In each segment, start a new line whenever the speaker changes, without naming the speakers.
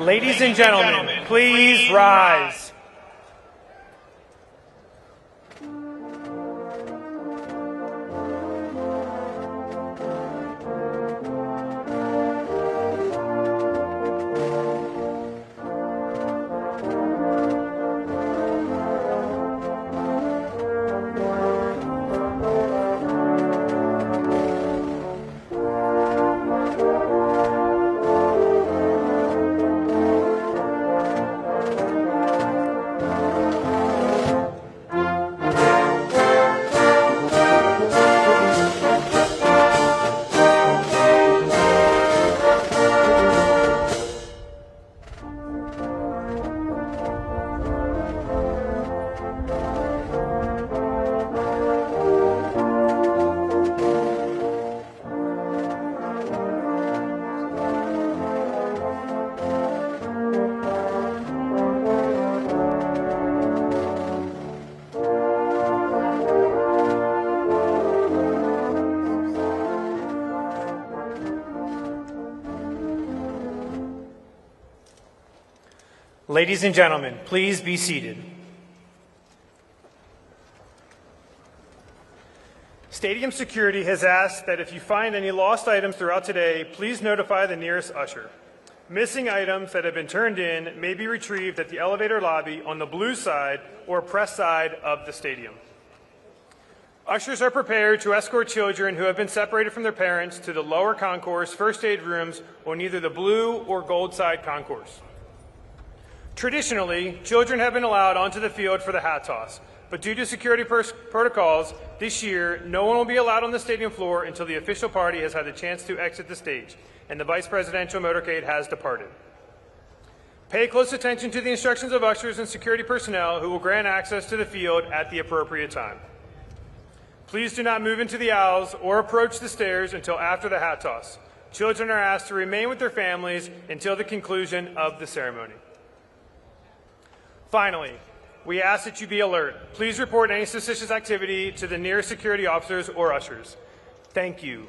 Ladies and gentlemen, please rise. Ladies and gentlemen, please be seated. Stadium security has asked that if you find any lost items throughout today, please notify the nearest usher. Missing items that have been turned in may be retrieved at the elevator lobby on the blue side or press side of the stadium. Ushers are prepared to escort children who have been separated from their parents to the lower concourse first aid rooms on either the blue or gold side concourse. Traditionally, children have been allowed onto the field for the hat toss, but due to security protocols, this year, no one will be allowed on the stadium floor until the official party has had the chance to exit the stage and the vice presidential motorcade has departed. Pay close attention to the instructions of ushers and security personnel who will grant access to the field at the appropriate time. Please do not move into the aisles or approach the stairs until after the hat toss. Children are asked to remain with their families until the conclusion of the ceremony. Finally, we ask that you be alert. Please report any suspicious activity to the nearest security officers or ushers. Thank you.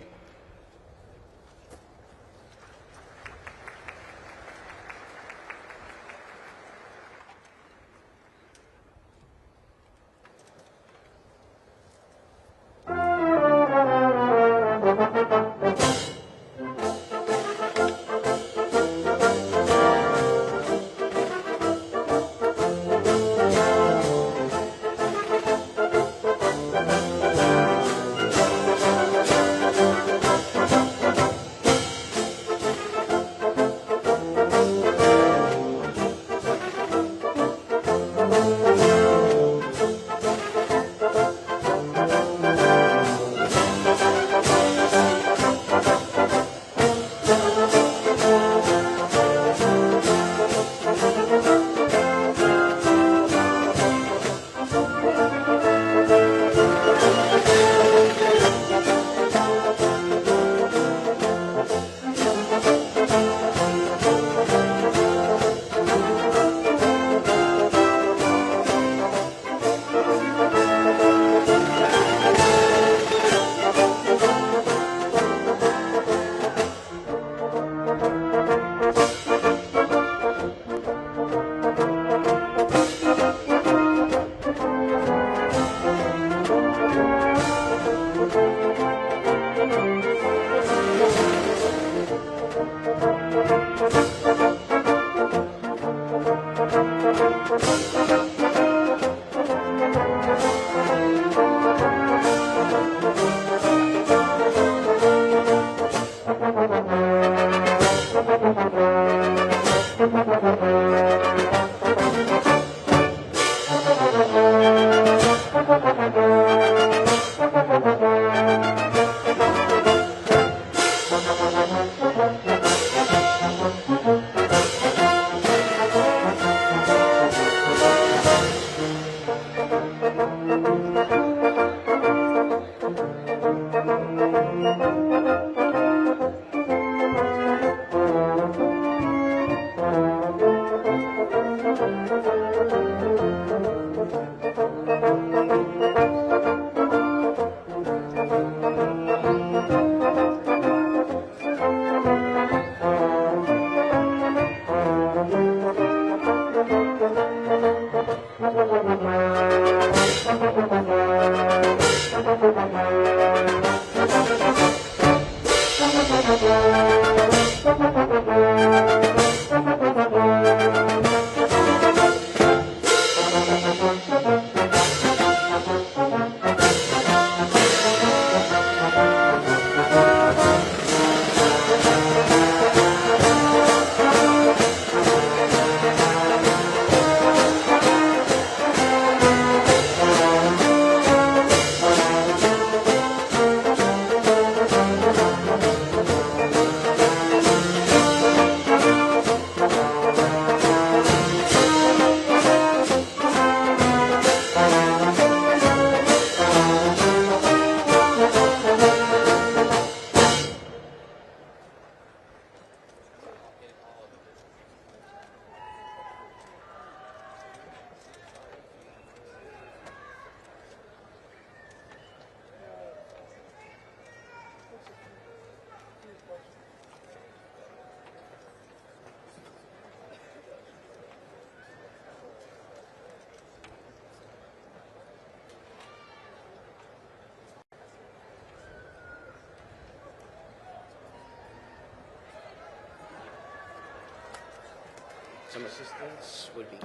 Some assistance would be.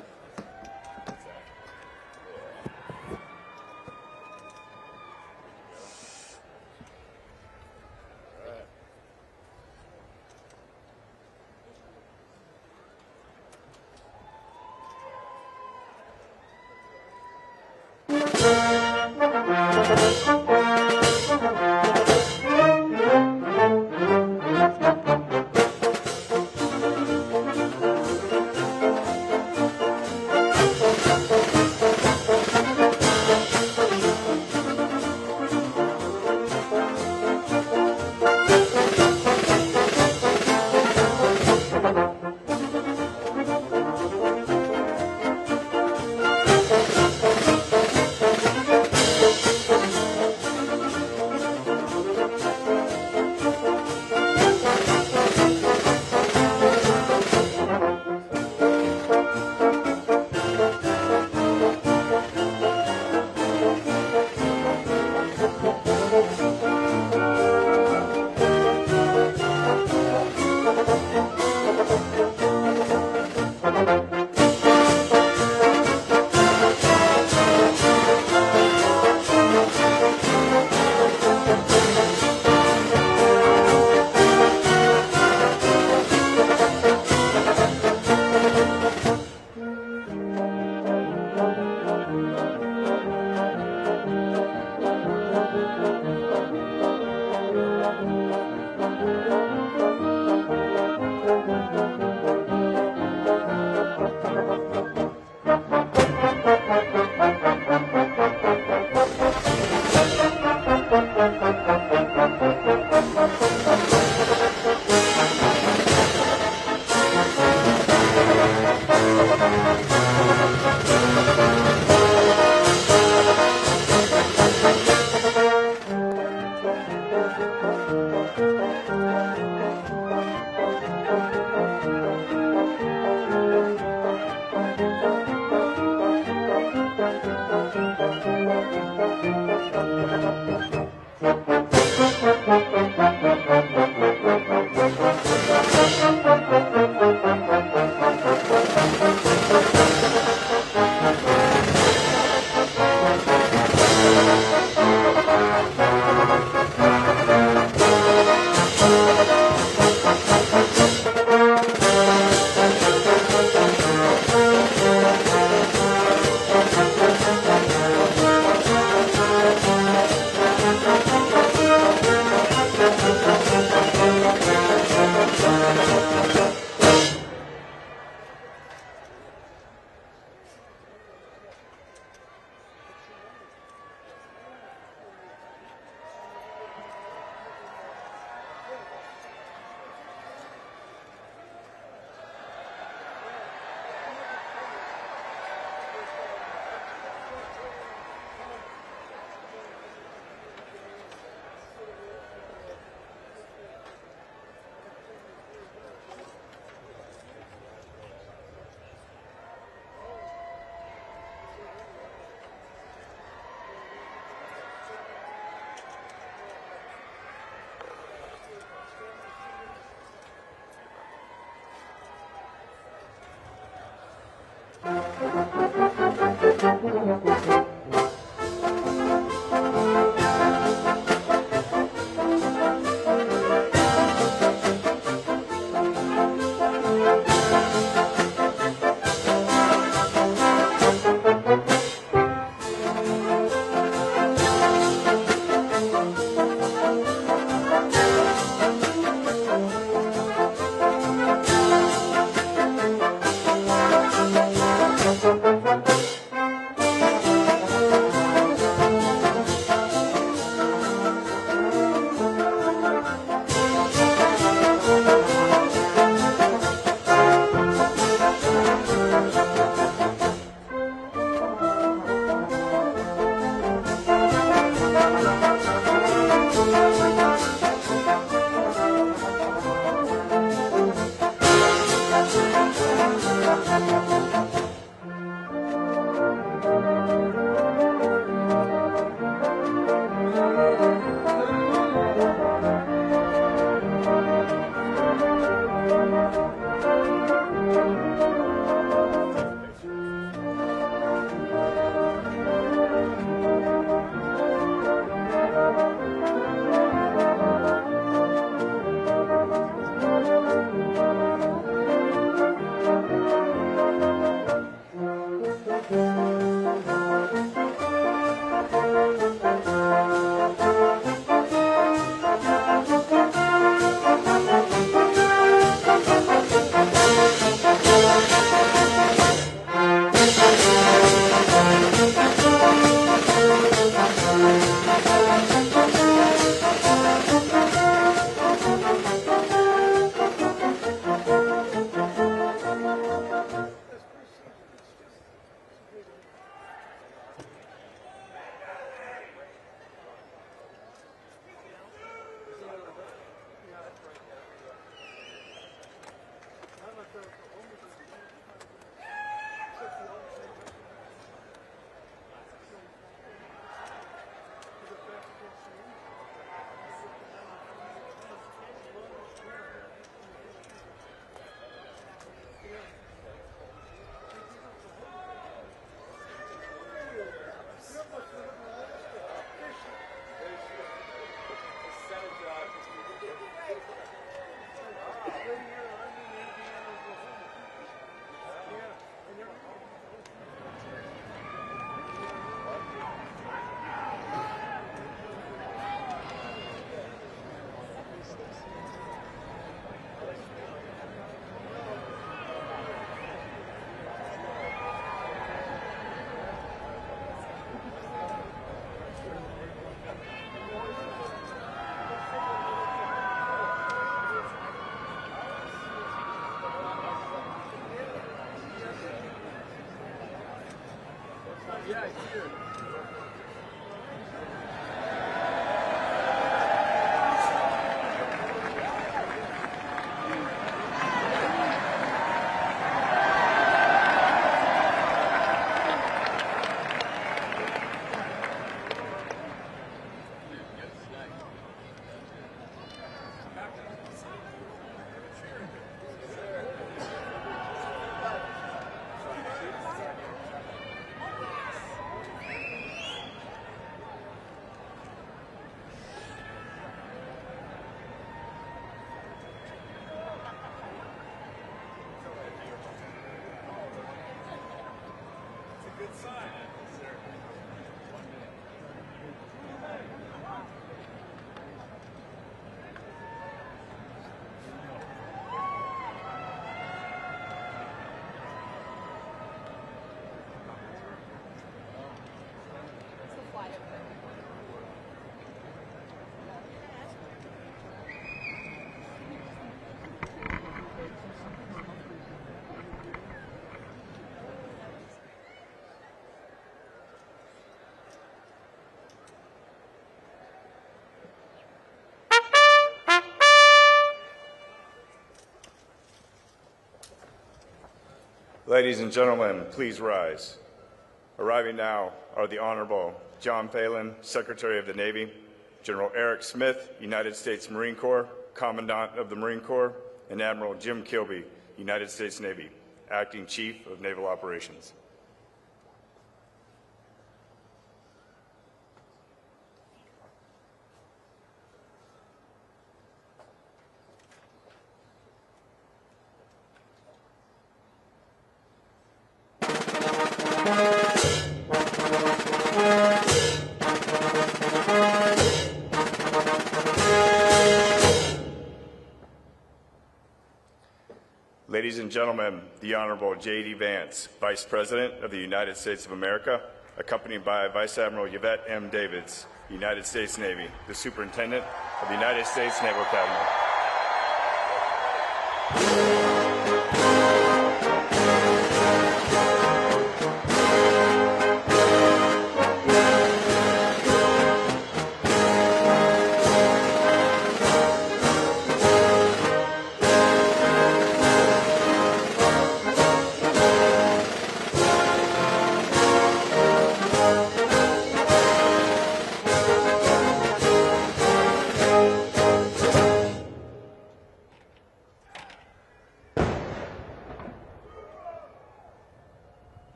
Ladies and gentlemen, please rise. Arriving now are the Honorable John Phelan, Secretary of the Navy, General Eric Smith, United States Marine Corps, Commandant of the Marine Corps, and Admiral Jim Kilby, United States Navy, Acting Chief of Naval Operations. Ladies and gentlemen, the Honorable JD Vance, Vice President of the United States of America, accompanied by Vice Admiral Yvette M. Davids, United States Navy, the Superintendent of the United States Naval Academy.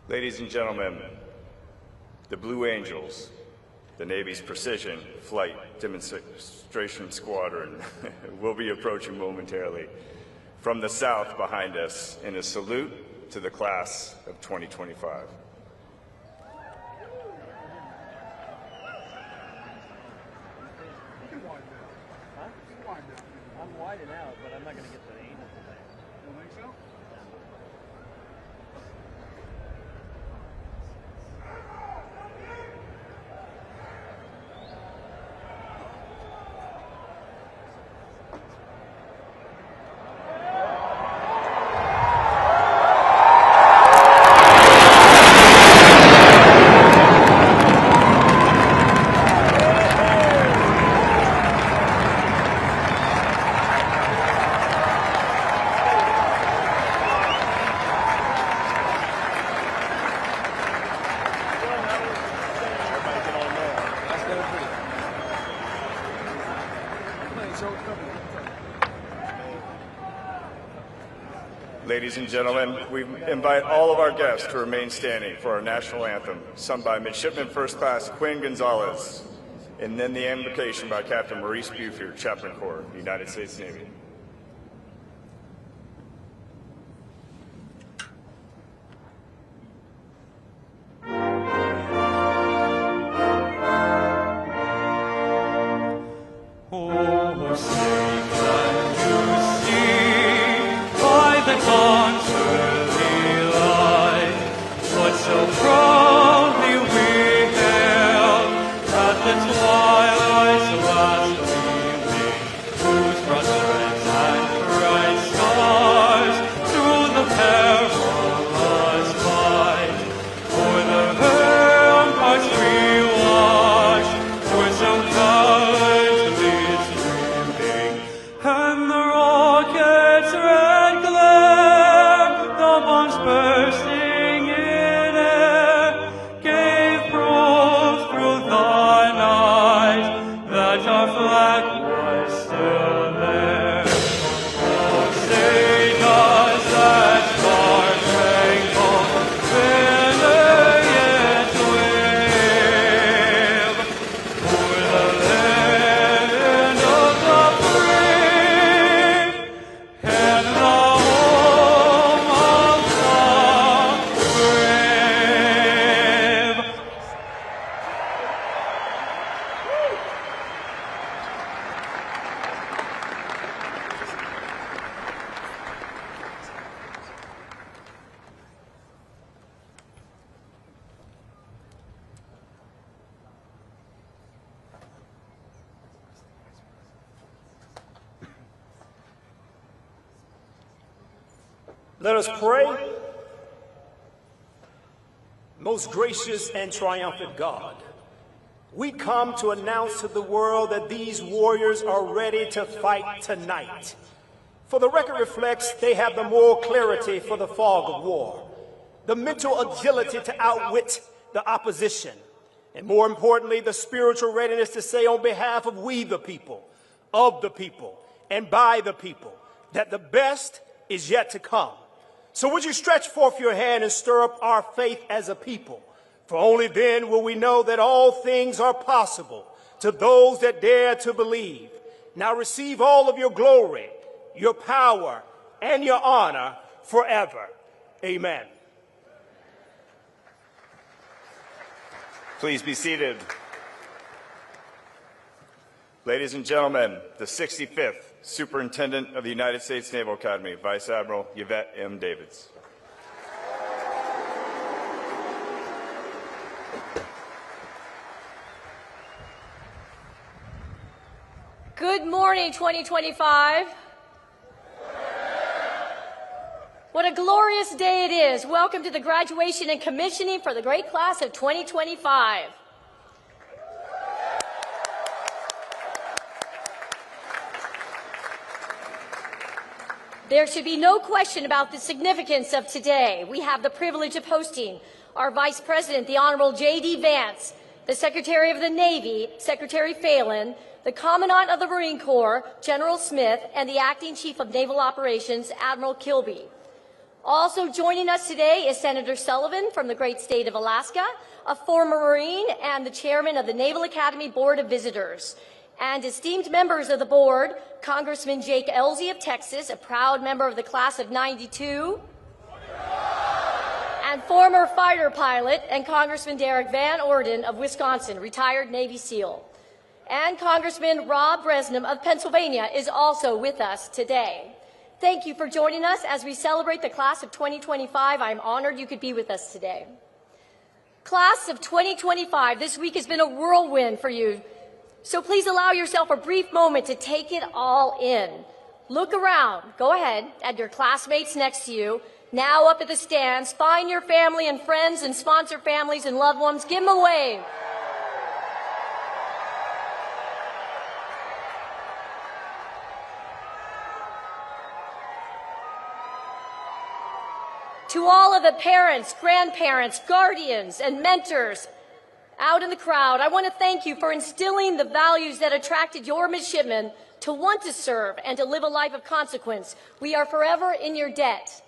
Ladies and gentlemen, the Blue Angels, the Navy's Precision Flight Demonstration Squadron, will be approaching momentarily from the south behind us in a salute to the class of 2025. Ladies and gentlemen, we invite all of our guests to remain standing for our national anthem, sung by Midshipman First Class Quinn Gonzalez, and then the invocation by Captain Maurice Buford, Chaplain Corps, United States Navy.
Let us pray. Most gracious and triumphant God, we come to announce to the world that these warriors are ready to fight tonight. For the record reflects they have the moral clarity for the fog of war, the mental agility to outwit the opposition, and more importantly, the spiritual readiness to say on behalf of we the people, of the people, and by the people, that the best is yet to come. So would you stretch forth your hand and stir up our faith as a people? For only then will we know that all things are possible to those that dare to believe. Now receive all of your glory, your power, and your honor forever. Amen.
Please be seated. Ladies and gentlemen, the 65th Superintendent of the United States Naval Academy, Vice Admiral Yvette M. Davids.
Good morning, 2025. What a glorious day it is. Welcome to the graduation and commissioning for the great class of 2025. There should be no question about the significance of today. We have the privilege of hosting our Vice President, the Honorable JD Vance, the Secretary of the Navy, Secretary Phelan, the Commandant of the Marine Corps, General Smith, and the Acting Chief of Naval Operations, Admiral Kilby. Also joining us today is Senator Sullivan from the great state of Alaska, a former Marine and the Chairman of the Naval Academy Board of Visitors. And esteemed members of the board, Congressman Jake Elzy of Texas, a proud member of the class of '92, and former fighter pilot, and Congressman Derek Van Orden of Wisconsin, retired Navy SEAL. And Congressman Rob Bresnam of Pennsylvania is also with us today. Thank you for joining us as we celebrate the class of 2025. I'm honored you could be with us today. Class of 2025, this week has been a whirlwind for you. So please allow yourself a brief moment to take it all in. Look around, go ahead, at your classmates next to you. Now up at the stands, find your family and friends and sponsor families and loved ones. Give them a wave. To all of the parents, grandparents, guardians, and mentors out in the crowd, I want to thank you for instilling the values that attracted your midshipmen to want to serve and to live a life of consequence. We are forever in your debt.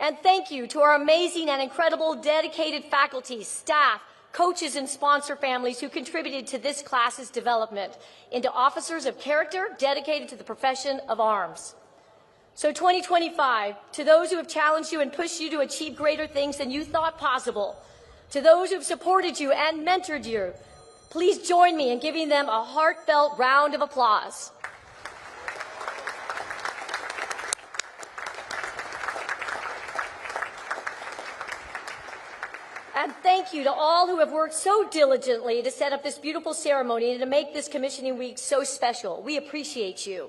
And thank you to our amazing and incredible dedicated faculty, staff, coaches, and sponsor families who contributed to this class's development into officers of character dedicated to the profession of arms. So 2025, to those who have challenged you and pushed you to achieve greater things than you thought possible, to those who have supported you and mentored you, please join me in giving them a heartfelt round of applause. And thank you to all who have worked so diligently to set up this beautiful ceremony and to make this commissioning week so special. We appreciate you.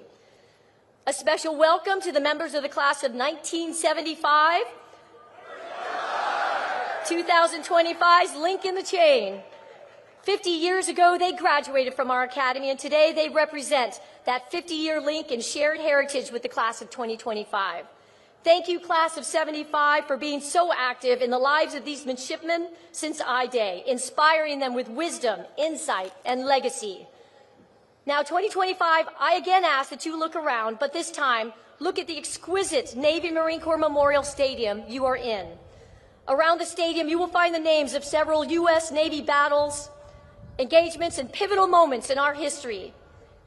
A special welcome to the members of the class of 1975, 2025's link in the chain. 50 years ago, they graduated from our academy, and today they represent that 50-year link and shared heritage with the class of 2025. Thank you, class of 75, for being so active in the lives of these midshipmen since I-Day, inspiring them with wisdom, insight, and legacy. Now, 2025, I again ask that you look around, but this time, look at the exquisite Navy Marine Corps Memorial Stadium you are in. Around the stadium, you will find the names of several U.S. Navy battles, engagements, and pivotal moments in our history.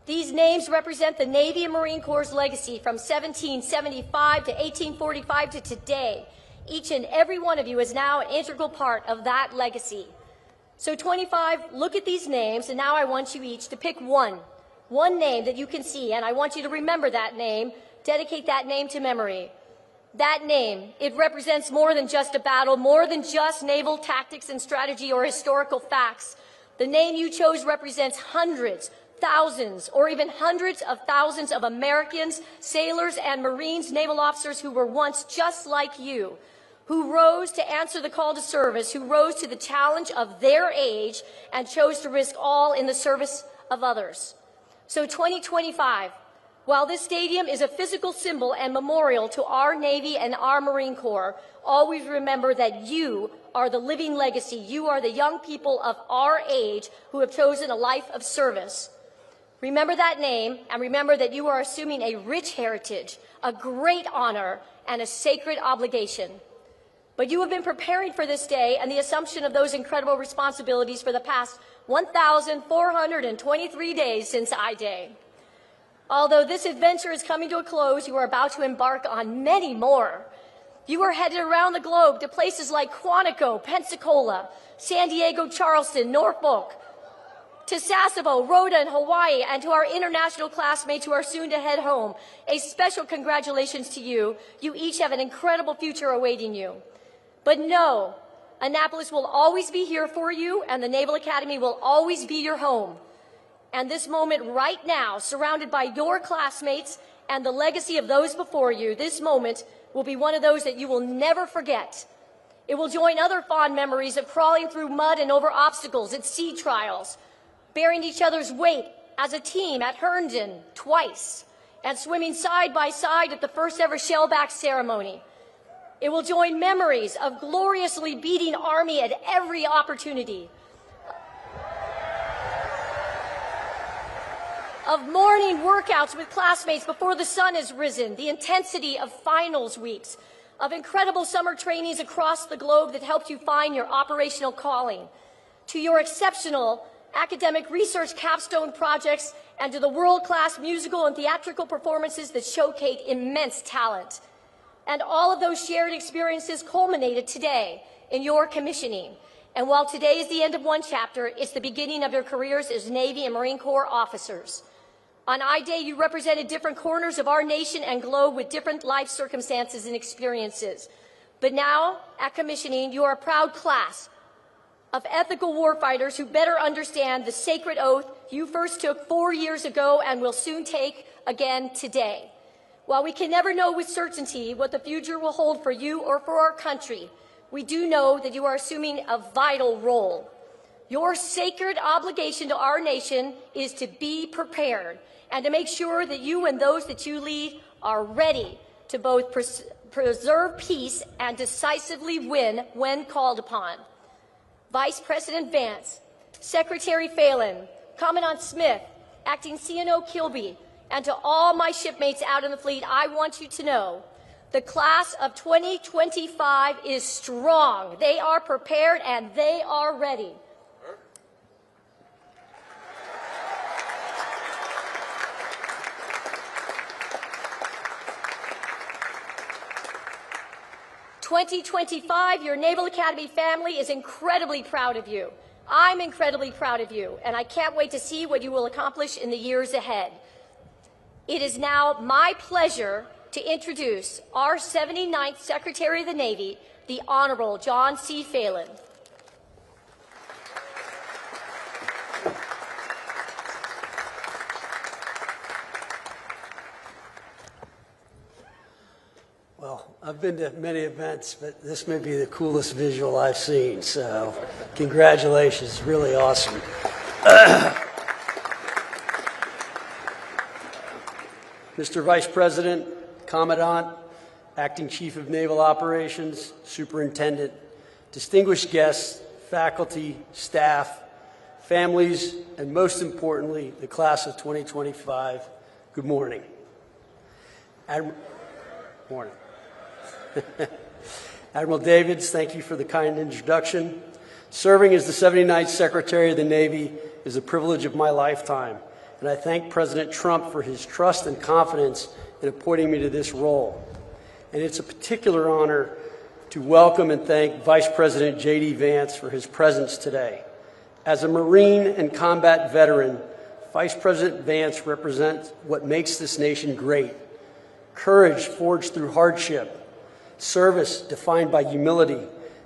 These names represent the Navy and Marine Corps' legacy from 1775 to 1845 to today. Each and every one of you is now an integral part of that legacy. So 25, look at these names, and now I want you each to pick one name that you can see, and I want you to remember that name, dedicate that name to memory. That name, it represents more than just a battle, more than just naval tactics and strategy or historical facts. The name you chose represents hundreds, thousands, or even hundreds of thousands of Americans, sailors, and Marines, naval officers who were once just like you, who rose to answer the call to service, who rose to the challenge of their age and chose to risk all in the service of others. So 2025, while this stadium is a physical symbol and memorial to our Navy and our Marine Corps, always remember that you are the living legacy. You are the young people of our age who have chosen a life of service. Remember that name, and remember that you are assuming a rich heritage, a great honor, and a sacred obligation. But you have been preparing for this day and the assumption of those incredible responsibilities for the past 1,423 days since I-Day. Although this adventure is coming to a close, you are about to embark on many more. You are headed around the globe to places like Quantico, Pensacola, San Diego, Charleston, Norfolk, to Sasebo, Rhoda, and Hawaii, and to our international classmates who are soon to head home. A special congratulations to you. You each have an incredible future awaiting you. But know, Annapolis will always be here for you, and the Naval Academy will always be your home. And this moment right now, surrounded by your classmates and the legacy of those before you, this moment will be one of those that you will never forget. It will join other fond memories of crawling through mud and over obstacles at sea trials, bearing each other's weight as a team at Herndon twice, and swimming side by side at the first ever shellback ceremony. It will join memories of gloriously beating Army at every opportunity, of morning workouts with classmates before the sun has risen, the intensity of finals weeks, of incredible summer trainings across the globe that helped you find your operational calling, to your exceptional academic research capstone projects, and to the world-class musical and theatrical performances that showcase immense talent. And all of those shared experiences culminated today in your commissioning. And while today is the end of one chapter, it's the beginning of your careers as Navy and Marine Corps officers. On I-Day, you represented different corners of our nation and globe with different life circumstances and experiences. But now, at commissioning, you are a proud class of ethical warfighters who better understand the sacred oath you first took 4 years ago and will soon take again today. While we can never know with certainty what the future will hold for you or for our country, we do know that you are assuming a vital role. Your sacred obligation to our nation is to be prepared and to make sure that you and those that you lead are ready to both preserve peace and decisively win when called upon. Vice President Vance, Secretary Phelan, Commandant Smith, Acting CNO Kilby, and to all my shipmates out in the fleet, I want you to know The class of 2025 is strong. They are prepared and they are ready. '25, your Naval Academy family is incredibly proud of you. I'm incredibly proud of you, and I can't wait to see what you will accomplish in the years ahead. It is now my pleasure to introduce our 79th Secretary of the Navy, the Honorable John C. Phelan.
Well, I've been to many events, but this may be the coolest visual I've seen, so congratulations, it's really awesome. Mr. Vice President, Commandant, Acting Chief of Naval Operations, Superintendent, distinguished guests, faculty, staff, families, and most importantly, the class of 2025, good morning. Morning. Admiral Davids, thank you for the kind introduction. Serving as the 79th Secretary of the Navy is a privilege of my lifetime, and I thank President Trump for his trust and confidence in appointing me to this role. And it's a particular honor to welcome and thank Vice President JD Vance for his presence today. As a Marine and combat veteran, Vice President Vance represents what makes this nation great: courage forged through hardship, service defined by humility,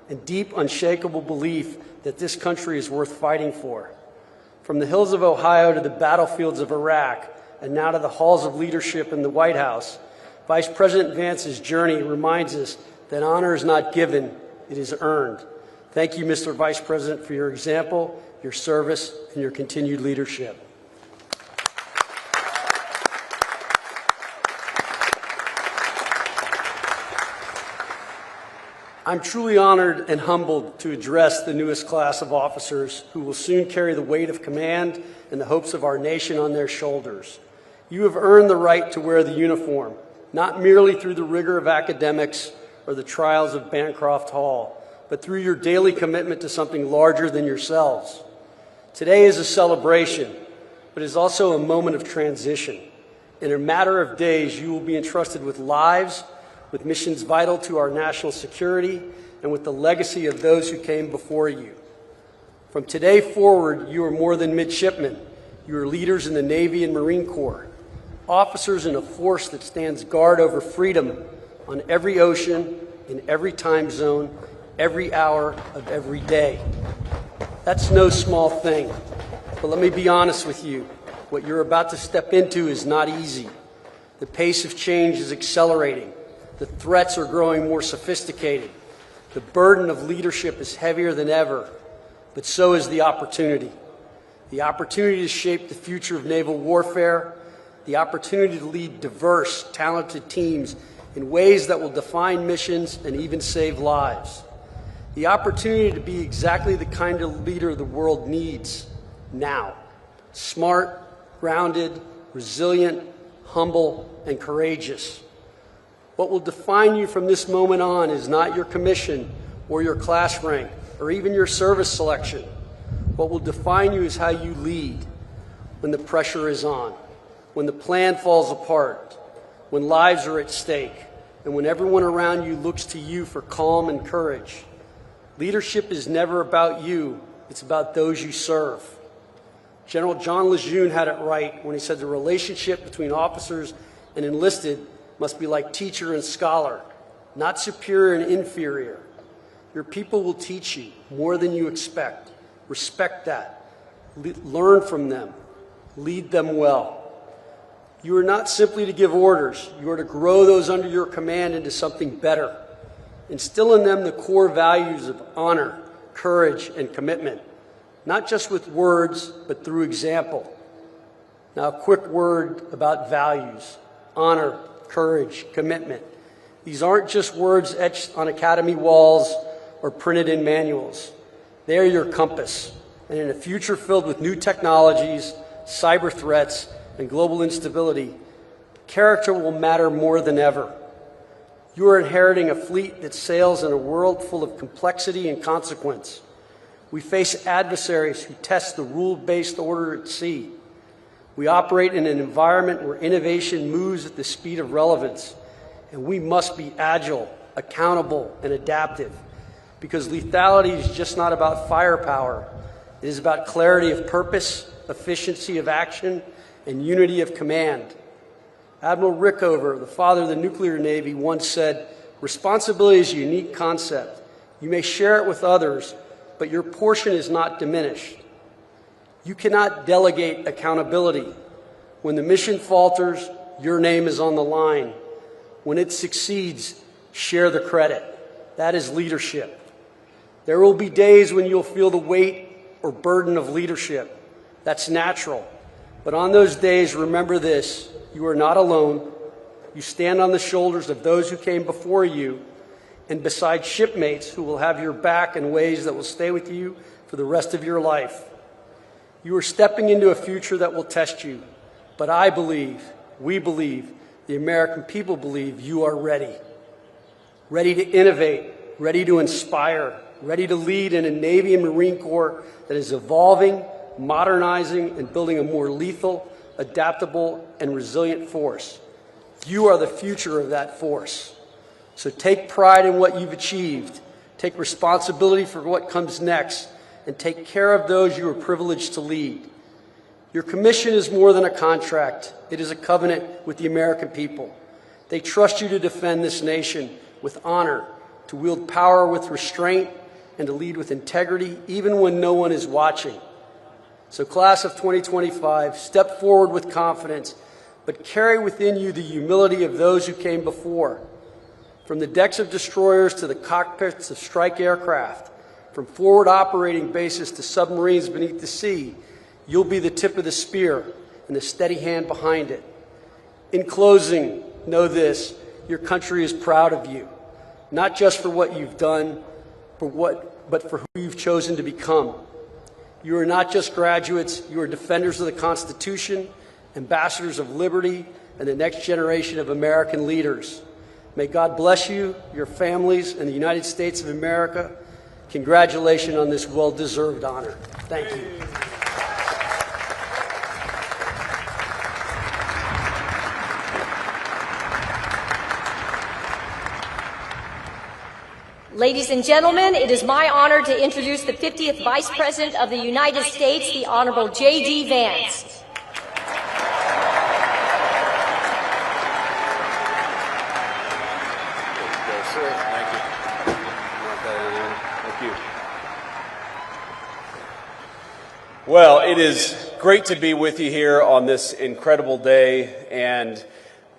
and deep, unshakable belief that this country is worth fighting for. From the hills of Ohio to the battlefields of Iraq, and now to the halls of leadership in the White House, Vice President Vance's journey reminds us that honor is not given, it is earned. Thank you, Mr. Vice President, for your example, your service, and your continued leadership. I'm truly honored and humbled to address the newest class of officers who will soon carry the weight of command and the hopes of our nation on their shoulders. You have earned the right to wear the uniform, not merely through the rigor of academics or the trials of Bancroft Hall, but through your daily commitment to something larger than yourselves. Today is a celebration, but is also a moment of transition. In a matter of days, you will be entrusted with lives, with missions vital to our national security, and with the legacy of those who came before you. From today forward, you are more than midshipmen. You are leaders in the Navy and Marine Corps, officers in a force that stands guard over freedom on every ocean, in every time zone, every hour of every day. That's no small thing, but let me be honest with you. What you're about to step into is not easy. The pace of change is accelerating. The threats are growing more sophisticated. The burden of leadership is heavier than ever, but so is the opportunity. The opportunity to shape the future of naval warfare, the opportunity to lead diverse, talented teams in ways that will define missions and even save lives. The opportunity to be exactly the kind of leader the world needs now. Smart, grounded, resilient, humble, and courageous. What will define you from this moment on is not your commission or your class rank or even your service selection. What will define you is how you lead when the pressure is on, when the plan falls apart, when lives are at stake, and when everyone around you looks to you for calm and courage. Leadership is never about you, it's about those you serve. General John Lejeune had it right when he said the relationship between officers and enlisted must be like teacher and scholar, not superior and inferior. Your people will teach you more than you expect. Respect that. Learn from them. Lead them well. You are not simply to give orders. You are to grow those under your command into something better. Instill in them the core values of honor, courage, and commitment, not just with words, but through example. Now, a quick word about values: honor, courage, commitment. These aren't just words etched on academy walls or printed in manuals. They are your compass. And in a future filled with new technologies, cyber threats, and global instability, character will matter more than ever. You are inheriting a fleet that sails in a world full of complexity and consequence. We face adversaries who test the rule-based order at sea. We operate in an environment where innovation moves at the speed of relevance, and we must be agile, accountable, and adaptive, because lethality is just not about firepower. It is about clarity of purpose, efficiency of action, and unity of command. Admiral Rickover, the father of the nuclear navy, once said, "Responsibility is a unique concept. You may share it with others, but your portion is not diminished." You cannot delegate accountability. When the mission falters, your name is on the line. When it succeeds, share the credit. That is leadership. There will be days when you'll feel the weight or burden of leadership. That's natural. But on those days, remember this: you are not alone. You stand on the shoulders of those who came before you and beside shipmates who will have your back in ways that will stay with you for the rest of your life. You are stepping into a future that will test you, but I believe, we believe, the American people believe you are ready. Ready to innovate, ready to inspire, ready to lead in a Navy and Marine Corps that is evolving, modernizing, and building a more lethal, adaptable, and resilient force. You are the future of that force. So take pride in what you've achieved, take responsibility for what comes next, and take care of those you are privileged to lead. Your commission is more than a contract. It is a covenant with the American people. They trust you to defend this nation with honor, to wield power with restraint, and to lead with integrity, even when no one is watching. So, class of 2025, step forward with confidence, but carry within you the humility of those who came before. From the decks of destroyers to the cockpits of strike aircraft, from forward operating bases to submarines beneath the sea, you'll be the tip of the spear and the steady hand behind it. In closing, know this: your country is proud of you, not just for what you've done, but for who you've chosen to become. You are not just graduates, you are defenders of the Constitution, ambassadors of liberty, and the next generation of American leaders. May God bless you, your families, and the United States of America. Congratulations on this well-deserved honor. Thank you.
Ladies and gentlemen, it is my honor to introduce the 50th Vice President of the United States, the Honorable JD Vance.
Well, it is great to be with you here on this incredible day, and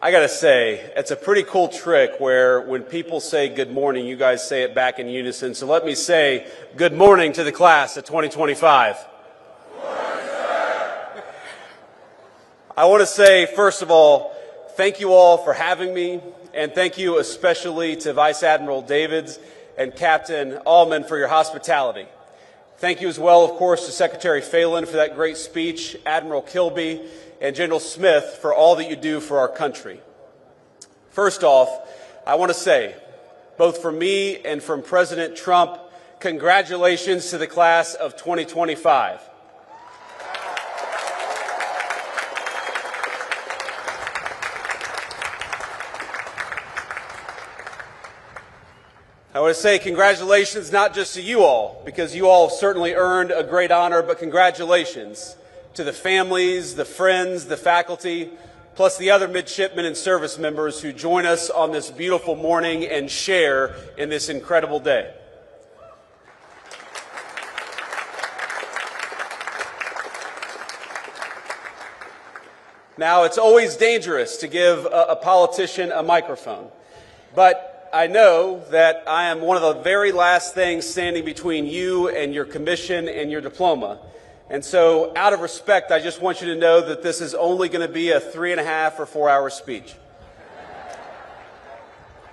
I gotta say, it's a pretty cool trick where when people say good morning, you guys say it back in unison. So let me say good morning to the class of 2025. Good morning, sir. I want to say, first of all, thank you all for having me, and thank you especially to Vice Admiral Davids and Captain Allman for your hospitality. Thank you as well, of course, to Secretary Phelan for that great speech, Admiral Kilby, and General Smith for all that you do for our country. First off, I want to say, both from me and from President Trump, congratulations to the class of 2025. I want to say congratulations not just to you all, because you all have certainly earned a great honor, but congratulations to the families, the friends, the faculty, plus the other midshipmen and service members who join us on this beautiful morning and share in this incredible day. Now, it's always dangerous to give a politician a microphone, but I know that I am one of the very last things standing between you and your commission and your diploma. And so, out of respect, I just want you to know that this is only going to be a 3.5 or 4 hour speech.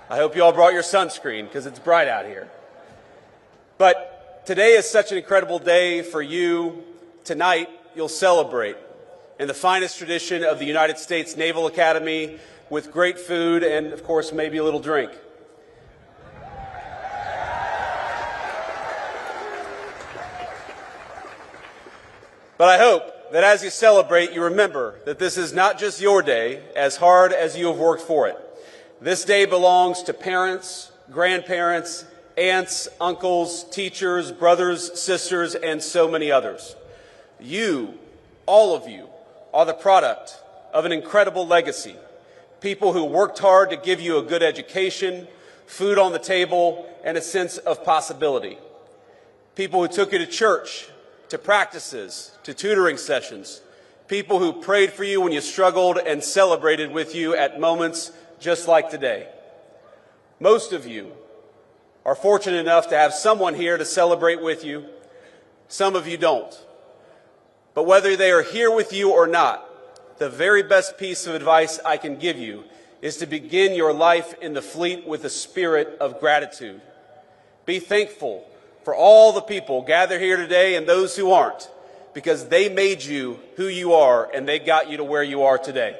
I hope you all brought your sunscreen because it's bright out here. But today is such an incredible day for you. Tonight, you'll celebrate in the finest tradition of the United States Naval Academy with great food and, of course, maybe a little drink. But I hope that as you celebrate, you remember that this is not just your day, as hard as you have worked for it. This day belongs to parents, grandparents, aunts, uncles, teachers, brothers, sisters, and so many others. You, all of you, are the product of an incredible legacy. People who worked hard to give you a good education, food on the table, and a sense of possibility. People who took you to church, to practices, to tutoring sessions. People who prayed for you when you struggled and celebrated with you at moments just like today. Most of you are fortunate enough to have someone here to celebrate with you. Some of you don't. But whether they are here with you or not, the very best piece of advice I can give you is to begin your life in the fleet with a spirit of gratitude. Be thankful for all the people gathered here today and those who aren't, because they made you who you are and they got you to where you are today.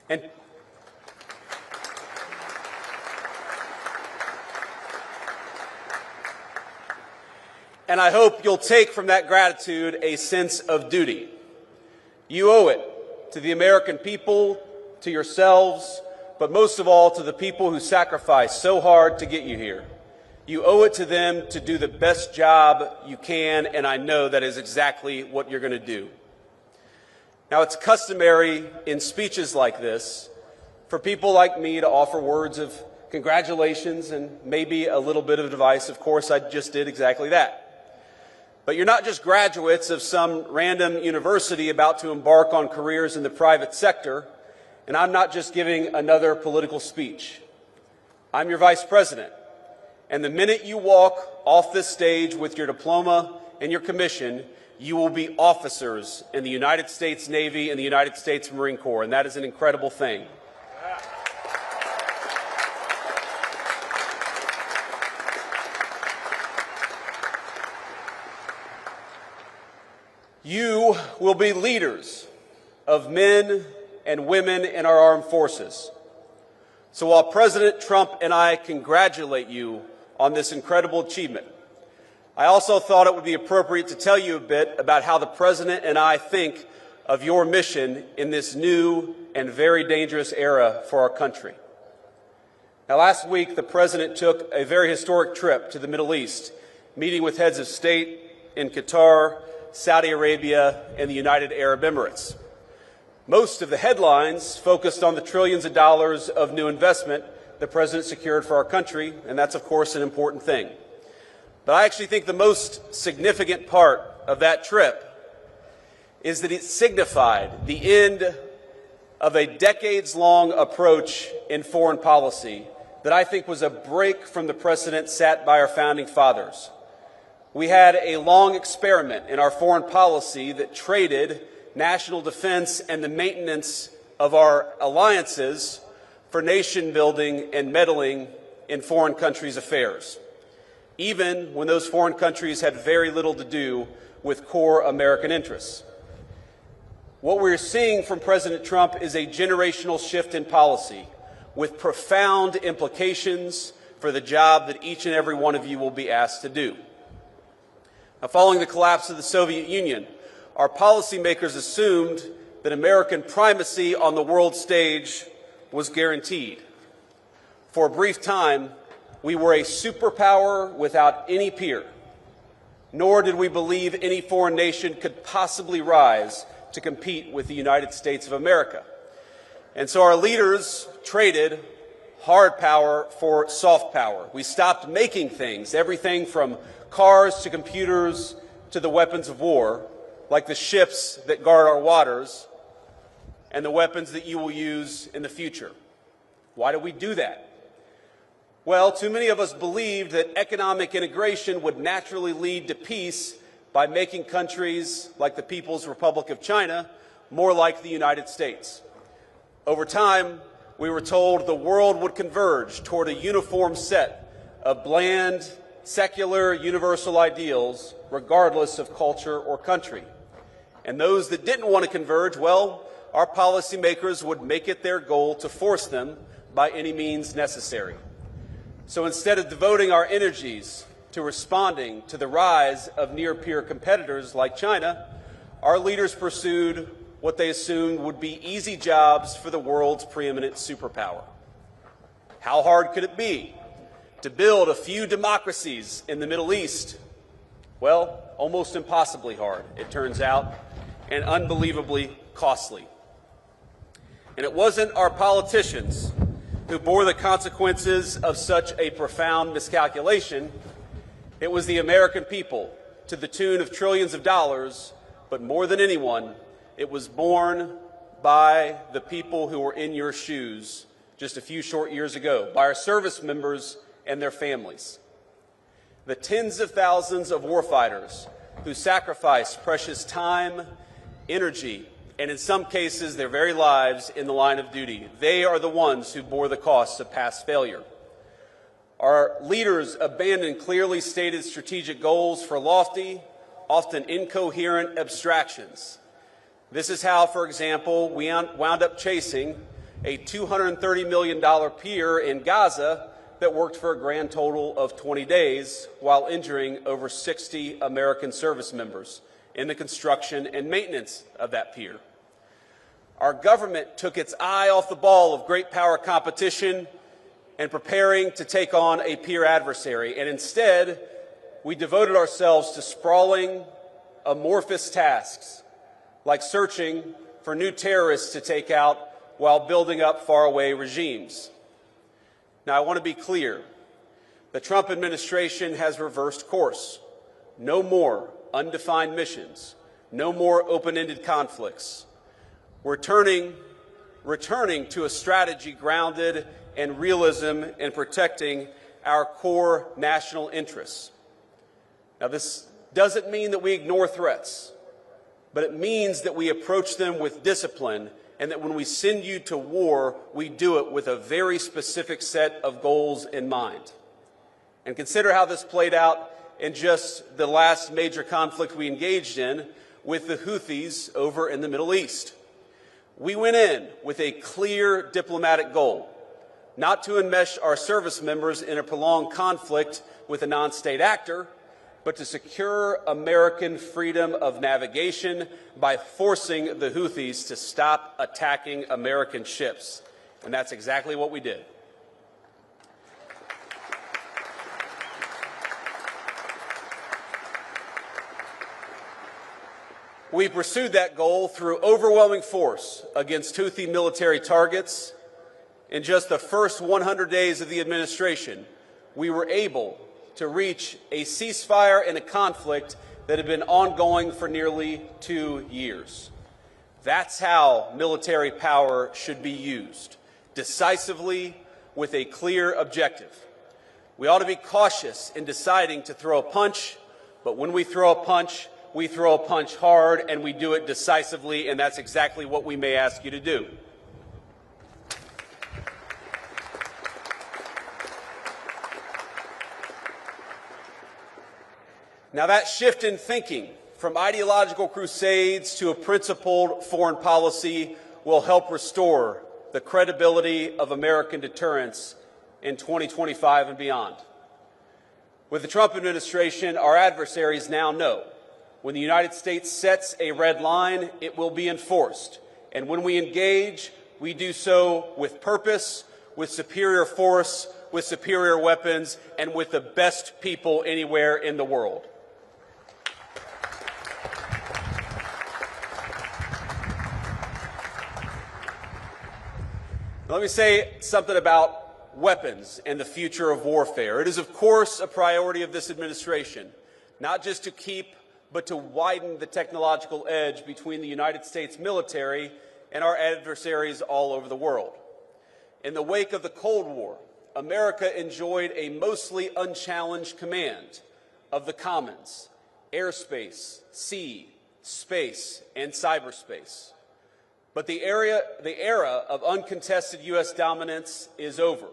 And I hope you'll take from that gratitude a sense of duty. You owe it to the American people, to yourselves, but most of all to the people who sacrificed so hard to get you here. You owe it to them to do the best job you can, and I know that is exactly what you're going to do. Now, it's customary in speeches like this for people like me to offer words of congratulations and maybe a little bit of advice. Of course, I just did exactly that. But you're not just graduates of some random university about to embark on careers in the private sector, and I'm not just giving another political speech. I'm your vice president, and the minute you walk off this stage with your diploma and your commission, you will be officers in the United States Navy and the United States Marine Corps, and that is an incredible thing. You will be leaders of men and women in our armed forces. So while President Trump and I congratulate you on this incredible achievement, I also thought it would be appropriate to tell you a bit about how the President and I think of your mission in this new and very dangerous era for our country. Now, last week, the President took a very historic trip to the Middle East, meeting with heads of state in Qatar, Saudi Arabia, and the United Arab Emirates. Most of the headlines focused on the trillions of dollars of new investment the President secured for our country, and that's, of course, an important thing. But I actually think the most significant part of that trip is that it signified the end of a decades-long approach in foreign policy that I think was a break from the precedent set by our founding fathers. We had a long experiment in our foreign policy that traded national defense and the maintenance of our alliances for nation building and meddling in foreign countries' affairs, even when those foreign countries had very little to do with core American interests. What we're seeing from President Trump is a generational shift in policy with profound implications for the job that each and every one of you will be asked to do. Now, following the collapse of the Soviet Union, our policymakers assumed that American primacy on the world stage was guaranteed. For a brief time, we were a superpower without any peer, nor did we believe any foreign nation could possibly rise to compete with the United States of America. And so our leaders traded hard power for soft power. We stopped making things, everything from cars to computers to the weapons of war, like the ships that guard our waters and the weapons that you will use in the future. Why do we do that? Well, too many of us believed that economic integration would naturally lead to peace by making countries like the People's Republic of China more like the United States. Over time, we were told the world would converge toward a uniform set of bland, secular, universal ideals, regardless of culture or country. And those that didn't want to converge, well, our policymakers would make it their goal to force them by any means necessary. So instead of devoting our energies to responding to the rise of near-peer competitors like China, our leaders pursued what they assumed would be easy jobs for the world's preeminent superpower. How hard could it be to build a few democracies in the Middle East? Well, almost impossibly hard, it turns out, and unbelievably costly. And it wasn't our politicians who bore the consequences of such a profound miscalculation. It was the American people, to the tune of trillions of dollars, but more than anyone, it was borne by the people who were in your shoes just a few short years ago, by our service members and their families. The tens of thousands of warfighters who sacrificed precious time, energy, and in some cases their very lives in the line of duty. They are the ones who bore the costs of past failure. Our leaders abandoned clearly stated strategic goals for lofty, often incoherent abstractions. This is how, for example, we wound up chasing a $230 million pier in Gaza that worked for a grand total of 20 days while injuring over 60 American service members in the construction and maintenance of that pier. Our government took its eye off the ball of great power competition and preparing to take on a peer adversary, and instead we devoted ourselves to sprawling, amorphous tasks like searching for new terrorists to take out while building up faraway regimes. Now, I want to be clear. The Trump administration has reversed course. No more undefined missions. No more open-ended conflicts. We're returning to a strategy grounded in realism and protecting our core national interests. Now, this doesn't mean that we ignore threats, but it means that we approach them with discipline, and that when we send you to war, we do it with a very specific set of goals in mind. And consider how this played out in just the last major conflict we engaged in with the Houthis over in the Middle East. We went in with a clear diplomatic goal, not to enmesh our service members in a prolonged conflict with a non-state actor, but to secure American freedom of navigation by forcing the Houthis to stop attacking American ships. And that's exactly what we did. We pursued that goal through overwhelming force against Houthi military targets. In just the first 100 days of the administration, we were able to reach a ceasefire in a conflict that had been ongoing for nearly 2 years. That's how military power should be used, decisively with a clear objective. We ought to be cautious in deciding to throw a punch, but when we throw a punch hard, and we do it decisively, and that's exactly what we may ask you to do. Now, that shift in thinking from ideological crusades to a principled foreign policy will help restore the credibility of American deterrence in 2025 and beyond. With the Trump administration, our adversaries now know when the United States sets a red line, it will be enforced. And when we engage, we do so with purpose, with superior force, with superior weapons, and with the best people anywhere in the world. Let me say something about weapons and the future of warfare. It is, of course, a priority of this administration, not just to keep, but to widen the technological edge between the United States military and our adversaries all over the world. In the wake of the Cold War, America enjoyed a mostly unchallenged command of the commons: airspace, sea, space, and cyberspace. But the era of uncontested U.S. dominance is over.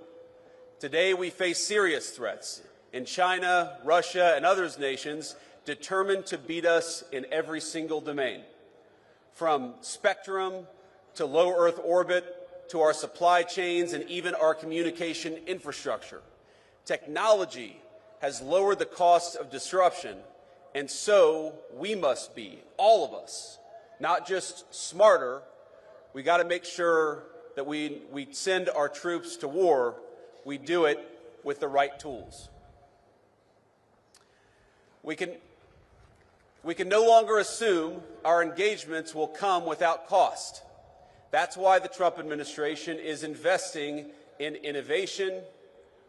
Today we face serious threats in China, Russia, and other nations determined to beat us in every single domain, from spectrum to low Earth orbit to our supply chains and even our communication infrastructure. Technology has lowered the cost of disruption, and so we must be, all of us, not just smarter. We got to make sure that we send our troops to war, we do it with the right tools. We can no longer assume our engagements will come without cost. That's why the Trump administration is investing in innovation,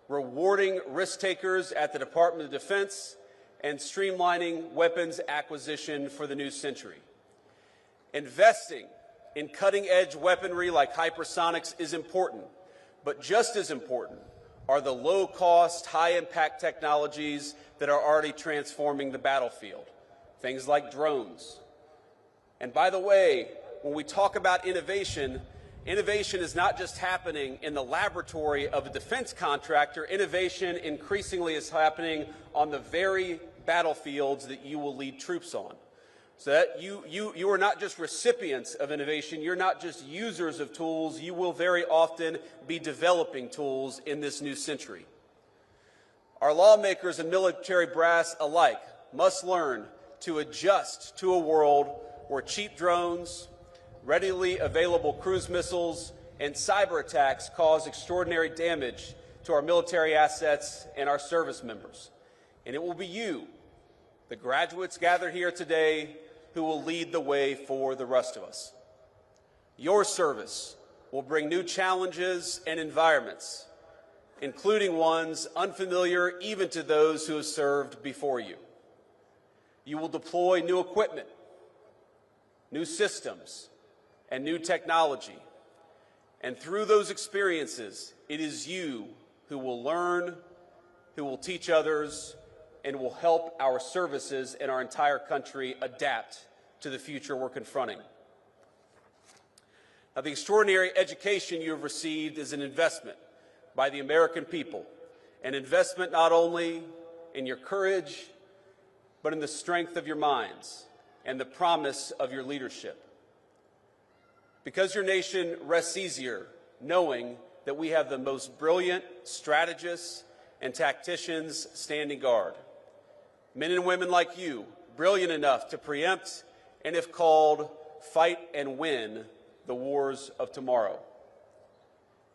rewarding risk takers at the Department of Defense, and streamlining weapons acquisition for the new century. Investing in cutting-edge weaponry like hypersonics is important, but just as important are the low-cost, high-impact technologies that are already transforming the battlefield, things like drones. And by the way, when we talk about innovation, innovation is not just happening in the laboratory of a defense contractor. Innovation increasingly is happening on the very battlefields that you will lead troops on. So that you are not just recipients of innovation, you're not just users of tools, you will very often be developing tools in this new century. Our lawmakers and military brass alike must learn to adjust to a world where cheap drones, readily available cruise missiles, and cyber attacks cause extraordinary damage to our military assets and our service members. And it will be you, the graduates gathered here today, who will lead the way for the rest of us. Your service will bring new challenges and environments, including ones unfamiliar even to those who have served before you. You will deploy new equipment, new systems, and new technology. And through those experiences, it is you who will learn, who will teach others, and will help our services and our entire country adapt to the future we're confronting. Now, the extraordinary education you have received is an investment by the American people, an investment not only in your courage, but in the strength of your minds and the promise of your leadership. Because your nation rests easier knowing that we have the most brilliant strategists and tacticians standing guard. Men and women like you, brilliant enough to preempt and, if called, fight and win the wars of tomorrow.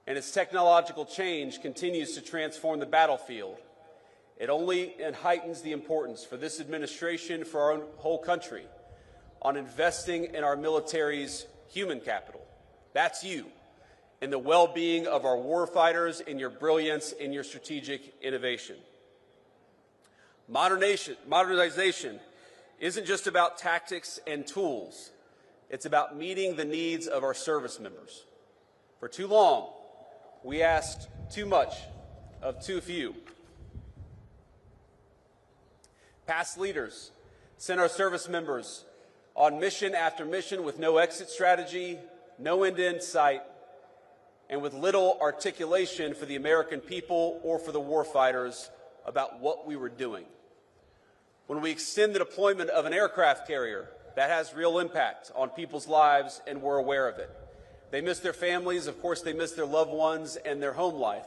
And as technological change continues to transform the battlefield, it only heightens the importance for this administration, for our whole country, on investing in our military's human capital. That's you, in the well-being of our warfighters, in your brilliance, in your strategic innovation. Modernization isn't just about tactics and tools. It's about meeting the needs of our service members. For too long, we asked too much of too few. Past leaders sent our service members on mission after mission with no exit strategy, no end in sight, and with little articulation for the American people or for the warfighters about what we were doing. When we extend the deployment of an aircraft carrier, that has real impact on people's lives, and we're aware of it. They miss their families, of course they miss their loved ones and their home life.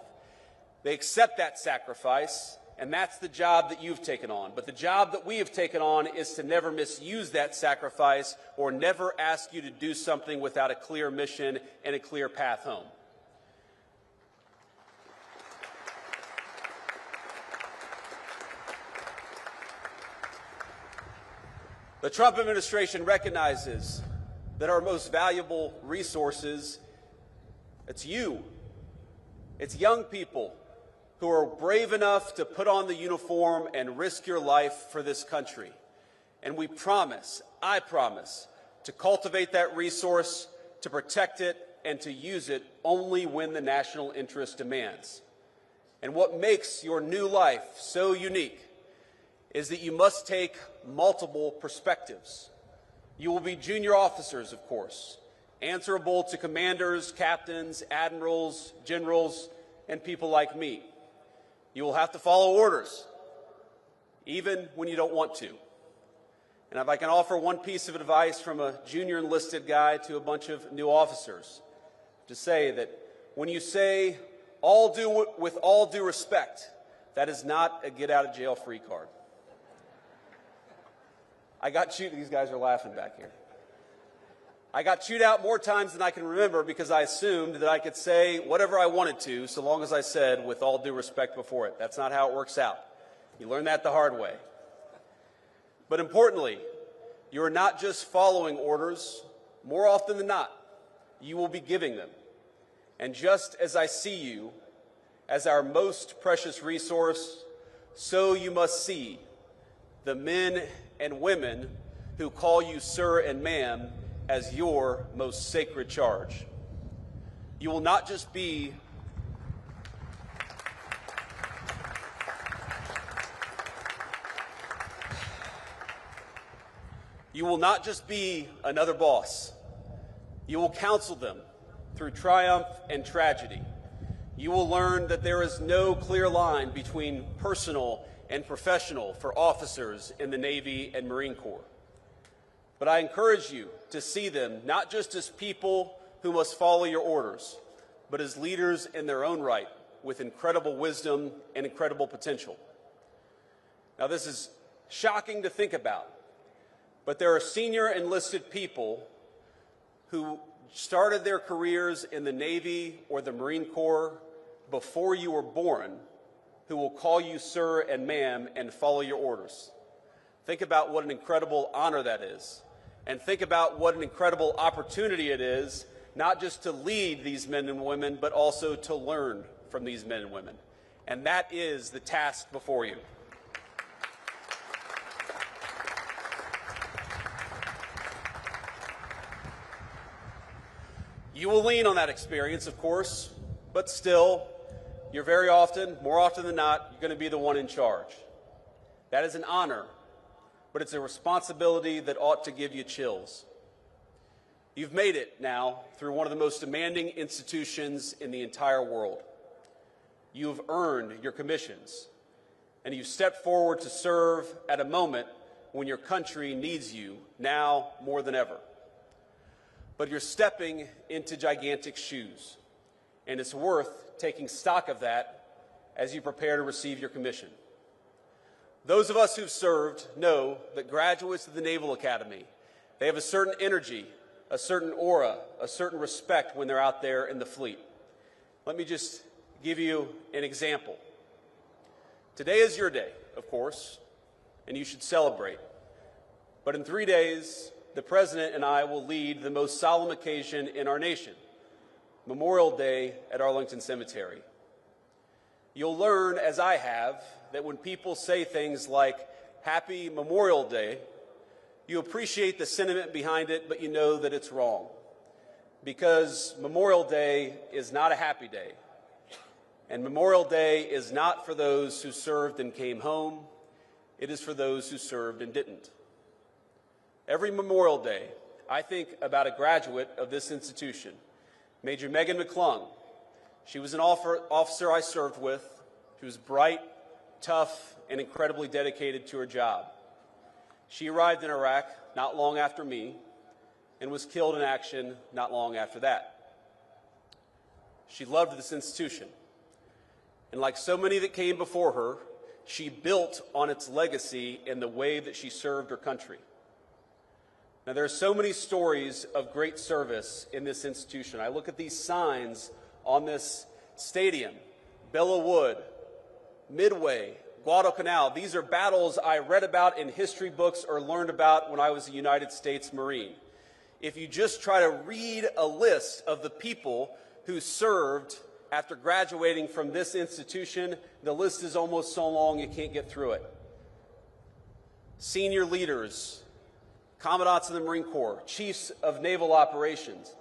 They accept that sacrifice, and that's the job that you've taken on. But the job that we have taken on is to never misuse that sacrifice or never ask you to do something without a clear mission and a clear path home. The Trump administration recognizes that our most valuable resources, it's you. It's young people who are brave enough to put on the uniform and risk your life for this country. And we promise, I promise, to cultivate that resource, to protect it, and to use it only when the national interest demands. And what makes your new life so unique is that you must take multiple perspectives. You will be junior officers, of course, answerable to commanders, captains, admirals, generals, and people like me. You will have to follow orders, even when you don't want to. And if I can offer one piece of advice from a junior enlisted guy to a bunch of new officers, to say that when you say with all due respect, That is not a get-out-of-jail-free card. I got chewed. These guys are laughing back here. I got chewed out more times than I can remember because I assumed that I could say whatever I wanted to so long as I said with all due respect before it. That's not how it works out. You learn that the hard way. But importantly, you are not just following orders. More often than not, you will be giving them. And just as I see you as our most precious resource, so you must see the men and women who call you sir and ma'am as your most sacred charge. You will not just be another boss. You will counsel them through triumph and tragedy. You will learn that there is no clear line between personal and professional for officers in the Navy and Marine Corps. But I encourage you to see them not just as people who must follow your orders, but as leaders in their own right with incredible wisdom and incredible potential. Now, this is shocking to think about, but there are senior enlisted people who started their careers in the Navy or the Marine Corps before you were born who will call you sir and ma'am and follow your orders. Think about what an incredible honor that is. And think about what an incredible opportunity it is, not just to lead these men and women, but also to learn from these men and women. And that is the task before you. You will lean on that experience, of course, but still, you're very often, more often than not, you're going to be the one in charge. That is an honor, but it's a responsibility that ought to give you chills. You've made it now through one of the most demanding institutions in the entire world. You've earned your commissions, and you've stepped forward to serve at a moment when your country needs you now more than ever. But you're stepping into gigantic shoes, and it's worth taking stock of that as you prepare to receive your commission. Those of us who've served know that graduates of the Naval Academy, they have a certain energy, a certain aura, a certain respect when they're out there in the fleet. Let me just give you an example. Today is your day, of course, and you should celebrate. But in 3 days, the President and I will lead the most solemn occasion in our nation, Memorial Day at Arlington Cemetery. You'll learn, as I have, that when people say things like Happy Memorial Day, you appreciate the sentiment behind it, but you know that it's wrong. Because Memorial Day is not a happy day. And Memorial Day is not for those who served and came home. It is for those who served and didn't. Every Memorial Day, I think about a graduate of this institution, Major Megan McClung. She was an officer I served with. She was bright, tough, and incredibly dedicated to her job. She arrived in Iraq not long after me and was killed in action not long after that. She loved this institution. And like so many that came before her, she built on its legacy in the way that she served her country. Now, there are so many stories of great service in this institution. I look at these signs on this stadium, Belleau Wood, Midway, Guadalcanal. These are battles I read about in history books or learned about when I was a United States Marine. If you just try to read a list of the people who served after graduating from this institution, the list is almost so long you can't get through it. Senior leaders, commandants of the Marine Corps, chiefs of naval operations,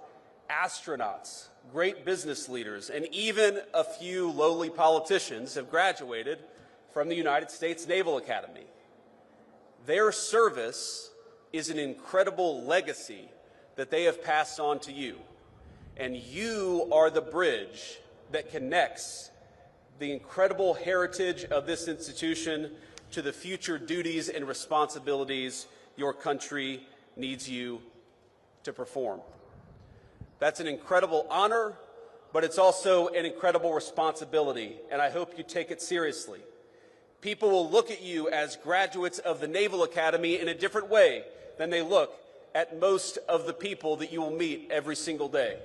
astronauts, great business leaders, and even a few lowly politicians have graduated from the United States Naval Academy. Their service is an incredible legacy that they have passed on to you. And you are the bridge that connects the incredible heritage of this institution to the future duties and responsibilities your country needs you to perform. That's an incredible honor, but it's also an incredible responsibility, and I hope you take it seriously. People will look at you as graduates of the Naval Academy in a different way than they look at most of the people that you will meet every single day.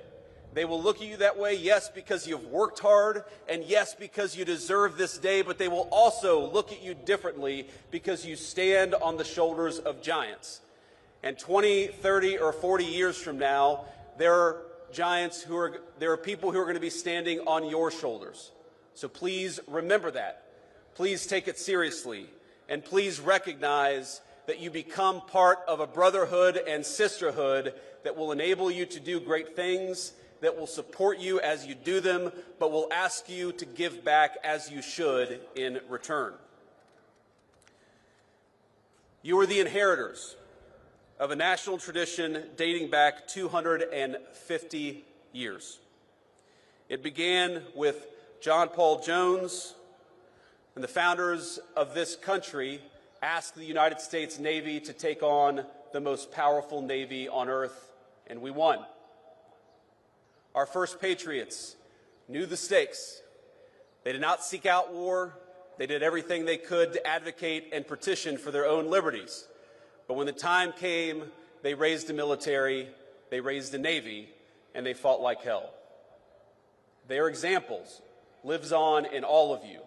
They will look at you that way, yes, because you've worked hard, and yes, because you deserve this day, but they will also look at you differently because you stand on the shoulders of giants. And 20, 30, or 40 years from now, there are people who are going to be standing on your shoulders. So please remember that. Please take it seriously, and please recognize that you become part of a brotherhood and sisterhood that will enable you to do great things, that will support you as you do them, but will ask you to give back as you should in return. You are the inheritors of a national tradition dating back 250 years. It began with John Paul Jones, and the founders of this country asked the United States Navy to take on the most powerful Navy on earth, and we won. Our first patriots knew the stakes. They did not seek out war. They did everything they could to advocate and petition for their own liberties. But when the time came, they raised a military, they raised a Navy, and they fought like hell. Their examples lives on in all of you.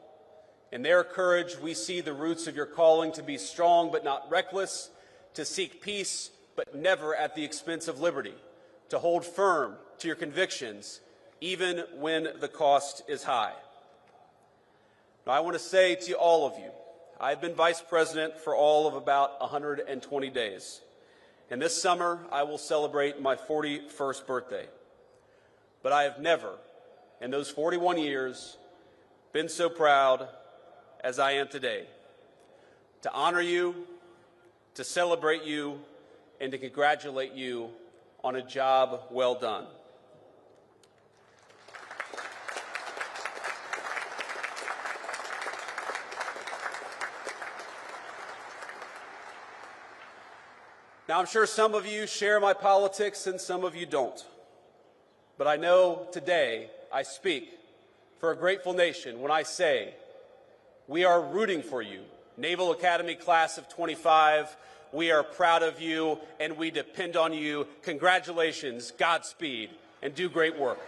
In their courage, we see the roots of your calling to be strong but not reckless, to seek peace but never at the expense of liberty, to hold firm to your convictions even when the cost is high. Now, I want to say to all of you, I've been vice president for all of about 120 days. And this summer, I will celebrate my 41st birthday. But I have never, in those 41 years, been so proud as I am today, to honor you, to celebrate you, and to congratulate you on a job well done. Now, I'm sure some of you share my politics and some of you don't. But I know today I speak for a grateful nation when I say we are rooting for you. Naval Academy class of 25, we are proud of you and we depend on you. Congratulations, Godspeed, and do great work.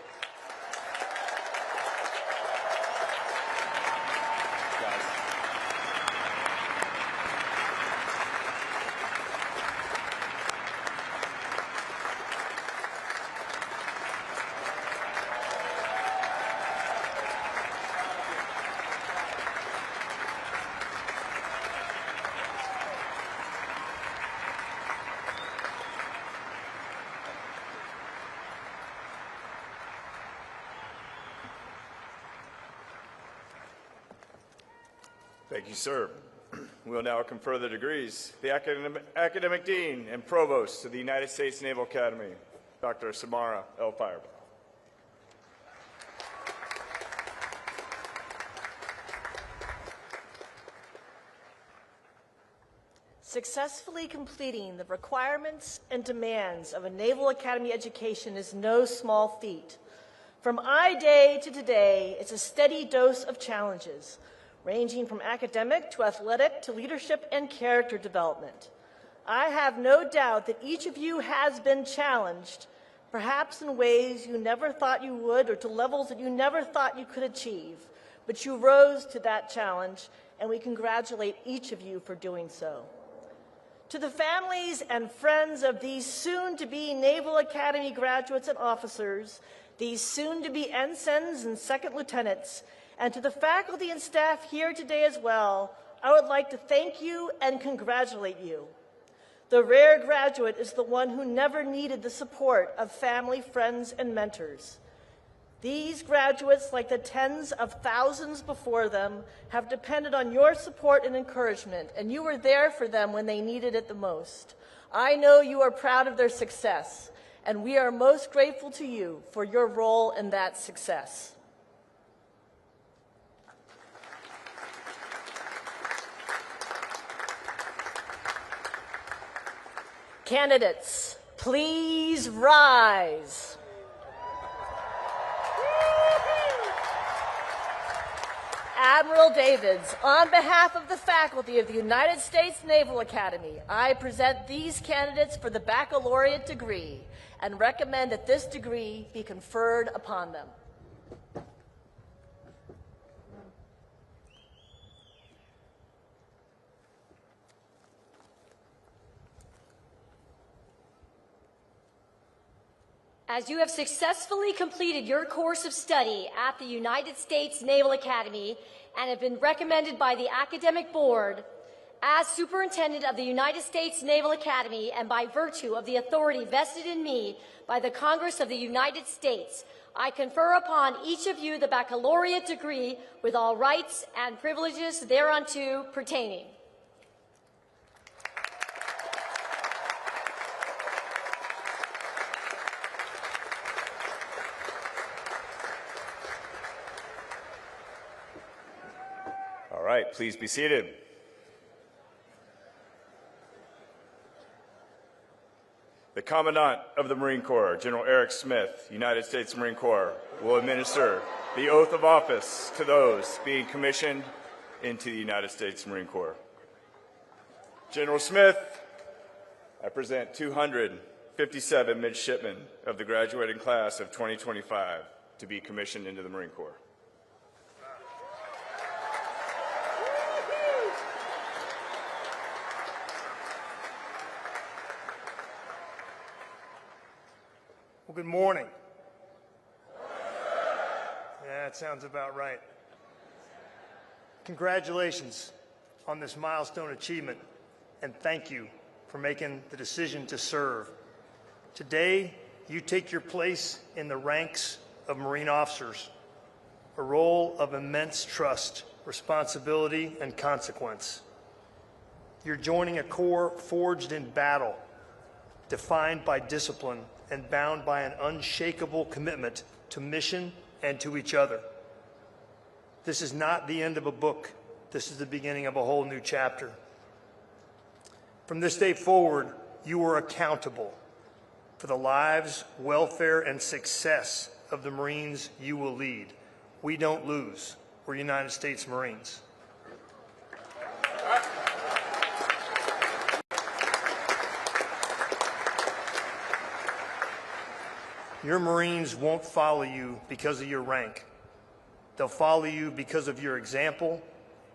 Thank you, sir. We will now confer the degrees. The Academic Dean and Provost of the United States Naval Academy, Dr. Samara L. Firebaugh.
Successfully completing the requirements and demands of a Naval Academy education is no small feat. From I-Day to today, it's a steady dose of challenges, ranging from academic to athletic to leadership and character development. I have no doubt that each of you has been challenged, perhaps in ways you never thought you would or to levels that you never thought you could achieve, but you rose to that challenge, and we congratulate each of you for doing so. To the families and friends of these soon-to-be Naval Academy graduates and officers, these soon-to-be ensigns and second lieutenants, and to the faculty and staff here today as well, I would like to thank you and congratulate you. The rare graduate is the one who never needed the support of family, friends, and mentors. These graduates, like the tens of thousands before them, have depended on your support and encouragement, and you were there for them when they needed it the most. I know you are proud of their success, and we are most grateful to you for your role in that success. Candidates, please rise. Admiral Davids, on behalf of the faculty of the United States Naval Academy, I present these candidates for the baccalaureate degree and recommend that this degree be conferred upon them.
As you have successfully completed your course of study at the United States Naval Academy and have been recommended by the Academic Board as Superintendent of the United States Naval Academy and by virtue of the authority vested in me by the Congress of the United States, I confer upon each of you the baccalaureate degree with all rights and privileges thereunto pertaining.
All right, please be seated. The Commandant of the Marine Corps, General Eric Smith, United States Marine Corps, will administer the oath of office to those being commissioned into the United States Marine Corps. General Smith, I present 257 midshipmen of the graduating class of 2025 to be commissioned into the Marine Corps.
Well, good morning. Yeah, that sounds about right. Congratulations on this milestone achievement, and thank you for making the decision to serve. Today, you take your place in the ranks of Marine officers, a role of immense trust, responsibility, and consequence. You're joining a Corps forged in battle, defined by discipline, and bound by an unshakable commitment to mission and to each other. This is not the end of a book. This is the beginning of a whole new chapter. From this day forward, you are accountable for the lives, welfare, and success of the Marines you will lead. We don't lose. We're United States Marines. Your Marines won't follow you because of your rank. They'll follow you because of your example,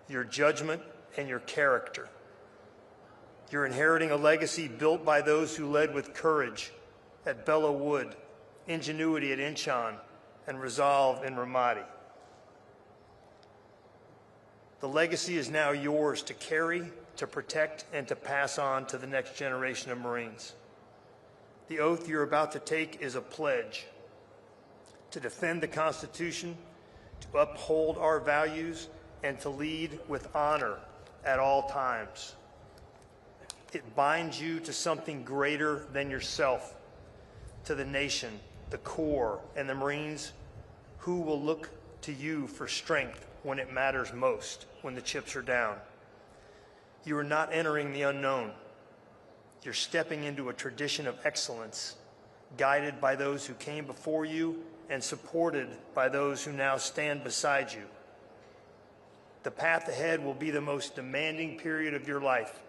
your judgment, and your character. You're inheriting a legacy built by those who led with courage at Belleau Wood, ingenuity at Incheon, and resolve in Ramadi. The legacy is now yours to carry, to protect, and to pass on to the next generation of Marines. The oath you're about to take is a pledge to defend the Constitution, to uphold our values, and to lead with honor at all times. It binds you to something greater than yourself, to the nation, the Corps, and the Marines who will look to you for strength when it matters most, when the chips are down. You are not entering the unknown. You're stepping into a tradition of excellence, guided by those who came before you and supported by those who now stand beside you. The path ahead will be the most demanding period of your life,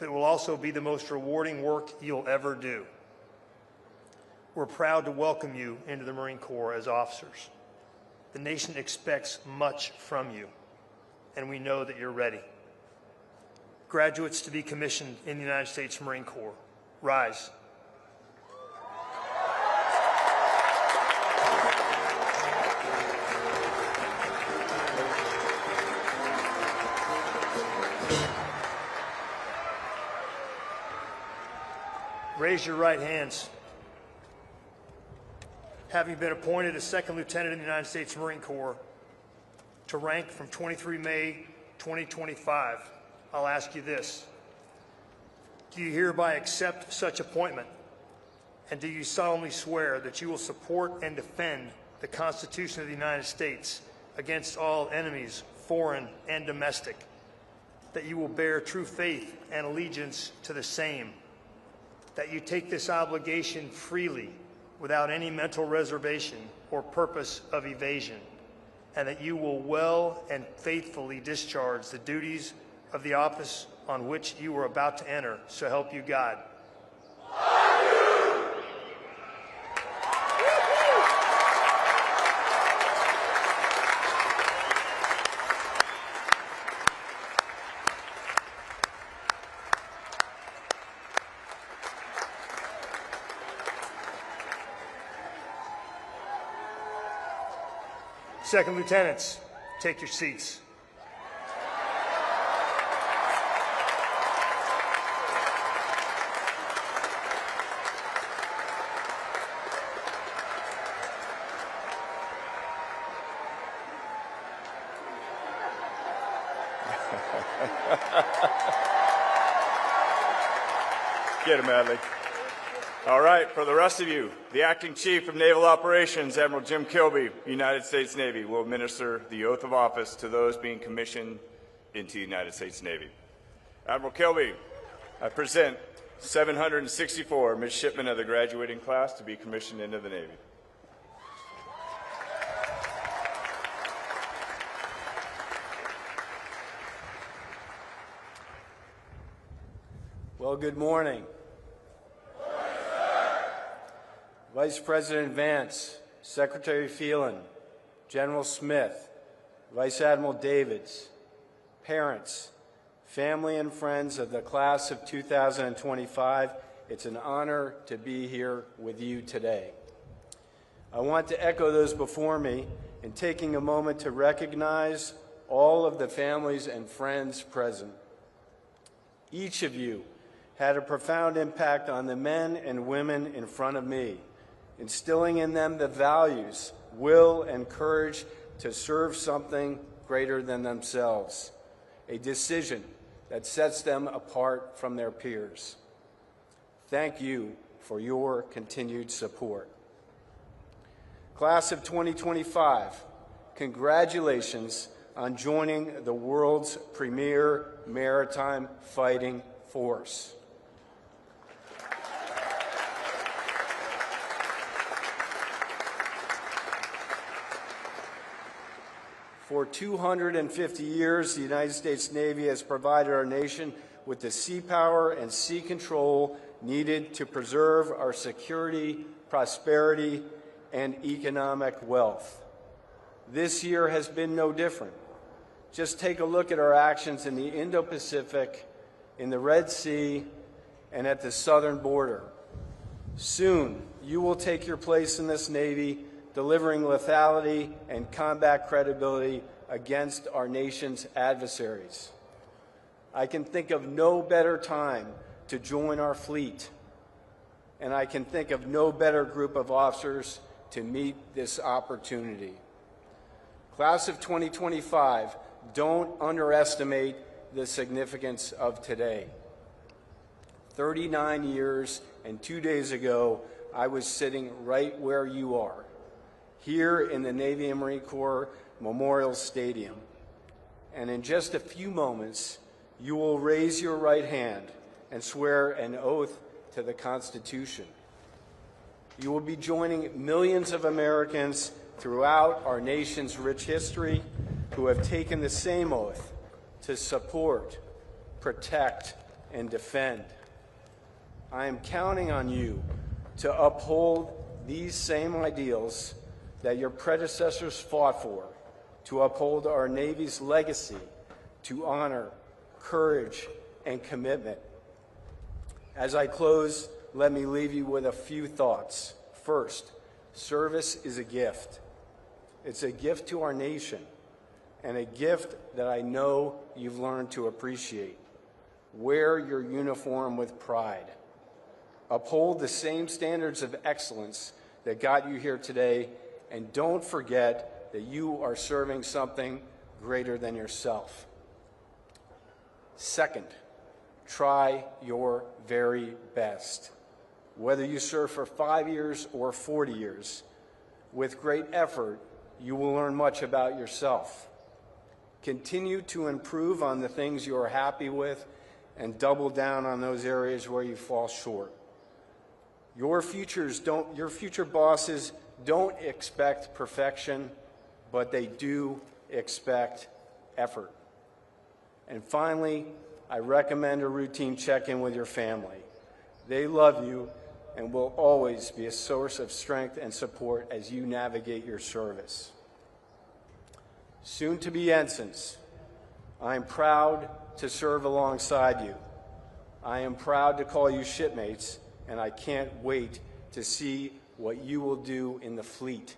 but it will also be the most rewarding work you'll ever do. We're proud to welcome you into the Marine Corps as officers. The nation expects much from you, and we know that you're ready. Graduates to be commissioned in the United States Marine Corps, rise. Raise your right hands. Having been appointed as Second Lieutenant in the United States Marine Corps to rank from 23 May 2025, I'll ask you this. Do you hereby accept such appointment? And do you solemnly swear that you will support and defend the Constitution of the United States against all enemies, foreign and domestic, that you will bear true faith and allegiance to the same, that you take this obligation freely without any mental reservation or purpose of evasion, and that you will well and faithfully discharge the duties of the office on which you are about to enter. So help you God. Second lieutenants, take your seats.
Get him, Adley. All right, for the rest of you, the Acting Chief of Naval Operations, Admiral Jim Kilby, United States Navy, will administer the oath of office to those being commissioned into the United States Navy. Admiral Kilby, I present 764 midshipmen of the graduating class to be commissioned into the Navy.
Well, good morning. Vice President Vance, Secretary Phelan, General Smith, Vice Admiral Davids, parents, family and friends of the class of 2025, it's an honor to be here with you today. I want to echo those before me in taking a moment to recognize all of the families and friends present. Each of you had a profound impact on the men and women in front of me, instilling in them the values, will, and courage to serve something greater than themselves, a decision that sets them apart from their peers. Thank you for your continued support. Class of 2025, congratulations on joining the world's premier maritime fighting force. For 250 years, the United States Navy has provided our nation with the sea power and sea control needed to preserve our security, prosperity, and economic wealth. This year has been no different. Just take a look at our actions in the Indo-Pacific, in the Red Sea, and at the southern border. Soon, you will take your place in this Navy, delivering lethality and combat credibility against our nation's adversaries. I can think of no better time to join our fleet, and I can think of no better group of officers to meet this opportunity. Class of 2025, don't underestimate the significance of today. 39 years and 2 days ago, I was sitting right where you are, here in the Navy and Marine Corps Memorial Stadium. And in just a few moments, you will raise your right hand and swear an oath to the Constitution. You will be joining millions of Americans throughout our nation's rich history who have taken the same oath to support, protect, and defend. I am counting on you to uphold these same ideals that your predecessors fought for, to uphold our Navy's legacy, to honor courage and commitment. As I close, let me leave you with a few thoughts. First, service is a gift. It's a gift to our nation, and a gift that I know you've learned to appreciate. Wear your uniform with pride. Uphold the same standards of excellence that got you here today, and don't forget that you are serving something greater than yourself. Second, try your very best. Whether you serve for 5 years or 40 years, with great effort, you will learn much about yourself. Continue to improve on the things you are happy with and double down on those areas where you fall short. Your future bosses don't expect perfection, but they do expect effort. And finally, I recommend a routine check-in with your family. They love you and will always be a source of strength and support as you navigate your service. Soon to be ensigns, I am proud to serve alongside you. I am proud to call you shipmates, and I can't wait to see what you will do in the fleet.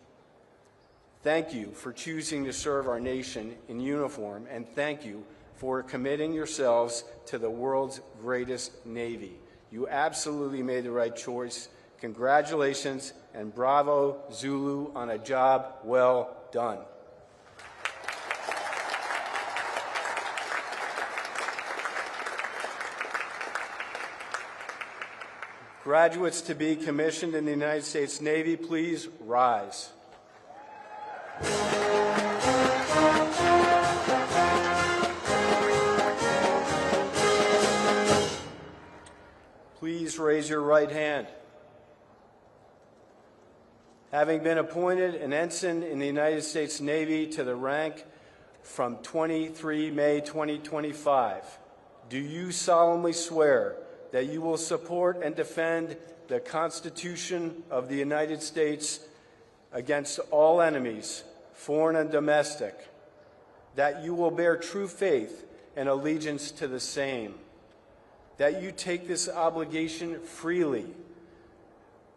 Thank you for choosing to serve our nation in uniform, and thank you for committing yourselves to the world's greatest Navy. You absolutely made the right choice. Congratulations, and bravo, Zulu, on a job well done. Graduates to be commissioned in the United States Navy, please rise. Please raise your right hand. Having been appointed an ensign in the United States Navy to the rank from 23 May 2025, do you solemnly swear that you will support and defend the Constitution of the United States against all enemies, foreign and domestic, that you will bear true faith and allegiance to the same, that you take this obligation freely,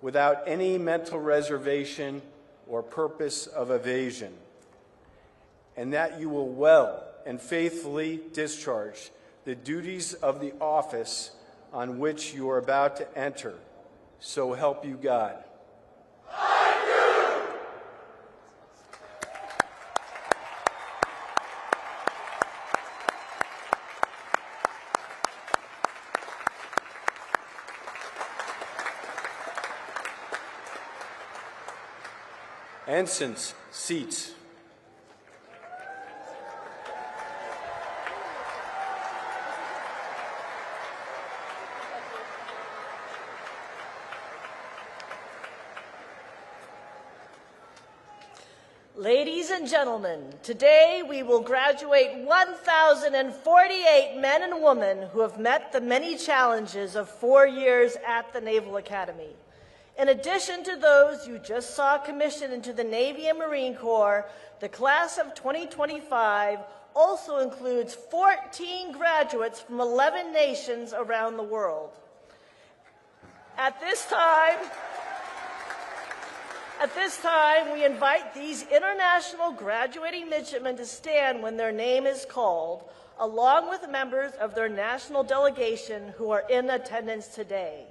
without any mental reservation or purpose of evasion, and that you will well and faithfully discharge the duties of the office on which you are about to enter. So help you God. Ensigns, seats.
Ladies and gentlemen, today we will graduate 1,048 men and women who have met the many challenges of 4 years at the Naval Academy. In addition to those you just saw commissioned into the Navy and Marine Corps, the class of 2025 also includes 14 graduates from 11 nations around the world. At this time, we invite these international graduating midshipmen to stand when their name is called, along with members of their national delegation who are in attendance today.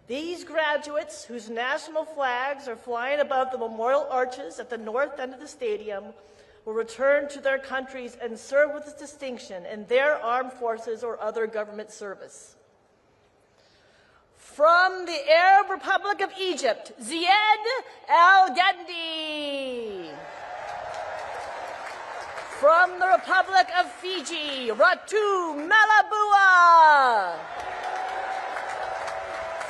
These graduates, whose national flags are flying above the memorial arches at the north end of the stadium, will return to their countries and serve with distinction in their armed forces or other government service. From the Arab Republic of Egypt, Zied El-Gandhi. From the Republic of Fiji, Ratu Malabua.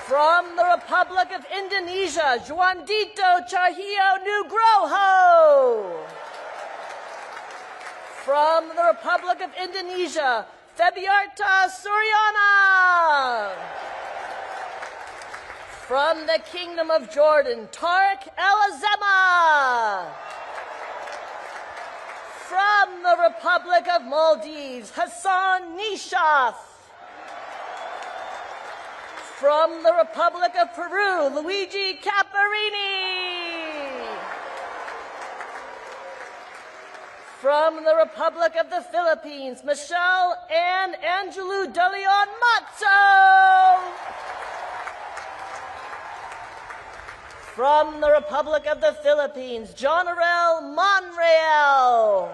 From the Republic of Indonesia, Juandito Cahyo Nugroho. From the Republic of Indonesia, Febiarta Suryana. From the Kingdom of Jordan, Tariq El-Azema. From the Republic of Maldives, Hassan Nishaf. From the Republic of Peru, Luigi Caparini. From the Republic of the Philippines, Michelle Ann Angelou de Leon Matzo. From the Republic of the Philippines, John Arel Monreal.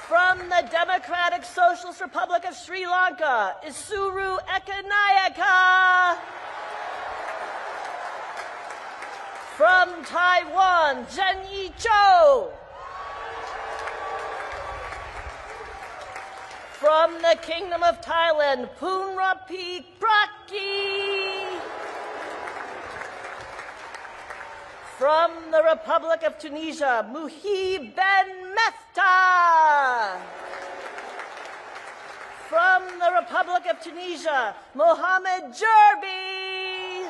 From the Democratic Socialist Republic of Sri Lanka, Isuru Ekanayaka. From Taiwan, Zhenyi Zhou. From the Kingdom of Thailand, Poonrapi Praki. From the Republic of Tunisia, Muhib Ben Mefta. From the Republic of Tunisia, Mohammed Jerbi.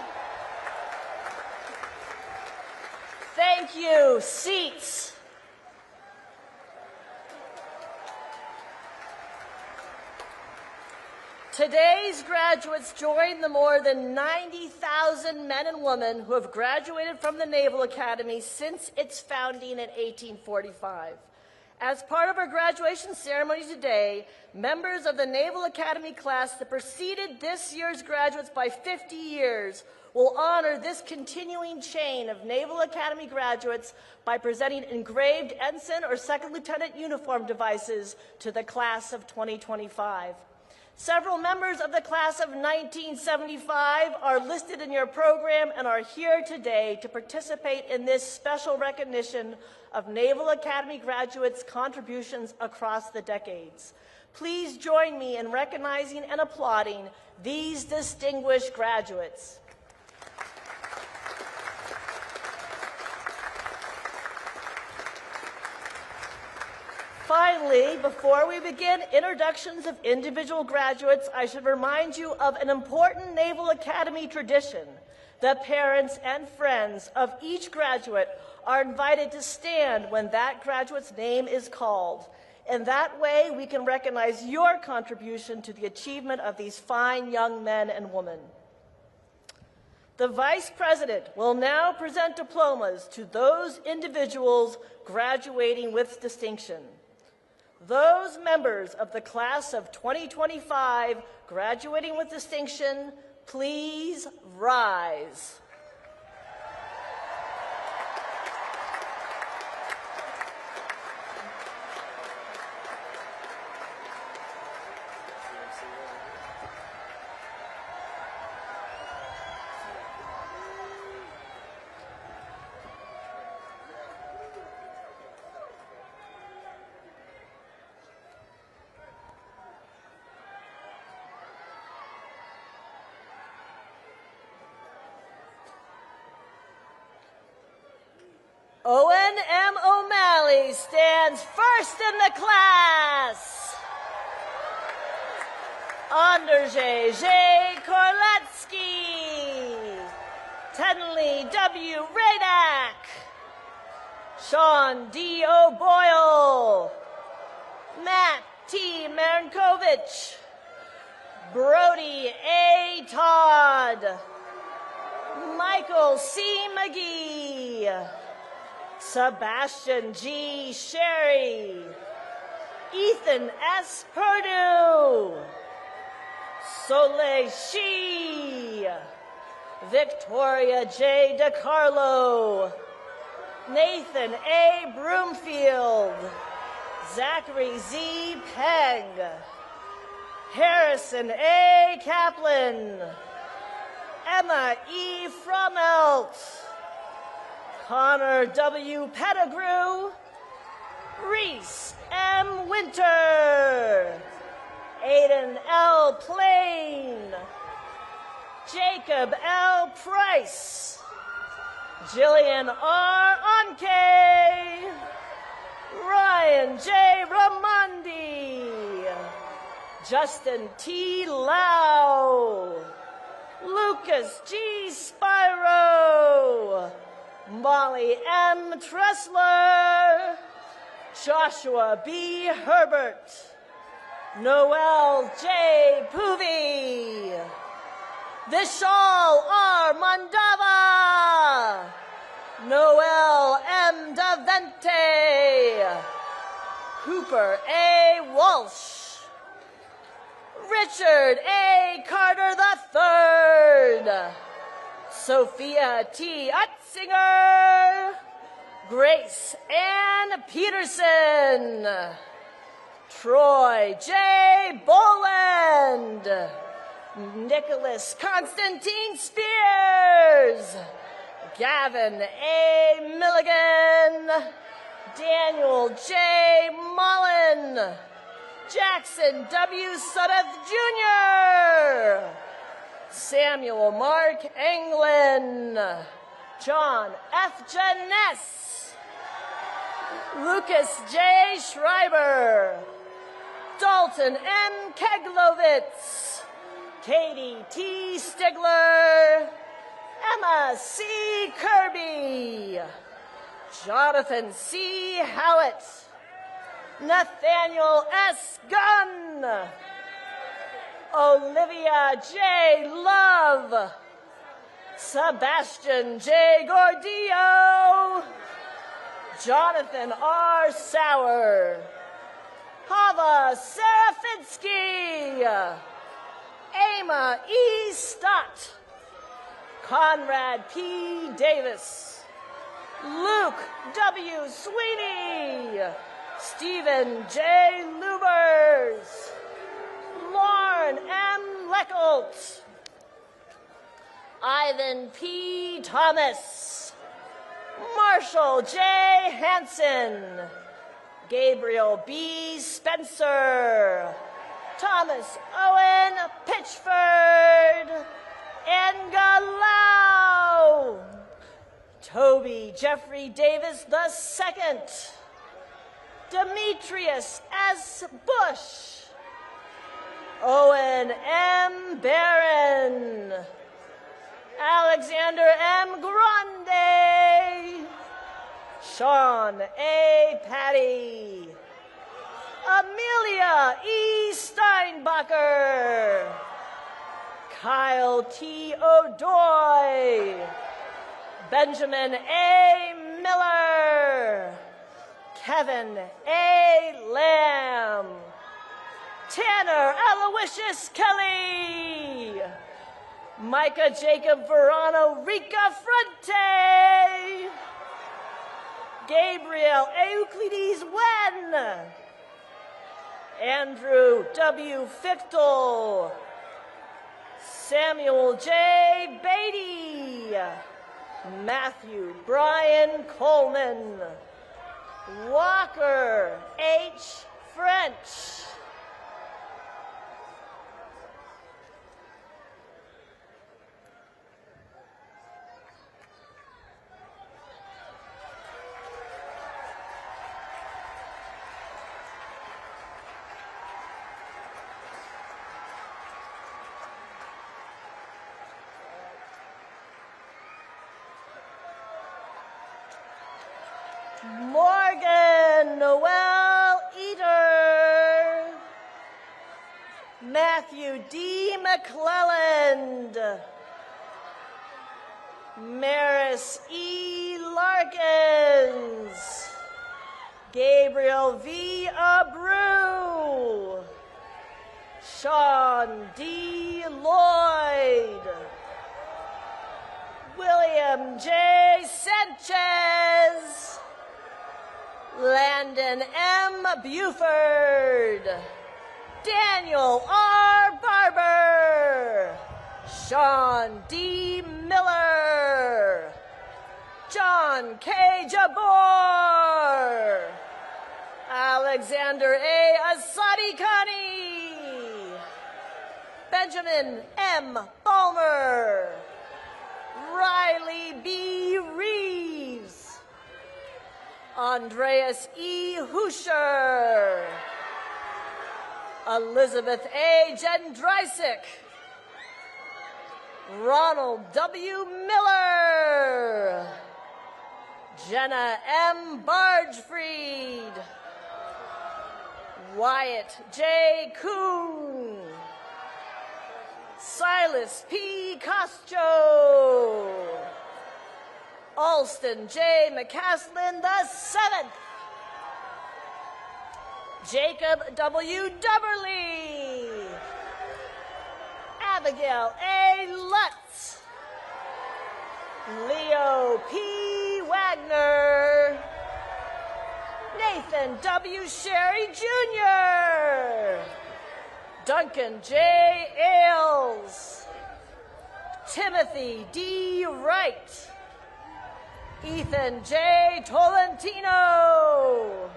Thank you. Seats. Today's graduates join the more than 90,000 men and women who have graduated from the Naval Academy since its founding in 1845. As part of our graduation ceremony today, members of the Naval Academy class that preceded this year's graduates by 50 years will honor this continuing chain of Naval Academy graduates by presenting engraved ensign or second lieutenant uniform devices to the class of 2025. Several members of the class of 1975 are listed in your program and are here today to participate in this special recognition of Naval Academy graduates' contributions across the decades. Please join me in recognizing and applauding these distinguished graduates. Finally, before we begin introductions of individual graduates, I should remind you of an important Naval Academy tradition. The parents and friends of each graduate are invited to stand when that graduate's name is called. In that way, we can recognize your contribution to the achievement of these fine young men and women. The Vice President will now present diplomas to those individuals graduating with distinction. Those members of the class of 2025 graduating with distinction, please rise. Owen M. O'Malley stands first in the class. Andrzej J. Korlecki. Tenley W. Radak. Sean D. O'Boyle. Matt T. Marinkovich. Brody A. Todd. Michael C. McGee. Sebastian G. Sherry. Ethan S. Perdue. Soleil Shi. Victoria J. DeCarlo. Nathan A. Broomfield. Zachary Z. Pegg. Harrison A. Kaplan. Emma E. Fromelt. Connor W. Pettigrew. Reese M. Winter. Aiden L. Plain. Jacob L. Price. Jillian R. Onke. Ryan J. Ramondi. Justin T. Lau. Lucas G. Spyro. Molly M. Tressler. Joshua B. Herbert. Noel J. Poovey. Vishal R. Mandava. Noel M. Davente. Cooper A. Walsh. Richard A. Carter III. Sophia T. Utzinger. Grace Ann Peterson. Troy J. Boland. Nicholas Constantine Spears. Gavin A. Milligan. Daniel J. Mullen. Jackson W. Sudduth Jr. Samuel Mark Englund. John F. Janess, Lucas J. Schreiber, Dalton M. Keglovitz, Katie T. Stigler, Emma C. Kirby, Jonathan C. Howitt, Nathaniel S. Gunn, Olivia J. Love, Sebastian J. Gordillo, Jonathan R. Sauer, Hava Serafinsky, Ama E. Stott, Conrad P. Davis, Luke W. Sweeney, Stephen J. Lubers, Lauren M. Leckelt, Ivan P. Thomas, Marshall J. Hansen, Gabriel B. Spencer, Thomas Owen Pitchford, Engalau, Toby Jeffrey Davis II, Demetrius S. Bush, Owen M. Barron, Alexander M. Grande, Sean A. Patty, Amelia E. Steinbacher, Kyle T. O'Doy, Benjamin A. Miller, Kevin A. Lamb, Tanner Aloysius Kelly, Micah Jacob Verano Rica Fronte, Gabriel Euclides Wen, Andrew W. Fichtel, Samuel J. Beatty, Matthew Brian Coleman, Walker H. French, Morgan Noel Eater, Matthew D. McClelland, Maris E. Larkins, Gabriel V. Abreu, Sean D. Lloyd, William J. Sanchez, Landon M. Buford, Daniel R. Barber, Sean D. Miller, John K. Jabor, Alexander A. Asadikani, Benjamin M. Balmer, Riley B. Reeves, Andreas E. Huscher, Elizabeth A. Jendrysik, Ronald W. Miller, Jenna M. Bargefried, Wyatt J. Kuhn, Silas P. Costro, Alston J. McCaslin VII, Jacob W. Dubberly, Abigail A. Lutz, Leo P. Wagner, Nathan W. Sherry Jr., Duncan J. Ailes, Timothy D. Wright, Ethan J. Tolentino,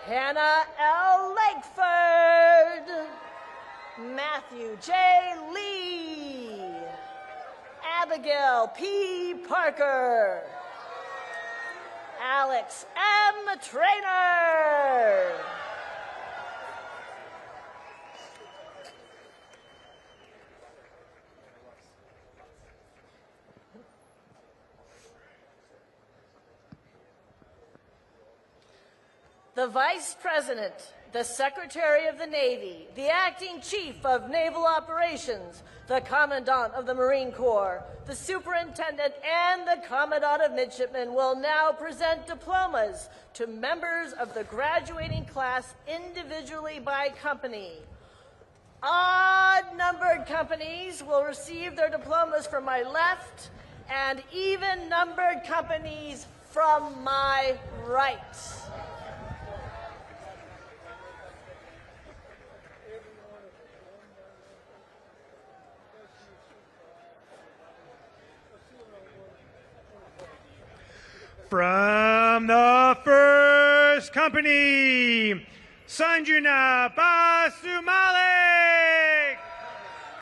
Hannah L. Lakeford, Matthew J. Lee, Abigail Abigail P. Parker. Alex M. Traynor. The Vice President, the Secretary of the Navy, the Acting Chief of Naval Operations, the Commandant of the Marine Corps, the Superintendent, and the Commandant of Midshipmen will now present diplomas to members of the graduating class individually by company. Odd-numbered companies will receive their diplomas from my left, and even-numbered companies from my right.
From the first company, Sanjuna Basumalik.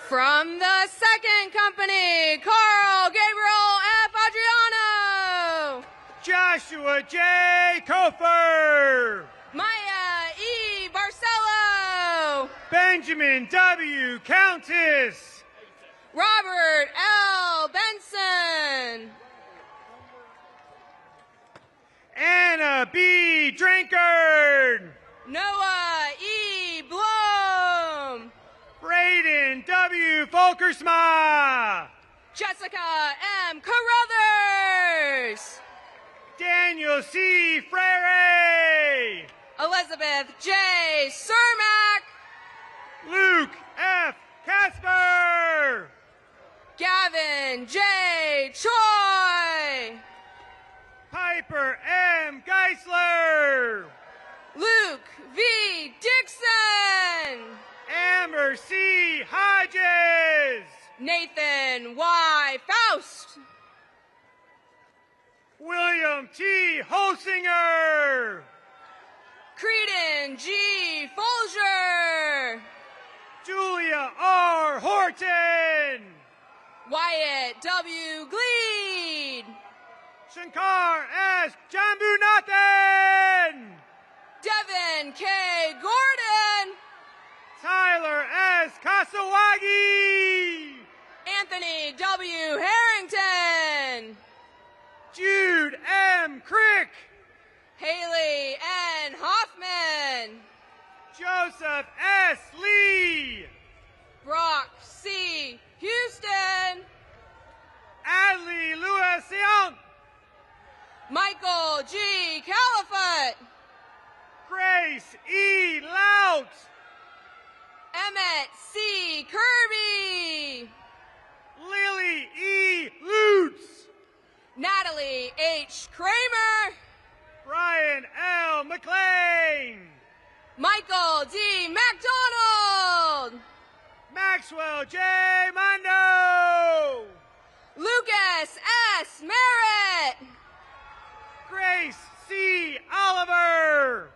From the second company, Carl Gabriel F. Adriano.
Joshua J. Kofer.
Maya E. Barcelo.
Benjamin W. Countess.
Robert L. Benson.
Anna B. Drinkard.
Noah E. Blum.
Braden W. Folkersma.
Jessica M. Carruthers.
Daniel C. Frere.
Elizabeth J. Cermak.
Luke F. Casper.
Gavin J. Choi.
Piper M. Geisler.
Luke V. Dixon.
Amber C. Hodges.
Nathan Y. Faust.
William T. Holsinger.
Creedon G. Folger.
Julia R. Horton.
Wyatt W. Gleed.
Shankar S. Jambunathan.
Devin K. Gordon.
Tyler S. Kasawagi.
Anthony W. Harrington.
Jude M. Crick.
Haley N. Hoffman.
Joseph S. Lee.
Brock C. Houston.
Adley Louis Sion.
Michael G. Caliphate.
Grace E. Lout.
Emmett C. Kirby.
Lily E. Lutz.
Natalie H. Kramer.
Brian L. McLean.
Michael D. MacDonald.
Maxwell J. Mondo.
Lucas S. Merritt.
Grace C. Oliver.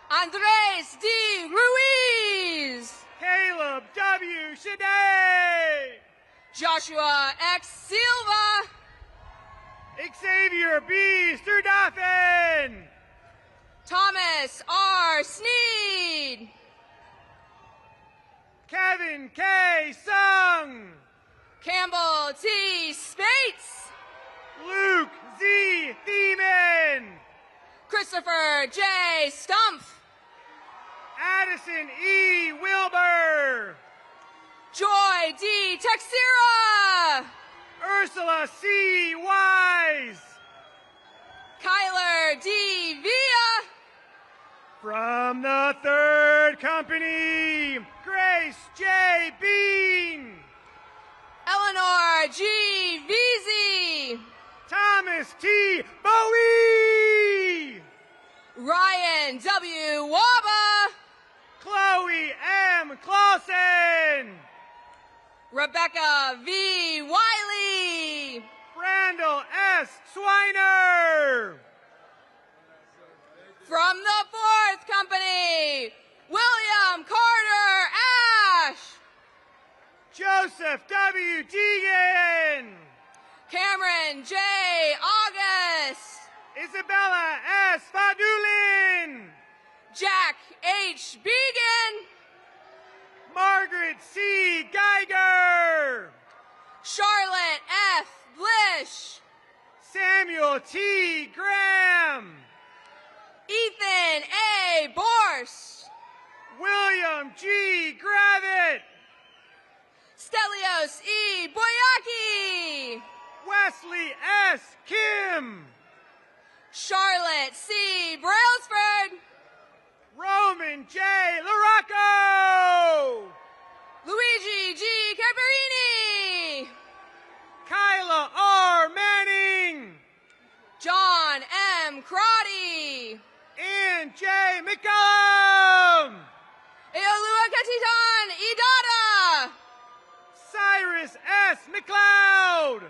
Andres D. Ruiz.
Caleb W. Shade.
Joshua X. Silva.
Xavier B. Sturdaffen.
Thomas R. Sneed.
Kevin K. Sung.
Campbell T. Spates.
Luke Z. Thiemann.
Christopher J. Stumpf.
Addison E. Wilbur.
Joy D. Texera.
Ursula C. Wise.
Kyler D. Villa.
From the third company, Grace J. Bean.
Eleanor G. Veazey.
Thomas T. Bowie.
Ryan W. Waba.
Chloe M. Clausen.
Rebecca V. Wiley.
Randall S. Swiner.
From the fourth company, William Carter Ash.
Joseph W. Deegan.
Cameron J. August.
Isabella S. Fadulin.
Jack H. Began.
Margaret C. Geiger.
Charlotte F. Blish.
Samuel T. Graham.
Ethan A. Borse.
William G. Gravitt.
Stelios E. Boyaki.
Wesley S. Kim.
Charlotte C. Brailsford.
Roman J. Larocco.
Luigi G. Caparini.
Kyla R. Manning.
John M. Crotty.
Ann J. McCollum.
Eolua Katitan Idada.
Cyrus S. McLeod.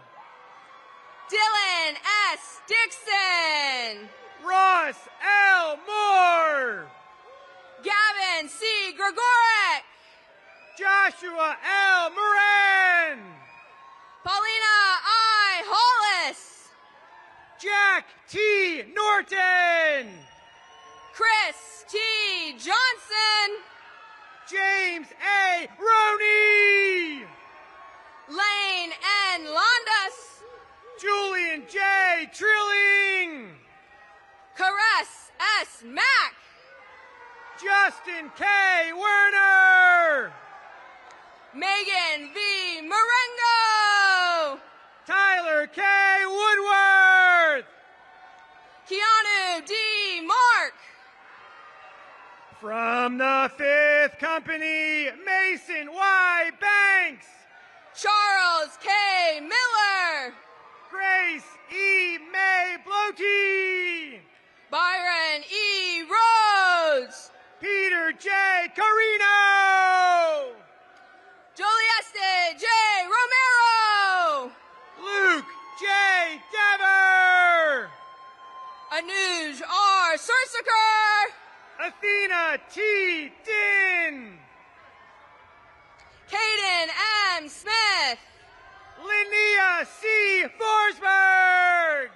Dylan S. Dixon.
Ross L. Moore.
Gavin C. Gregorek.
Joshua L. Moran.
Paulina I. Hollis.
Jack T. Norton.
Chris T. Johnson.
James A. Roney.
Lane N. Londas.
Julian J. Trilling.
Caress S. Mack.
Justin K. Werner.
Megan V. Marengo.
Tyler K. Woodworth.
Keanu D. Mark.
From the 5th Company, Mason Y. Banks.
Charles K. Miller.
Grace E. May Bloty.
Byron E. Rhodes.
Peter J. Carino.
Jolieste J. Romero.
Luke J. Dever.
Anuj R. Sursaker.
Athena T. Din.
Caden M. Smith.
Linnea C. Forsberg.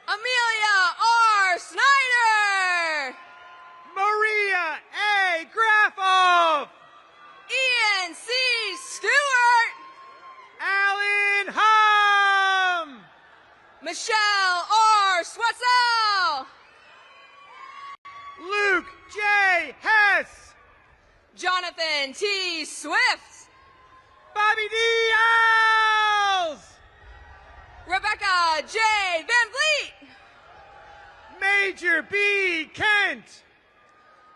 Amelia R. Snyder.
Maria A. Graffoff.
Ian C. Stewart.
Alan Hum.
Michelle R. Swetzel.
Luke J. Hess.
Jonathan T. Swift.
Bobby D. Alls.
Rebecca J. Van Vliet.
Major B. Kent.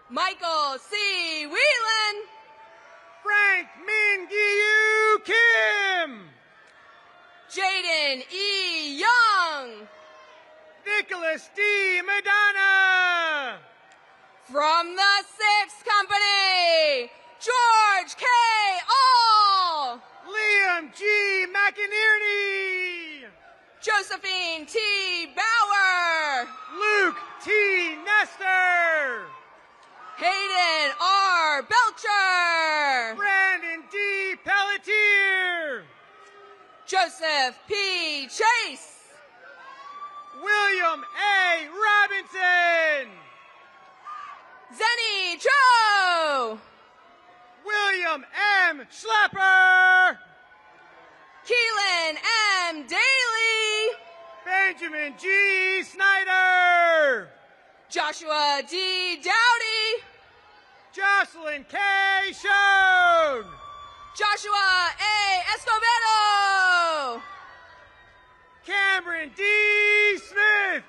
Michael C. Whelan.
Frank Min Gyu Kim.
Jaden E. Young.
Nicholas D. Madonna.
From the 6th Company, George K. All.
Liam G. McInerney.
Josephine T. Bauer.
Luke T. Nestor.
Hayden R. Belcher.
Brandon D. Pelletier.
Joseph P. Chase.
William A. Robinson.
Zenny Cho.
William M. Schlepper.
Keelan M. Daly.
Benjamin G. Snyder.
Joshua D. Dowdy.
Jocelyn K. Schoen.
Joshua A. Escobedo.
Cameron D. Smith.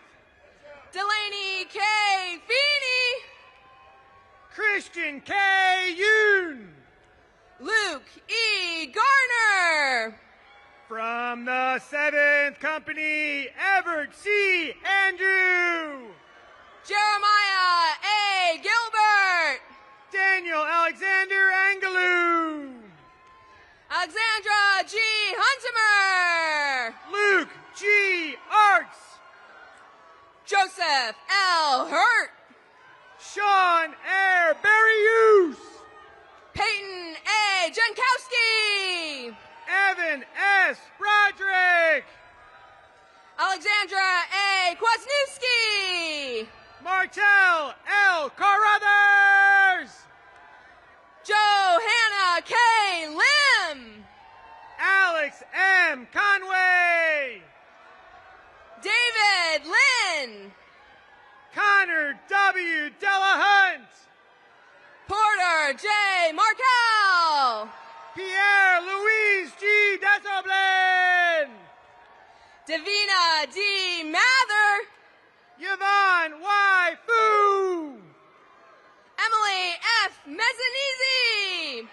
Delaney K. Feeney.
Christian K. Yoon.
Luke E. Garner.
From the 7th Company, Everett C. Andrew.
Jeremiah A. Gilbert.
Daniel Alexander Angelou.
Alexandra G. Huntimer.
Luke G. Arts.
Joseph L. Hurt.
Sean Air Berrius.
Peyton A. Jankowski.
Evan S. Broderick.
Alexandra A. Kwasniewski.
Martel L. Carruthers.
Johanna K. Lim.
Alex M. Conway.
David Lynn.
Connor W. Delahunt.
Porter J. Markel.
Pierre Louise G. Desoblin.
Davina D. Mather.
Yvonne Y. Fu.
Emily F. Mezzanisi.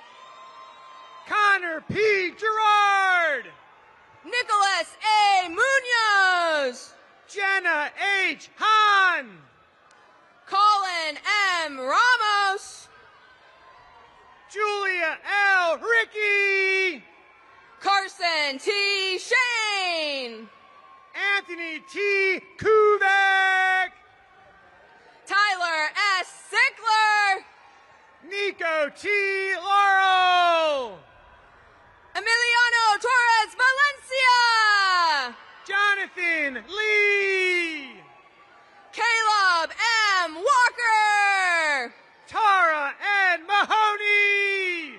Connor P. Gerard.
Nicholas A. Munoz.
Jenna H. Hahn.
Colin M. Ramos.
Julia L. Ricky.
Carson T. Shane.
Anthony T. Kuvek.
Tyler S. Sickler.
Nico T. Laurel.
Emiliano Torres Valencia.
Jonathan Lee.
Caleb M. Walker.
Tara N. Mahoney.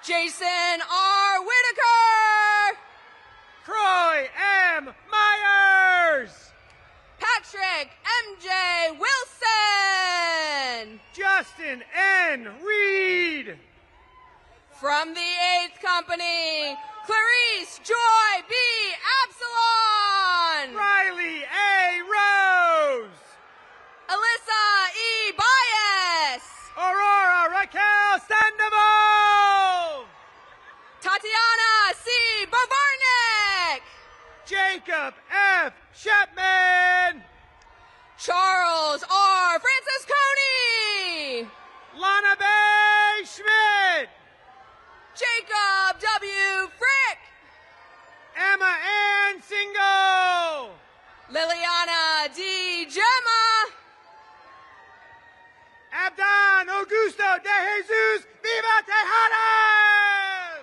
Jason R. Whitaker.
Troy M. Myers.
Patrick M.J. Wilson.
Justin N. Reed.
From the 8th Company, Clarice Joy B. Absalon.
Riley A. Rose.
Alyssa E. Baez.
Aurora Raquel Sandoval.
Tatiana C. Bavarnik.
Jacob F. Shepman.
Charles R. Francisconi.
Lana Bay Schmidt.
Jacob W. Frick.
Emma Ann Single.
Liliana D. Gemma.
Abdan Augusto de Jesus Viva Tejadas.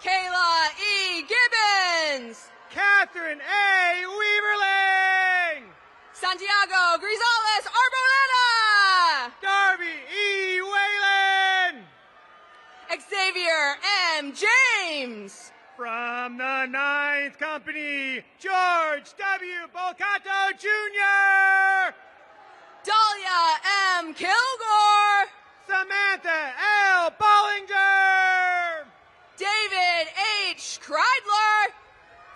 Kayla E. Gibbons.
Catherine A. Weaverling.
Santiago Grisales Arboleda.
Darby E. Whalen.
Xavier M. James.
From the 9th Company, George W. Bolcato Jr.
Dahlia M. Kilgore.
Samantha L. Bollinger.
David H. Kreidler.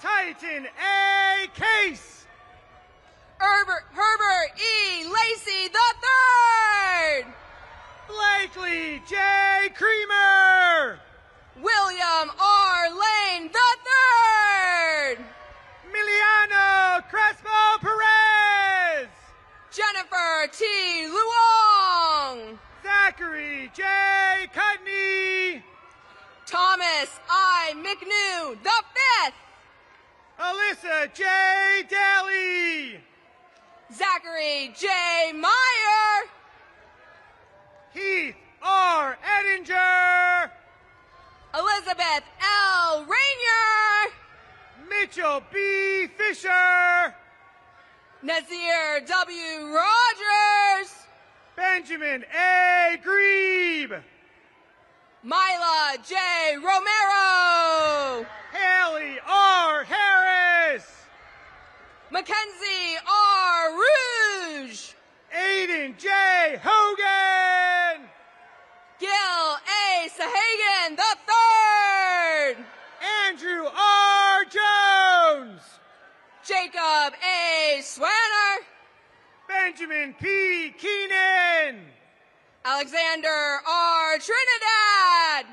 Titan A. Case.
Herbert E. Lacey III.
Blakely J. Creamer.
William R. Lane III.
Miliano Crespo Perez.
Jennifer T. Luong.
Zachary J. Cudney.
Thomas I. McNew V.
Alyssa J. Daly.
Zachary J. Meyer.
Heath R. Edinger.
Elizabeth L. Rainier.
Mitchell B. Fisher.
Nazir W. Rogers.
Benjamin A. Grebe.
Mila J. Romero.
Haley R. Harris.
Mackenzie R. Rouge.
Aiden J. Hogan.
Gil A. Sahagan III.
Andrew R. Jones.
Jacob A. Swanner.
Benjamin P. Keenan.
Alexander R. Trinidad.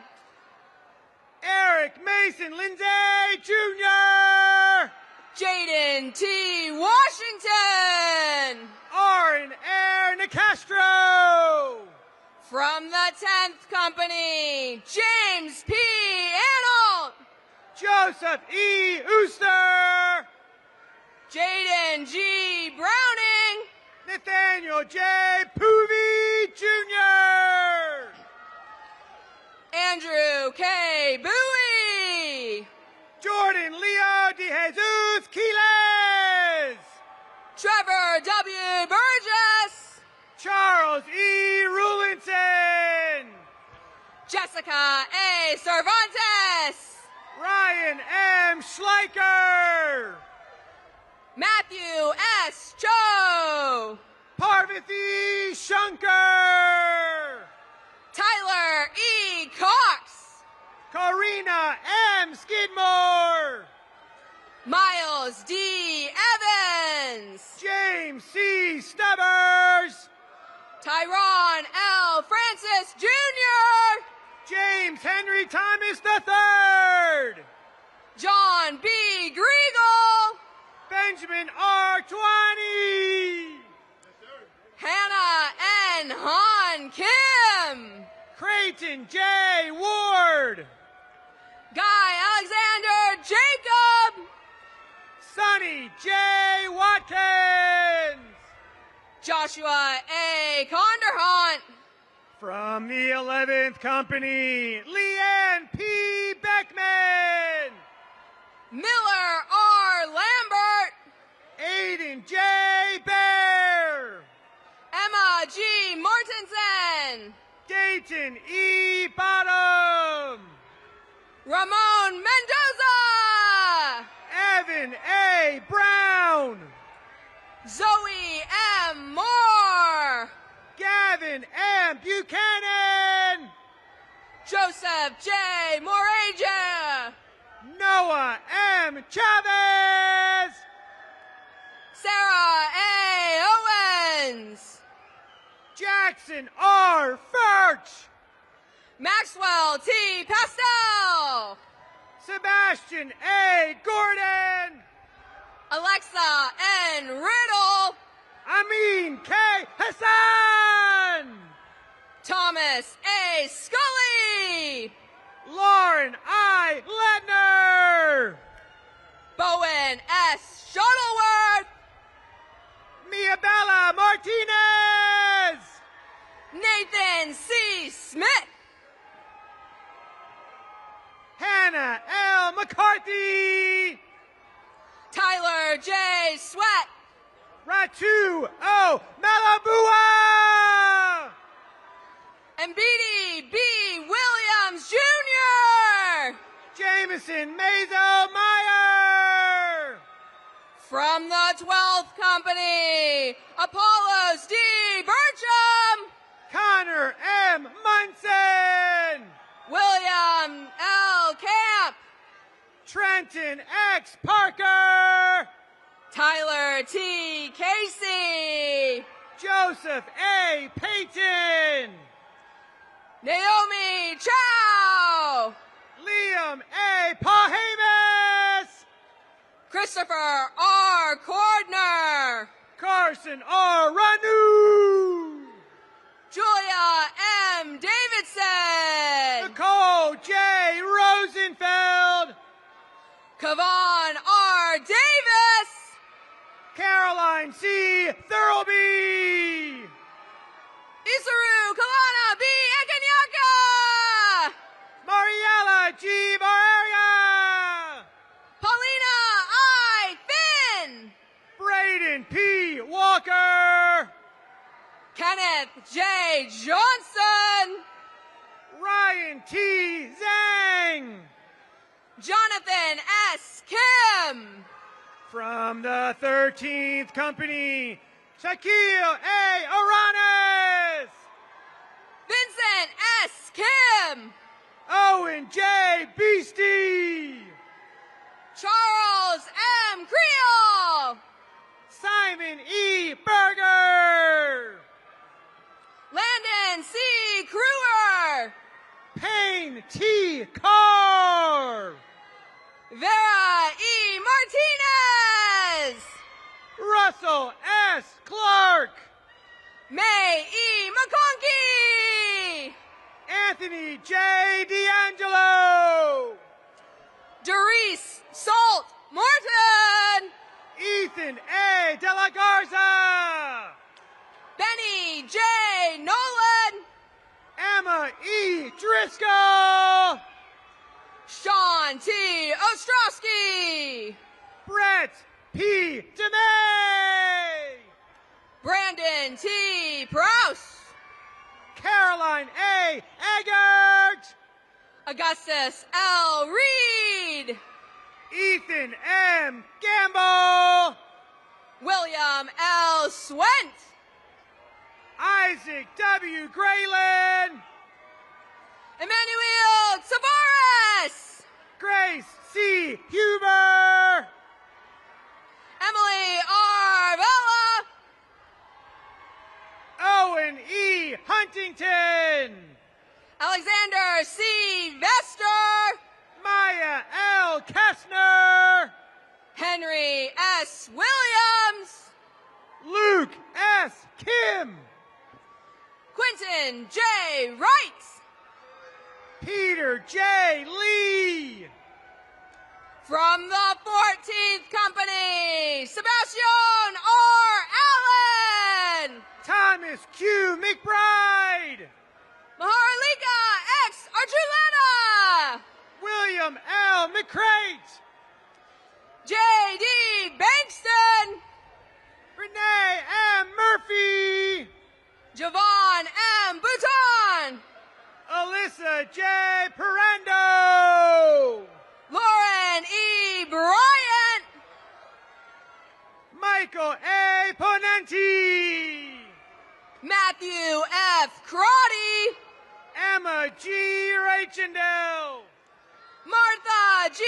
Eric Mason Lindsay Jr.
Jaden T. Washington.
Aaron Air Nicastro.
From the 10th Company, James P. Analt.
Joseph E. Ooster.
Jaden G. Browning.
Nathaniel J. Poovey Jr.
Andrew K. Bowie.
Jordan Leo De Jesus Quiles.
Burgess.
Charles E. Rulinson.
Jessica A. Cervantes.
Ryan M. Schleicher.
Matthew S. Cho.
Parvati Shankar.
Tyler E. Cox.
Karina M. Skidmore.
Miles D. Evans.
James C. Stubbers.
Tyron L. Francis Jr.
James Henry Thomas III.
John B. Griegel.
Benjamin R. Twani.
Hannah N. Han Kim.
Creighton J. Ward.
Guy Alexander Jacob.
Sonny J. Watkins.
Joshua A. Conderhunt.
From the 11th Company, Leanne P. Beckman.
Miller R. Lambert.
Aiden J. Bear.
Emma G. Mortensen.
Dayton E. Bottom.
Ramon Mendoza.
Evan A. Brown.
Zoe M. Moore.
Gavin M. Buchanan.
Joseph J. Moraja.
Noah M. Chavez.
Sarah A. Owens.
Jackson R. Furch.
Maxwell T. Pastel.
Sebastian A. Gordon.
Alexa N. Riddle.
Amin K. Hassan.
Thomas A. Scully.
Lauren I. Ledner.
Bowen S. Shuttleworth.
Miabella Martinez.
Nathan C. Smith.
Hannah L. McCarthy.
Tyler J. Sweat.
Ratu O. Malabua.
And B.D. B. Williams Jr.
Jameson Mazo Meyer.
From the 12th Company, Apollos D. Burcham.
Connor M. Munson.
William L. Camp.
Trenton X. Parker.
Tyler T. Casey.
Joseph A. Payton.
Naomi Chow.
Liam A. Pahamas.
Christopher R. Cordner.
Carson R. Ranu.
Julia M. Davidson.
Nicole J. Rosenfeld.
Kavon R. Davis.
Caroline C. Thurlby.
Isaru Kalana B. Ekanyaka.
Mariella G. Bararia.
Paulina I. Finn.
Braden P. Walker.
Kenneth J. Johnson.
Ryan T. Zhang.
Jonathan S. Kim.
From the 13th Company, Shaquille A. Aranes.
Vincent S. Kim.
Owen J. Beastie.
Charles M. Creole.
Simon E. Berger.
Landon C. Kruger.
Payne T. Carr.
Vera E. Martinez.
Russell S. Clark.
May E. McConkey.
Anthony J. D'Angelo.
Doris Salt Morton.
Ethan A. De La Garza.
Benny J. Nolan.
Emma E. Driscoll.
Sean T. Ostrowski.
Brett P. DeMay.
Stephen T. Prouse.
Caroline A. Eggert.
Augustus L. Reed.
Ethan M. Gamble.
William L. Swent.
Isaac W. Grayland.
Emmanuel Tavares.
Grace C. Huber.
Emily R. Vella.
Owen E. Huntington.
Alexander C. Vester.
Maya L. Kessner.
Henry S. Williams.
Luke S. Kim.
Quentin J. Wright.
Peter J. Lee.
From the 14th Company, Sebastian R. Allen.
Thomas Q. McBride.
Maharlika X. Archuleta.
William L. McCrate.
J.D. Bankston.
Renee M. Murphy.
Javon M. Bouton.
Alyssa J. Parendo.
Lauren E. Bryant.
Michael A. Ponenti.
Matthew F. Crotty.
Emma G. Reichendel.
Martha G.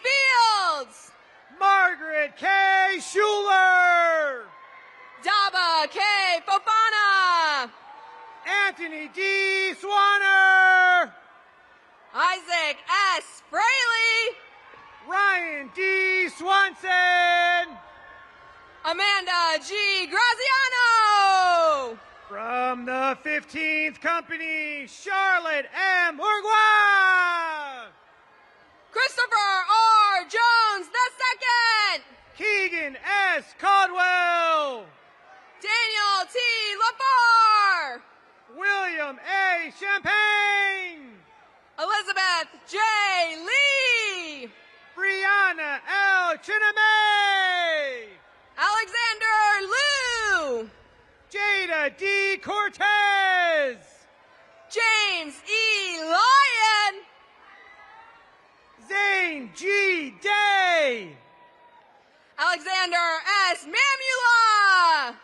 Fields.
Margaret K. Schuler.
Daba K. Fofana.
Anthony D. Swanner.
Isaac S. Fraley.
Ryan D. Swanson.
Amanda G. Graziano.
From the 15th Company, Charlotte M. Bourgois.
Christopher R. Jones II.
Keegan S. Caldwell.
Daniel T. LaFar.
William A. Champagne.
Elizabeth J. Lee.
Brianna L. Chinamay.
Alexander Liu.
Jada D. Cortez.
James E. Lyon.
Zane G. Day.
Alexander S. Mamula.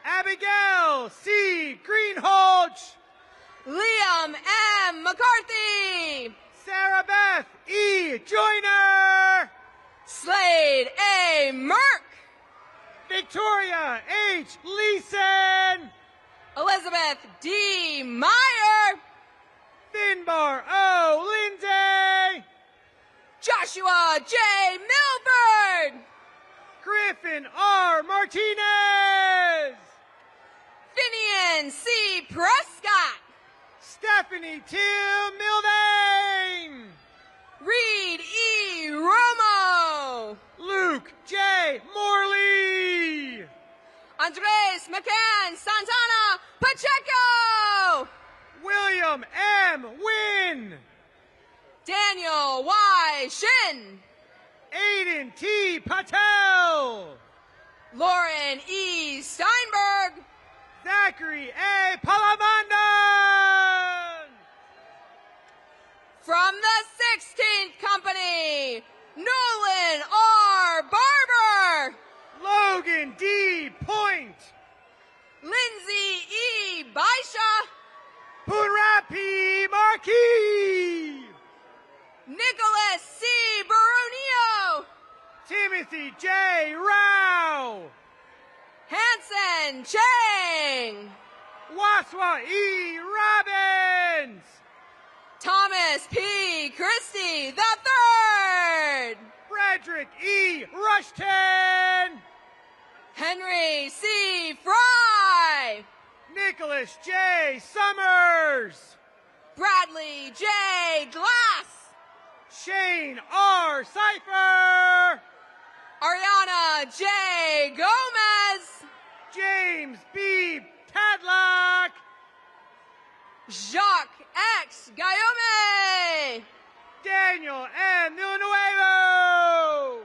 Abigail C. Greenholch.
Liam M. McCarthy.
Sarah Beth E. Joyner.
Slade A. Merck.
Victoria H. Leeson.
Elizabeth D. Meyer.
Finbar O. Lindsay.
Joshua J. Milford.
Griffin R. Martinez.
Finian C. Prescott.
Stephanie Till Mildane.
Reed E. Romo.
Luke J. Morley.
Andres McCann Santana Pacheco.
William M. Wynn.
Daniel Y. Shin.
Aiden T. Patel.
Lauren E. Steinberg.
Zachary A. Palamandan.
From the 16th Company, Nolan R. Barber.
Logan D. Point.
Lindsay E. Baisha.
Purapi Marquis.
Nicholas C. Barunio.
Timothy J. Rao.
Hanson Chang.
Waswa E. Robbins.
Thomas P. Christie III.
Frederick E. Rushton.
Henry C. Fry.
Nicholas J. Summers.
Bradley J. Glass.
Shane R. Cipher.
Ariana J. Gomez.
James B. Tadlock.
Jacques X. Guillaume.
Daniel M. Villanuevo.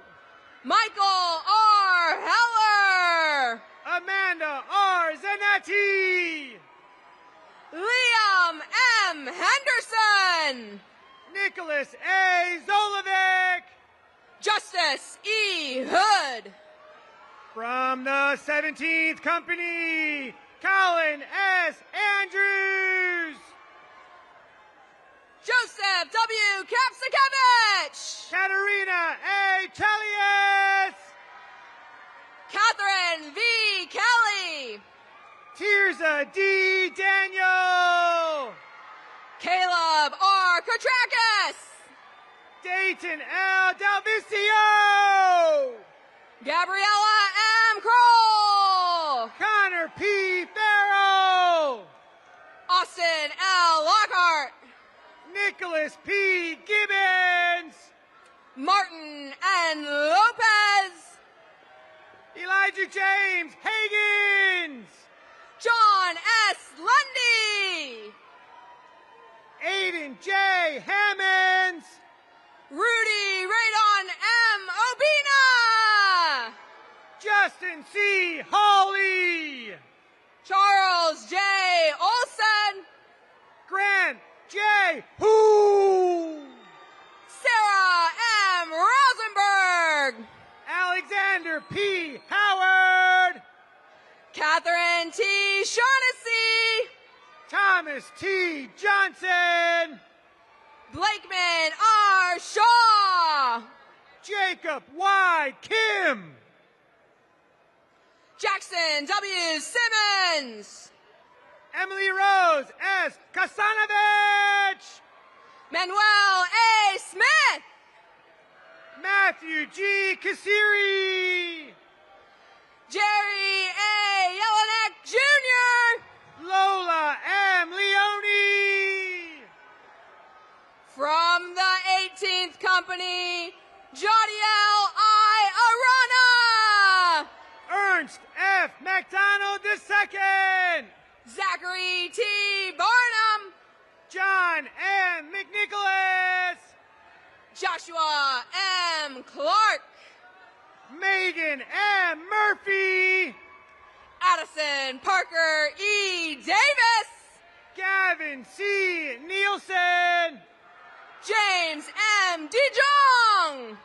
Michael R. Heller.
Amanda R.
Sullivan.
Nicholas A. Zolovic.
Justice E. Hood.
From the 17th Company, Colin S. Andrews.
Joseph W. Kapsikevich.
Katerina A. Chelius.
Catherine V. Kelly.
Tirza D. Daniel.
Caleb R. Kotrakis.
Dayton L. Delvicio.
Gabriella M. Kroll.
Connor P. Farrell.
Austin L. Lockhart.
Nicholas P. Gibbons.
Martin N. Lopez.
Elijah James Higgins.
John S. Lundy.
Aiden J. Hammonds.
Rudy Radon M. Obina.
Justin C. Hawley.
Charles J. Olson.
Grant J. Who.
Sarah M. Rosenberg.
Alexander P. Howard.
Catherine T. Shaughnessy.
Thomas T. Johnson.
Blakeman R. Shaw.
Jacob Y. Kim.
Jackson W. Simmons.
Emily Rose S. Kasanovich.
Manuel A. Smith.
Matthew G. Kasiri.
Jerry A. Jelinek Jr.
Lola M. Leone.
From the 18th Company, Jodiel I. Arana.
Ernst F. McDonald II.
Zachary T. Barnum.
John M. McNicholas.
Joshua M. Clark.
Megan M. Murphy.
Addison Parker E. Davis.
Gavin C. Nielsen.
James M. DeJong.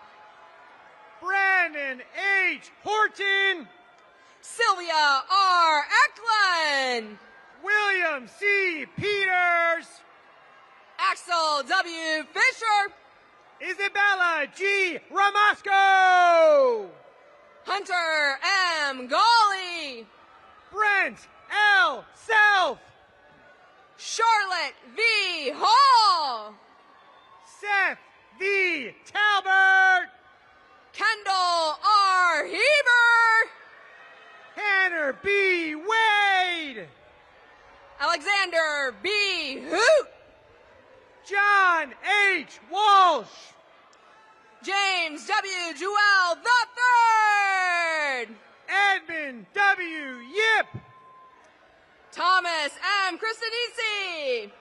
Brandon H. Horton.
Sylvia R. Eklund.
William C. Peters.
Axel W. Fisher.
Isabella G. Ramasco.
Hunter M. Gawley.
Brent L. Self.
Charlotte V. Hall.
Seth V. Talbert.
Kendall R. Heber.
Tanner B. Wade.
Alexander B. Hoot.
John H. Walsh.
James W. Jewell III.
Edmund W. Yip.
Thomas M. Christenisi.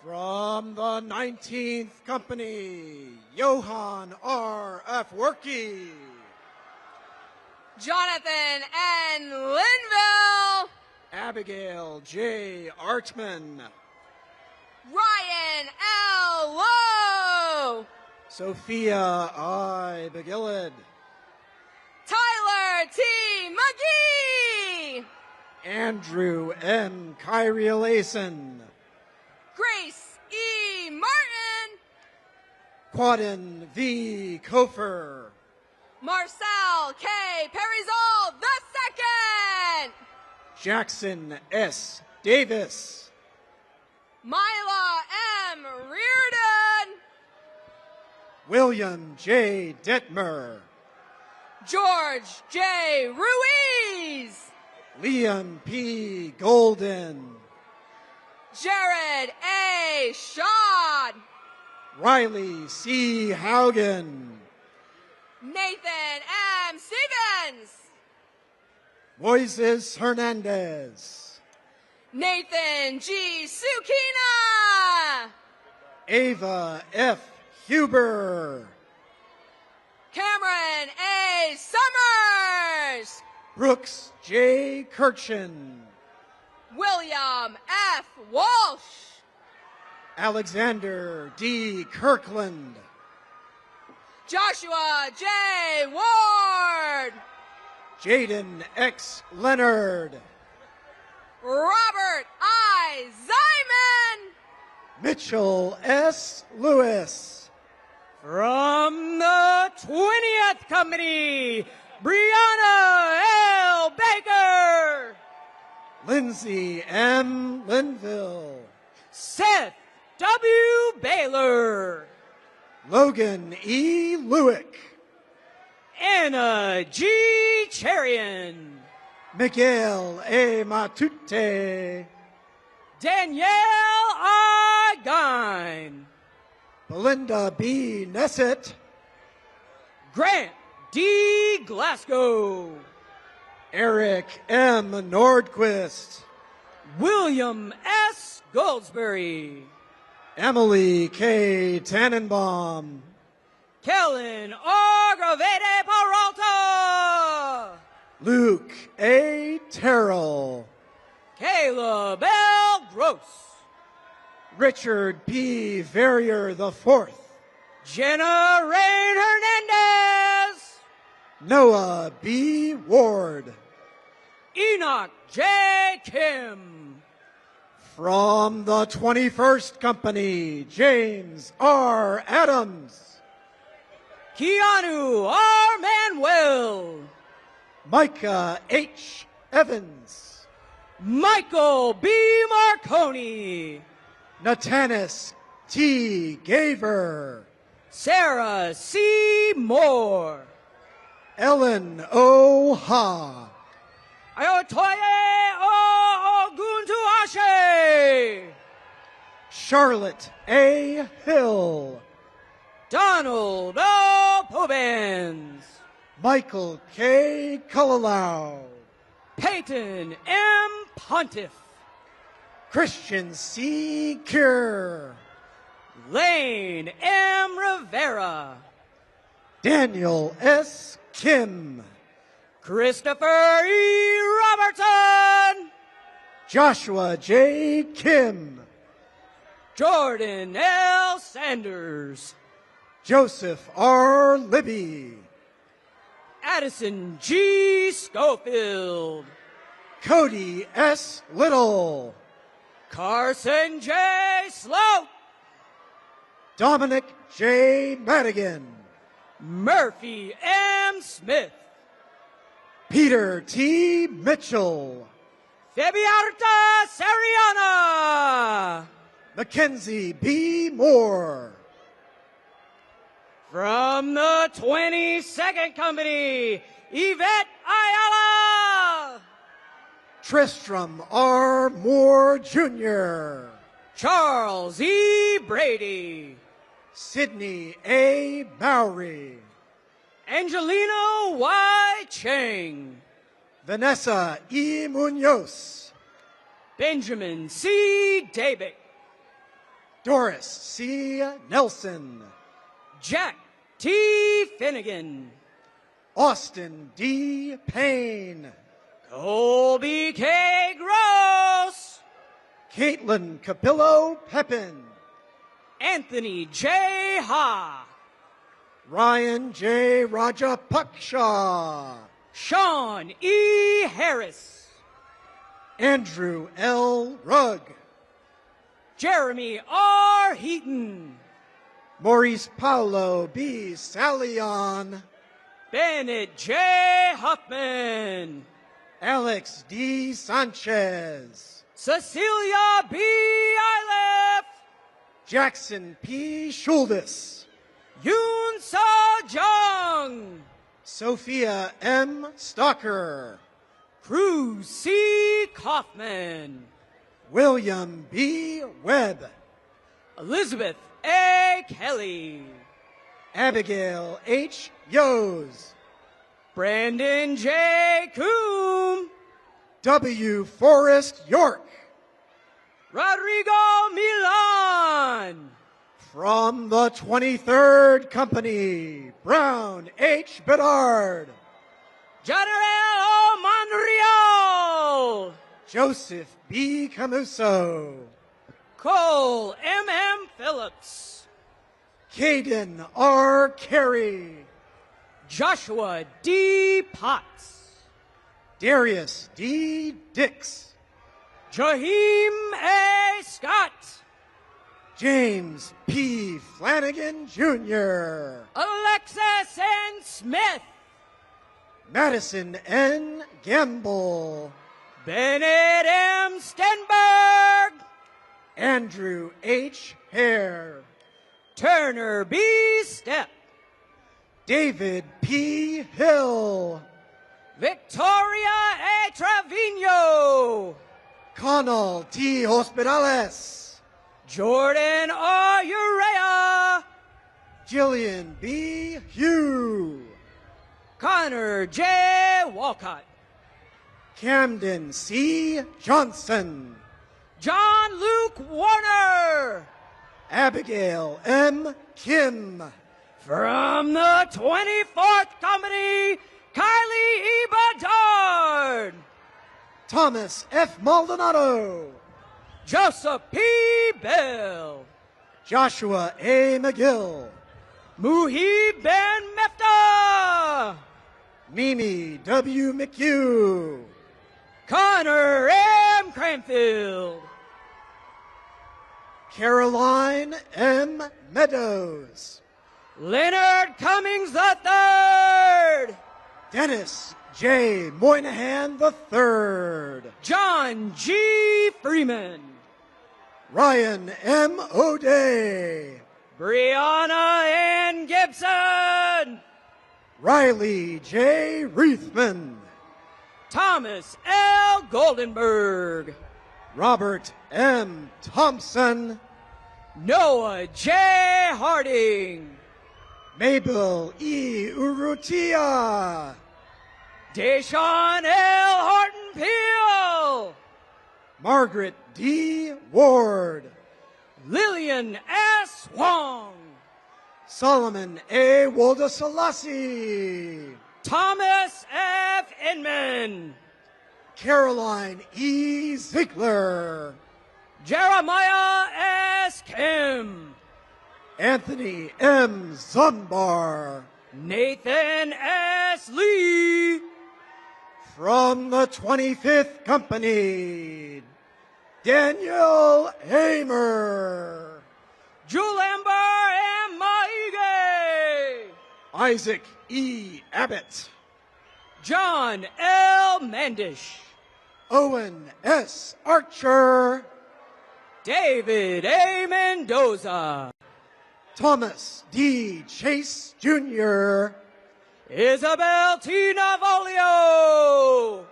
From the 19th Company, Johann R. F. Workey.
Jonathan N. Linville.
Abigail J. Artman.
Ryan L. Lowe.
Sophia I. Begillid.
Tyler T. McGee.
Andrew N. Kyrielason.
Grace E. Martin.
Quaden V. Kofer.
Marcel K. Perizal II.
Jackson S. Davis.
Mila M. Reardon.
William J. Detmer.
George J. Ruiz.
Liam P. Golden.
Jared A. Shad.
Riley C. Haugen.
Nathan M. Stevens.
Moises Hernandez.
Nathan G. Sukina.
Ava F. Huber.
Cameron A. Summers.
Brooks J. Kirchen.
William F. Walsh.
Alexander D. Kirkland.
Joshua J. Ward.
Jaden X. Leonard.
Robert I. Zyman.
Mitchell S. Lewis.
From the 20th Company, Brianna L. Baker.
Lindsay M. Linville.
Seth W. Baylor.
Logan E. Lewick.
Anna G. Cherian.
Miguel A. Matute.
Danielle I. Gine.
Belinda B. Nessett.
Grant D. Glasgow.
Eric M. Nordquist.
William S. Goldsberry.
Emily K. Tannenbaum.
Kellen R. Gravete Peralta.
Luke A. Terrell.
Caleb L. Gross.
Richard P. Verrier IV.
Jenna Rain Hernandez.
Noah B. Ward.
Enoch J. Kim.
From the 21st Company, James R. Adams.
Keanu R. Manuel.
Micah H. Evans.
Michael B. Marconi.
Natanis T. Gaver.
Sarah C. Moore.
Ellen O. Ha.
Ayotoye O. Oguntuashe.
Charlotte A. Hill.
Donald O. Pubens.
Michael K. Cullilau.
Peyton M. Pontiff.
Christian C. Kier.
Lane M. Rivera.
Daniel S. Kim.
Christopher E. Robertson.
Joshua J. Kim.
Jordan L. Sanders.
Joseph R. Libby.
Addison G. Schofield.
Cody S. Little.
Carson J. Sloat.
Dominic J. Madigan.
Murphy M. Smith.
Peter T. Mitchell.
Fabiarta Sariana.
Mackenzie B. Moore.
From the 22nd Company, Yvette Ayala.
Tristram R. Moore Jr.
Charles E. Brady.
Sydney A. Bowery.
Angelino Y. Cheng.
Vanessa E. Munoz.
Benjamin C. Dabick.
Doris C. Nelson.
Jack T. Finnegan.
Austin D. Payne.
Colby K. Gross.
Caitlin Capillo Pepin.
Anthony J. Ha.
Ryan J. Rajapaksha.
Sean E. Harris.
Andrew L. Rugg.
Jeremy R. Heaton.
Maurice Paulo B. Salion.
Bennett J. Huffman.
Alex D. Sanchez.
Cecilia B. Iliff.
Jackson P. Schuldis.
Yoon Sa Jung.
Sophia M. Stocker.
Cruz C. Kaufman.
William B. Webb.
Elizabeth A. Kelly.
Abigail H. Yos.
Brandon J. Coombe.
W. Forrest York.
Rodrigo Milan.
From the 23rd Company, Brown H. Bedard.
General O. Monreal.
Joseph B. Camuso.
Cole M. Phillips.
Caden R. Carey.
Joshua D. Potts.
Darius D. Dix.
Jaheim A. Scott.
James P. Flanagan Jr.
Alexis N. Smith.
Madison N. Gamble.
Bennett M. Stenberg.
Andrew H. Hare.
Turner B. Stepp.
David P. Hill.
Victoria A. Trevino.
Connell T. Hospitales.
Jordan R. Urea.
Jillian B. Hugh.
Connor J. Walcott.
Camden C. Johnson.
John Luke Warner.
Abigail M. Kim.
From the 24th Company, Kylie E. Bedard.
Thomas F. Maldonado.
Joseph P. Bell.
Joshua A. McGill.
Muhib Ben Mefta.
Mimi W. McHugh.
Connor M. Cranfield.
Caroline M. Meadows.
Leonard Cummings III.
Dennis J. Moynihan III.
John G. Freeman.
Ryan M. O'Day.
Brianna N. Gibson.
Riley J. Reithman.
Thomas L. Goldenberg.
Robert M. Thompson.
Noah J. Harding.
Mabel E. Urrutia.
Deshaun L. Horton Peel.
Margaret D. Ward.
Lillian S. Wong.
Solomon A. Woldeselassie.
Thomas F. Inman.
Caroline E. Ziegler.
Jeremiah S. Kim.
Anthony M. Zumbar.
Nathan S. Lee.
From the 25th Company, Daniel Hamer.
Julamber M. Maige.
Isaac E. Abbott.
John L. Mandish.
Owen S. Archer.
David A. Mendoza.
Thomas D. Chase Jr.
Isabel T. Navolio.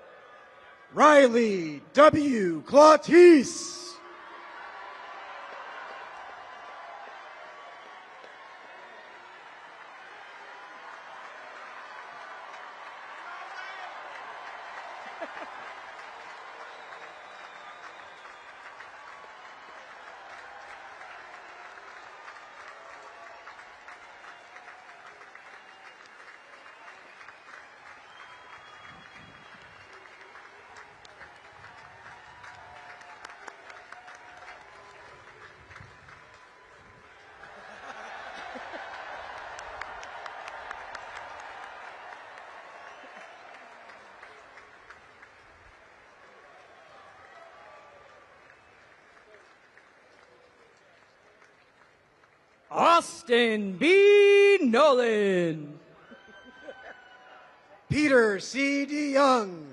Riley W. Clautis.
Austin B. Nolan.
Peter C. DeYoung.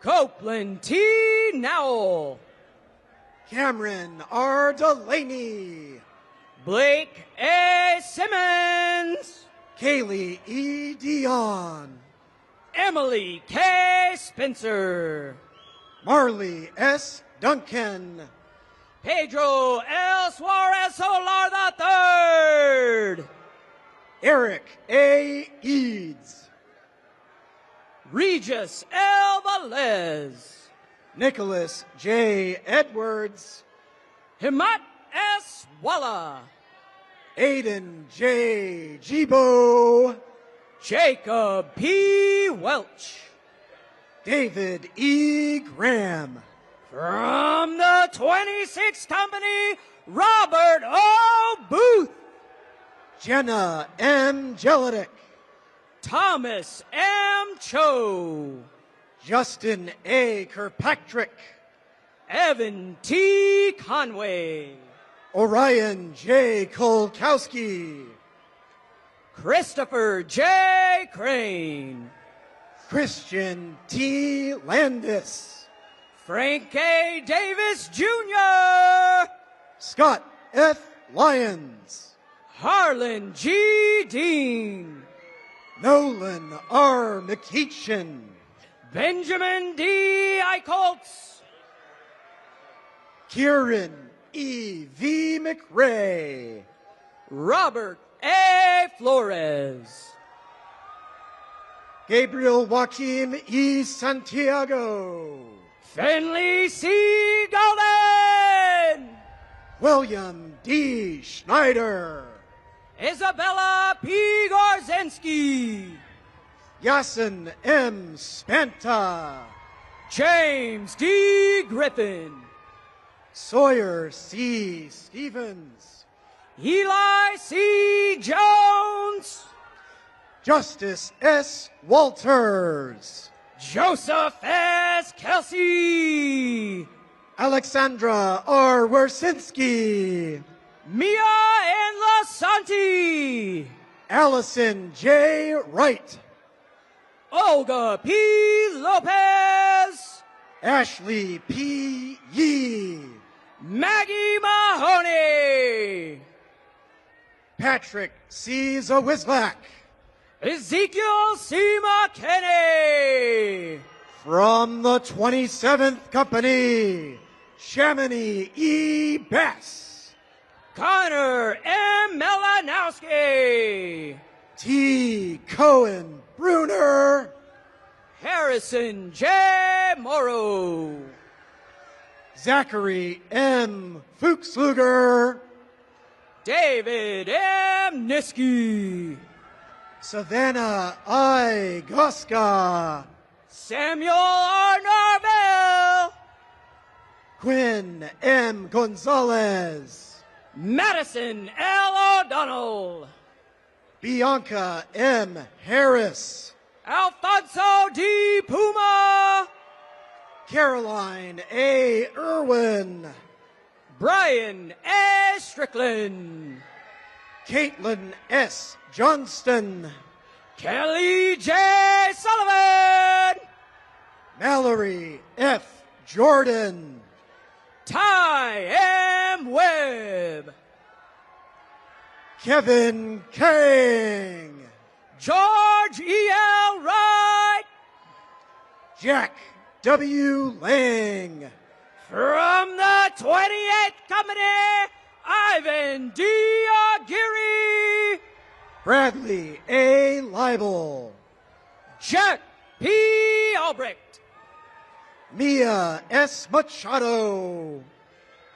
Copeland T. Nowell.
Cameron R. Delaney.
Blake A. Simmons.
Kaylee E. Dion.
Emily K. Spencer.
Marley S. Duncan.
Pedro L. Suarez Solar III.
Eric A. Eads.
Regis L. Velez.
Nicholas J. Edwards.
Himat S. Walla.
Aiden J. Jibo.
Jacob P. Welch.
David E. Graham.
From the 26th Company, Robert O.
Jenna M. Jellidick,
Thomas M. Cho,
Justin A. Kirkpatrick,
Evan T. Conway,
Orion J. Kolkowski,
Christopher J. Crane,
Christian T. Landis,
Frank A. Davis Jr.,
Scott F. Lyons,
Harlan G. Dean,
Nolan R. McEachin,
Benjamin D. Eichholtz,
Kieran E. V. McRae,
Robert A. Flores,
Gabriel Joaquim E. Santiago,
Finley C. Golden,
William D. Schneider,
Isabella P. Gorzinski,
Yasin M. Spanta,
James D. Griffin,
Sawyer C. Stevens,
Eli C. Jones,
Justice S. Walters,
Joseph S. Kelsey,
Alexandra R. Wersinski,
Mia N. Lasanti,
Allison J. Wright,
Olga P. Lopez,
Ashley P. Yee,
Maggie Mahoney,
Patrick C. Zawislak,
Ezekiel C. McKinney,
from the 27th Company, Chamonix E. Bass,
Connor M. Melanowski,
T. Cohen Bruner,
Harrison J. Morrow,
Zachary M. Fuchsluger,
David M. Niski,
Savannah I. Goska,
Samuel R. Norville,
Quinn M. Gonzalez,
Madison L. O'Donnell,
Bianca M. Harris,
Alfonso D. Puma,
Caroline A. Irwin,
Brian A. Strickland,
Caitlin S. Johnston,
Kelly J. Sullivan,
Mallory F. Jordan,
Ty M. Webb,
Kevin Kang,
George E. L. Wright,
Jack W. Lang,
from the 28th Company, Ivan D. Aguirre,
Bradley A. Leibel,
Jack P. Albrecht,
Mia S. Machado,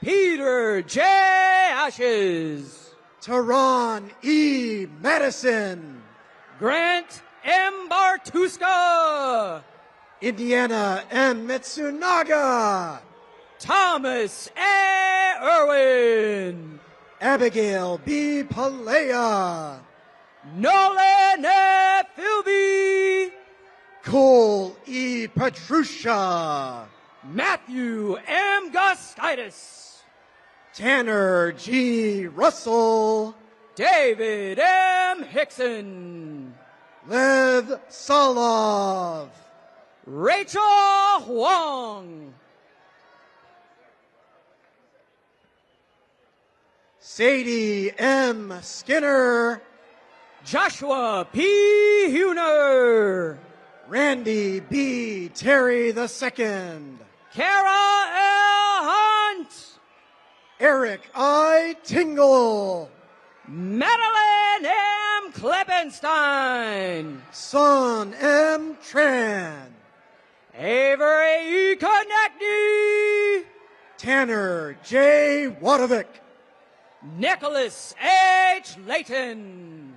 Peter J. Ashes,
Tehran E. Madison,
Grant M. Bartuska,
Indiana M. Mitsunaga,
Thomas A. Irwin,
Abigail B. Palea,
Nolan A. Philby,
Cole E. Petrusha,
Matthew M. Gustitis,
Tanner G. Russell,
David M. Hickson,
Lev Solov,
Rachel Huang,
Sadie M. Skinner,
Joshua P. Huner,
Randy B. Terry II,
Kara L. Hunt,
Eric I. Tingle,
Madeline M. Klippenstein,
Son M. Tran,
Avery E. Konechny,
Tanner J. Wadovic,
Nicholas H. Layton,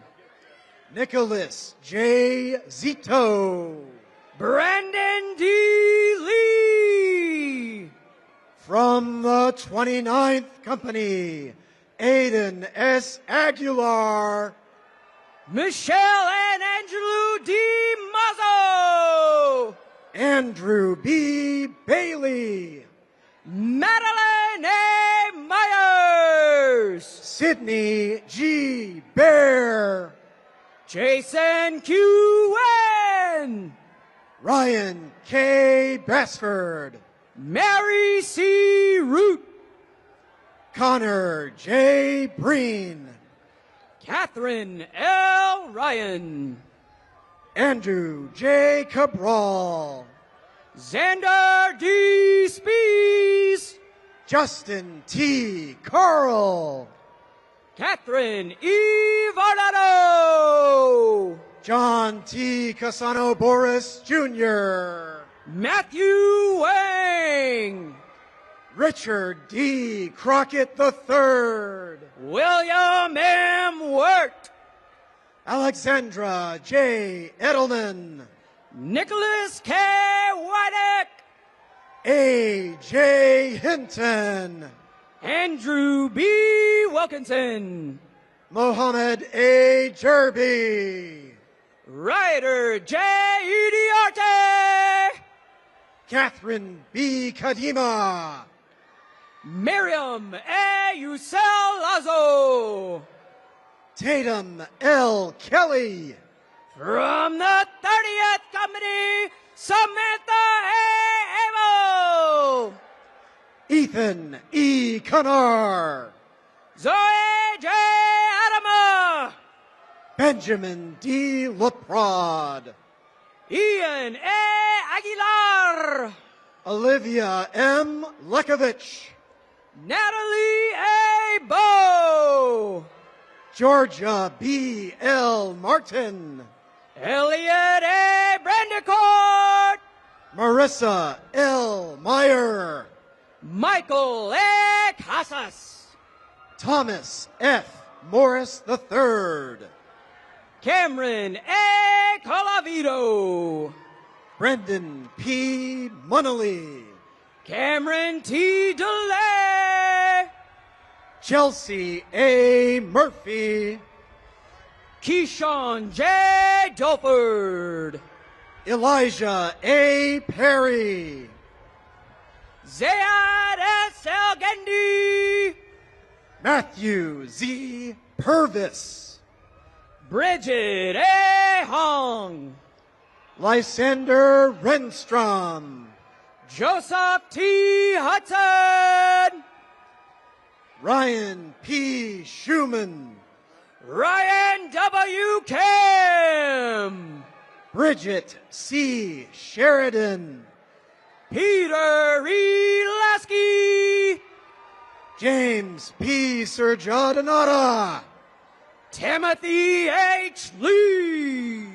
Nicholas J. Zito,
Brandon D. Lee,
from the 29th Company, Aiden S. Aguilar,
Michelle and Angelou D. Mazzo,
Andrew B. Bailey,
Madeline A. Myers,
Sydney G. Bear,
Jason Q. Wen,
Ryan K. Basford,
Mary C. Root,
Connor J. Breen,
Catherine L. Ryan,
Andrew J. Cabral,
Xander D. Spees,
Justin T. Carl,
Catherine E. Varnado,
John T. Casano Boris Jr.,
Matthew Wang,
Richard D. Crockett III,
William M. Wirt,
Alexandra J. Edelman,
Nicholas K. Wydeck,
A. J. Hinton,
Andrew B. Wilkinson,
Mohammed A. Jerby,
Ryder J. Idiarte,
Catherine B. Kadima,
Miriam A. Yusel Lazo,
Tatum L. Kelly,
from the 30th Company, Samantha A. Amo,
Ethan E. Canar,
Zoe J. Adama,
Benjamin D. Leprod,
Ian A. Aguilar,
Olivia M. Lekovich,
Natalie A. Bow,
Georgia B. L. Martin,
Elliot A. Brandicourt,
Marissa L. Meyer,
Michael A. Casas,
Thomas F. Morris III,
Cameron A. Colavito,
Brendan P. Munnelly,
Cameron T. DeLay,
Chelsea A. Murphy,
Keyshawn J. Dulford,
Elijah A. Perry,
Zayad S. El Gendi,
Matthew Z. Purvis,
Bridget A. Hong,
Lysander Renstrom,
Joseph T. Hudson,
Ryan P. Schumann,
Ryan W. Kim,
Bridget C. Sheridan,
Peter E. Lasky,
James P. Surjadinata,
Timothy H. Lee,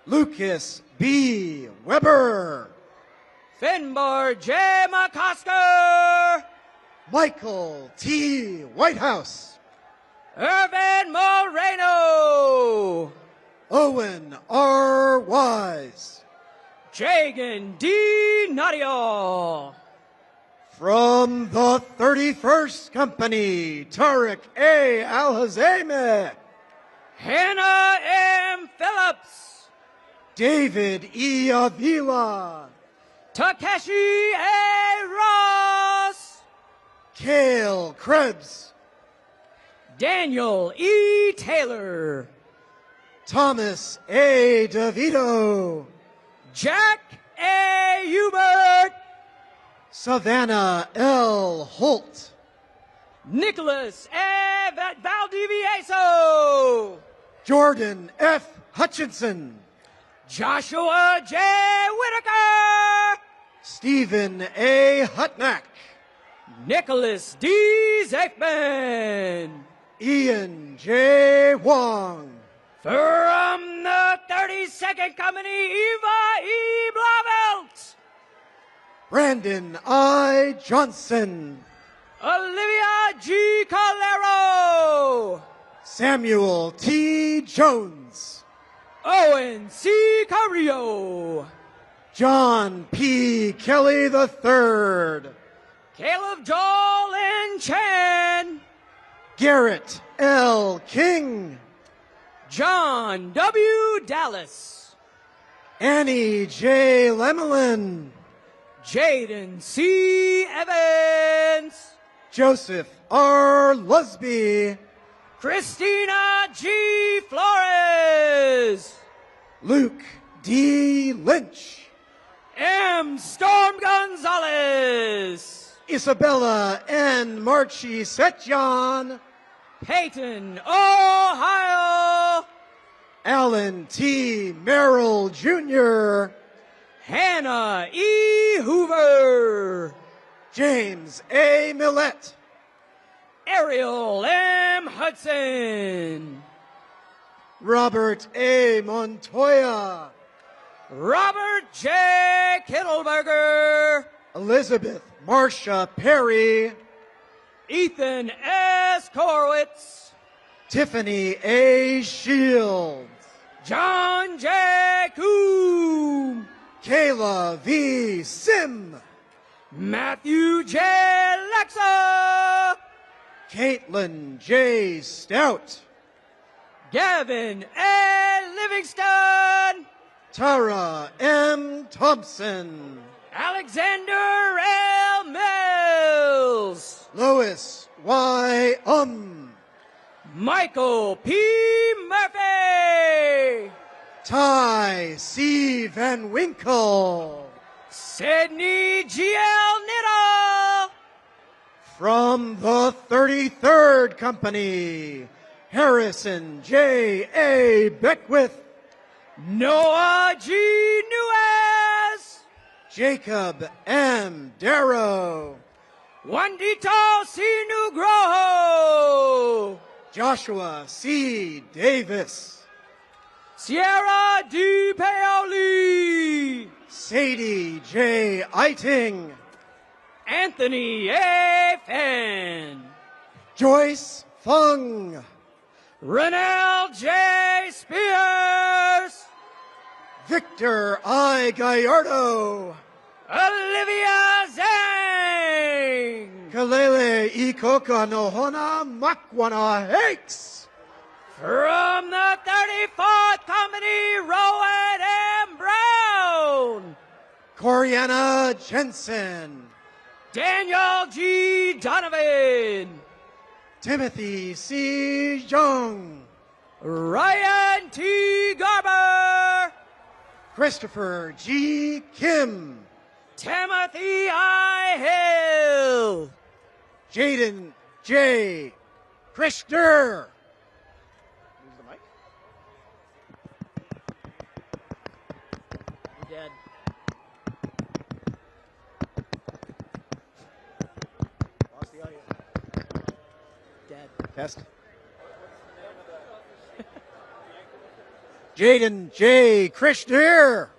Lucas B. Weber,
Finbar J. McCosker,
Michael T. Whitehouse,
Irvin Moreno,
Owen R. Wise,
Jagan D. Nadia,
from the 31st Company, Tariq A. Al-Hazemi,
Hannah M. Phillips,
David E. Avila,
Takeshi A. Ross,
Cale Krebs,
Daniel E. Taylor,
Thomas A. DeVito,
Jack A. Hubert,
Savannah L. Holt,
Nicholas A. Valdivieso,
Jordan F. Hutchinson,
Joshua J. Whitaker,
Stephen A. Hutnack,
Nicholas D. Zafman,
Ian J. Wong,
from the 32nd Company, Eva E. Blauvelt,
Brandon I. Johnson,
Olivia G. Calero,
Samuel T. Jones,
Owen C. Carrillo,
John P. Kelly III,
Caleb Joel N. Chan,
Garrett L. King,
John W. Dallas,
Annie J. Lemelin,
Jaden C. Evans,
Joseph R. Lusby,
Christina G. Flores,
Luke D. Lynch,
M. Storm Gonzalez,
Isabella N. Marchi Setjan,
Peyton, Ohio,
Alan T. Merrill Jr.,
Hannah E. Hoover,
James A. Millett,
Ariel M. Hudson,
Robert A. Montoya,
Robert J. Kittleberger,
Elizabeth Marcia Perry,
Ethan S. Korwitz,
Tiffany A. Shields,
John J. Coombe,
Kayla V. Sim,
Matthew J. Lexa,
Caitlin J. Stout,
Gavin A. Livingston,
Tara M. Thompson,
Alexander L. Mills,
Lois Y.
Michael P. Murphy,
Ty C. Van Winkle,
Sydney G.L. Niddle,
from the 33rd Company, Harrison J. A. Beckwith,
Noah G. Nuez,
Jacob M. Darrow,
Juanito C. Nugroho,
Joshua C. Davis,
Sierra D. Paoli,
Sadie J. Eiting,
Anthony A. Fenn,
Joyce Fung,
Renell J. Spears,
Victor I. Gallardo,
Olivia Zhang,
Kalele Ikoka Nohona Makwana Hakes,
from the 34th Company, Rowan M. Brown,
Coriana Jensen,
Daniel G. Donovan,
Timothy C. Jung,
Ryan T. Garber,
Christopher G. Kim,
Timothy I. Hill,
Jaden J. Christer. Use the mic.
You're dead.
Lost the audio.
Dead.
Test. Jaden J. Christer.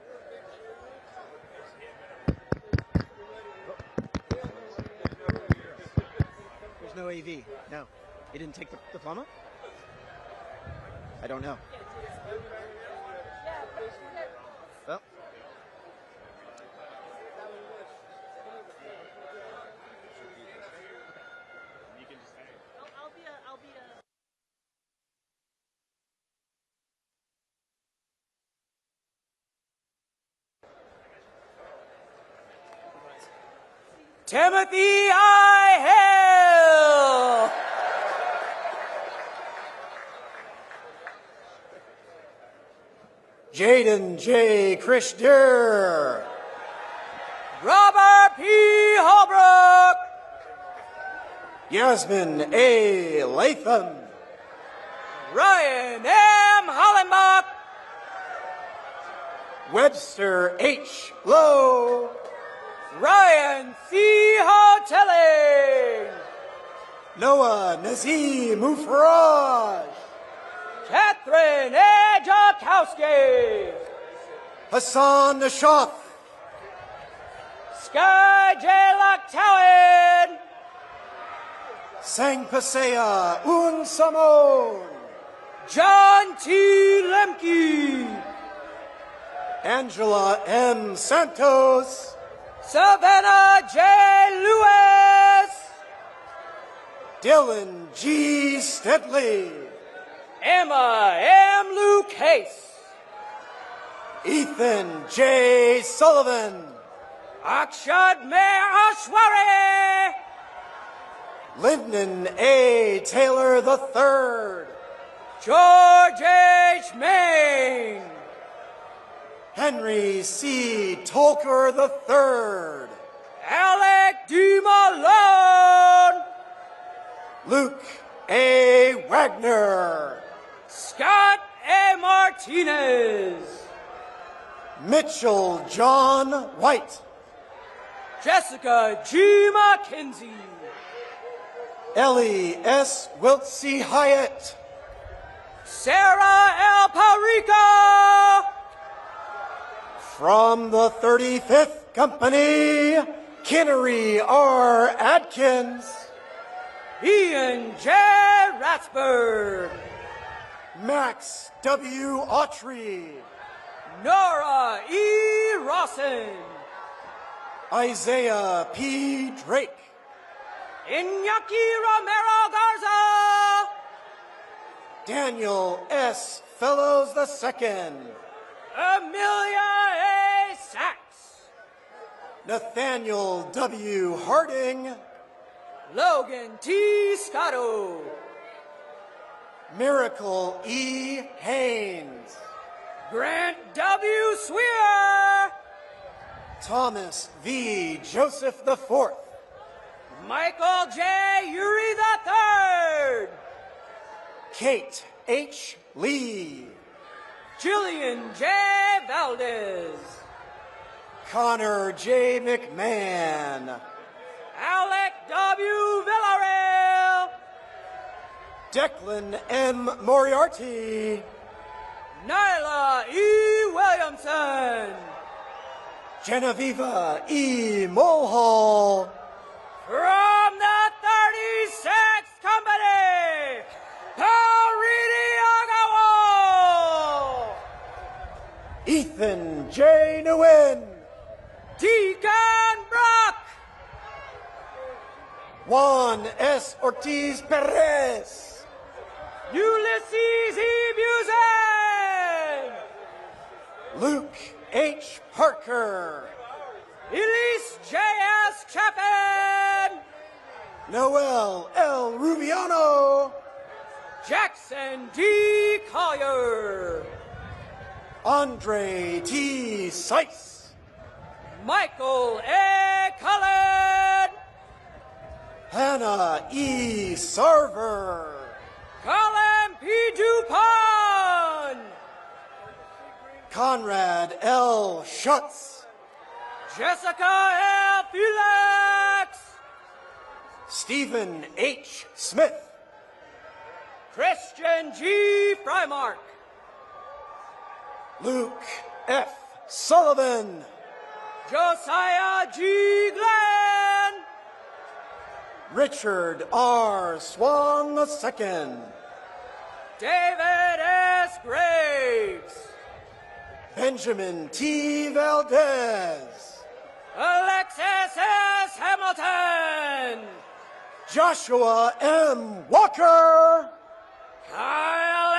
There's no AV. No. He didn't take the diploma? I don't know. Well.
Timothy I. Hill,
Jaden J. Christer.
Robert P. Holbrook,
Yasmin A. Latham.
Ryan M. Hollenbach,
Webster H. Lowe.
Ryan C. Hotelling,
Noah Nazim Mufraj.
Catherine A. Jakowski,
Hassan Nashoff.
Sky J. Locktowen,
Sang Pasea Un Samon.
John T. Lemke,
Angela M. Santos.
Savannah J. Lewis,
Dylan G. Steadley.
Emma M. Lucas.
Ethan J. Sullivan.
Akshad Me Ashwari.
Lyndon A. Taylor III.
George H. Main.
Henry C. Tolker III.
Alec D. Malone.
Luke A. Wagner.
Scott A. Martinez.
Mitchell John White.
Jessica G. McKenzie.
Ellie S. Wiltsey Hyatt.
Sarah L. Parica.
From the 35th Company, Kinnery R. Adkins.
Ian J. Ratsburg.
Max W. Autry.
Nora E. Rawson.
Isaiah P. Drake.
Iñaki Romero Garza.
Daniel S. Fellows II.
Amelia A. Sachs.
Nathaniel W. Harding.
Logan T. Scotto.
Miracle E. Haynes.
Grant W. Swear.
Thomas V. Joseph IV.
Michael J. Uri III.
Kate H. Lee.
Jillian J. Valdez.
Connor J. McMahon.
Alec W. Villarreal.
Declan M. Moriarty.
Nyla E. Williamson.
Genevieve E. Mulhall.
From the 36th Company, Paulini Agawo.
Ethan J. Nguyen.
Deacon Brock.
Juan S. Ortiz Perez.
Ulysses E. Busen.
Luke H. Parker.
Elise J.S. Chapin.
Noel L. Rubiano.
Jackson D. Collier.
Andre T. Seiss.
Michael A. Cullen.
Hannah E. Sarver.
Colin P. Dupont.
Conrad L. Schutz.
Jessica L. Felix.
Stephen H. Smith.
Christian G. Frymark.
Luke F. Sullivan.
Josiah G. Glenn.
Richard R. Swan II.
David S. Graves.
Benjamin T. Valdez.
Alexis S. Hamilton.
Joshua M. Walker.
Kyle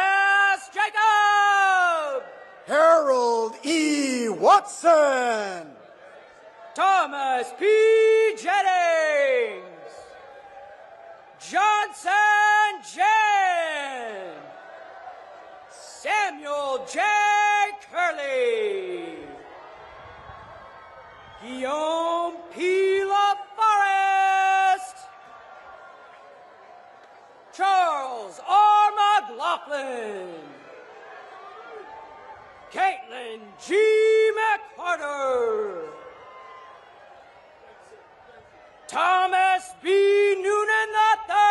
S. Jacob.
Harold E. Watson.
Thomas P. Jennings. Johnson Jen. Samuel J. Curley. Guillaume P. LaForest. Charles R. McLaughlin. Caitlin G. McCarter. Thomas B. Noonan III.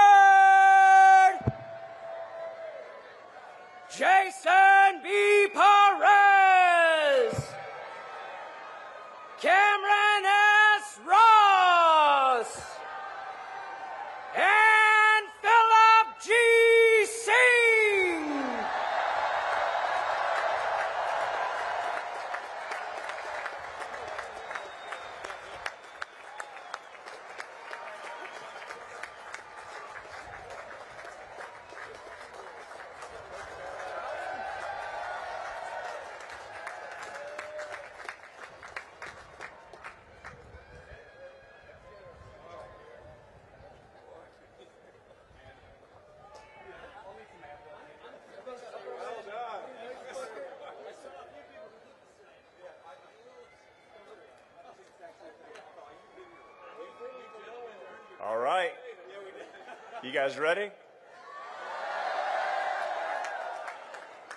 Jason B. Perez. Cameron S. Ross. And Philip G. Singh.
You guys ready?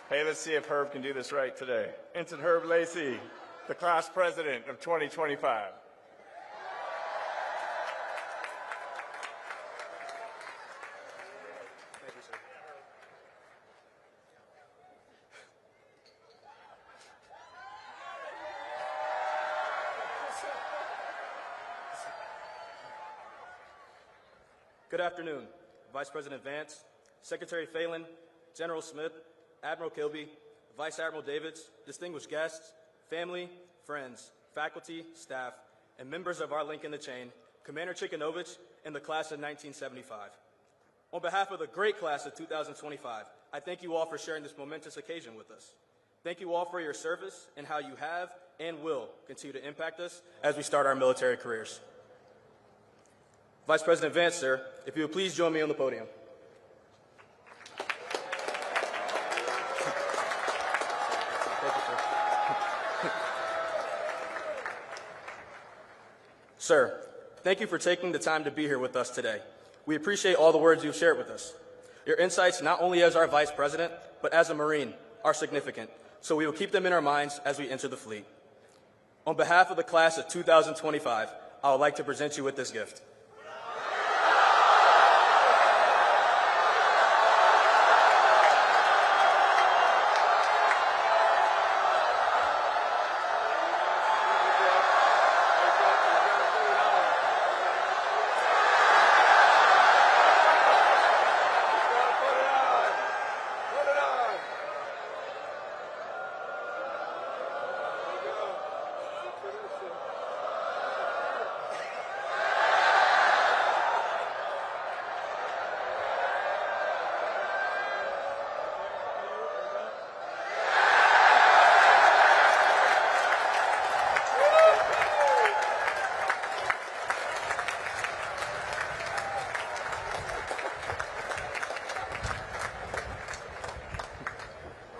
Hey, let's see if Herb can do this right today. Ensign Herb Lacey, the class president of 2025.
Thank you, sir. Good afternoon, Vice President Vance, Secretary Phelan, General Smith, Admiral Kilby, Vice Admiral Davids, distinguished guests, family, friends, faculty, staff, and members of our link in the chain, Commander Chikanovich, and the class of 1975. On behalf of the great class of 2025, I thank you all for sharing this momentous occasion with us. Thank you all for your service and how you have and will continue to impact us as we start our military careers. Vice President Vance, sir, if you would please join me on the podium. Thank you, sir. Sir, thank you for taking the time to be here with us today. We appreciate all the words you've shared with us. Your insights, not only as our Vice President, but as a Marine, are significant, so we will keep them in our minds as we enter the fleet. On behalf of the class of 2025, I would like to present you with this gift.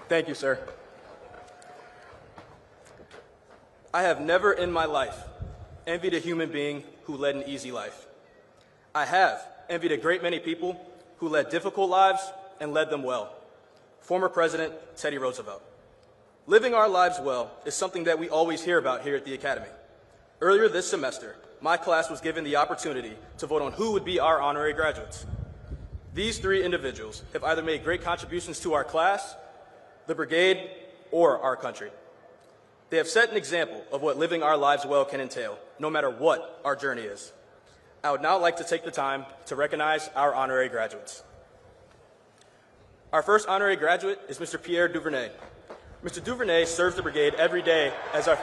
Thank you, sir. I have never in my life envied a human being who led an easy life. I have envied a great many people who led difficult lives and led them well. Former President Teddy Roosevelt. Living our lives well is something that we always hear about here at the Academy. Earlier this semester, my class was given the opportunity to vote on who would be our honorary graduates. These three individuals have either made great contributions to our class, the brigade, or our country. They have set an example of what living our lives well can entail, no matter what our journey is. I would now like to take the time to recognize our honorary graduates. Our first honorary graduate is Mr. Pierre Duvernay. Mr. Duvernay serves the brigade every day as our...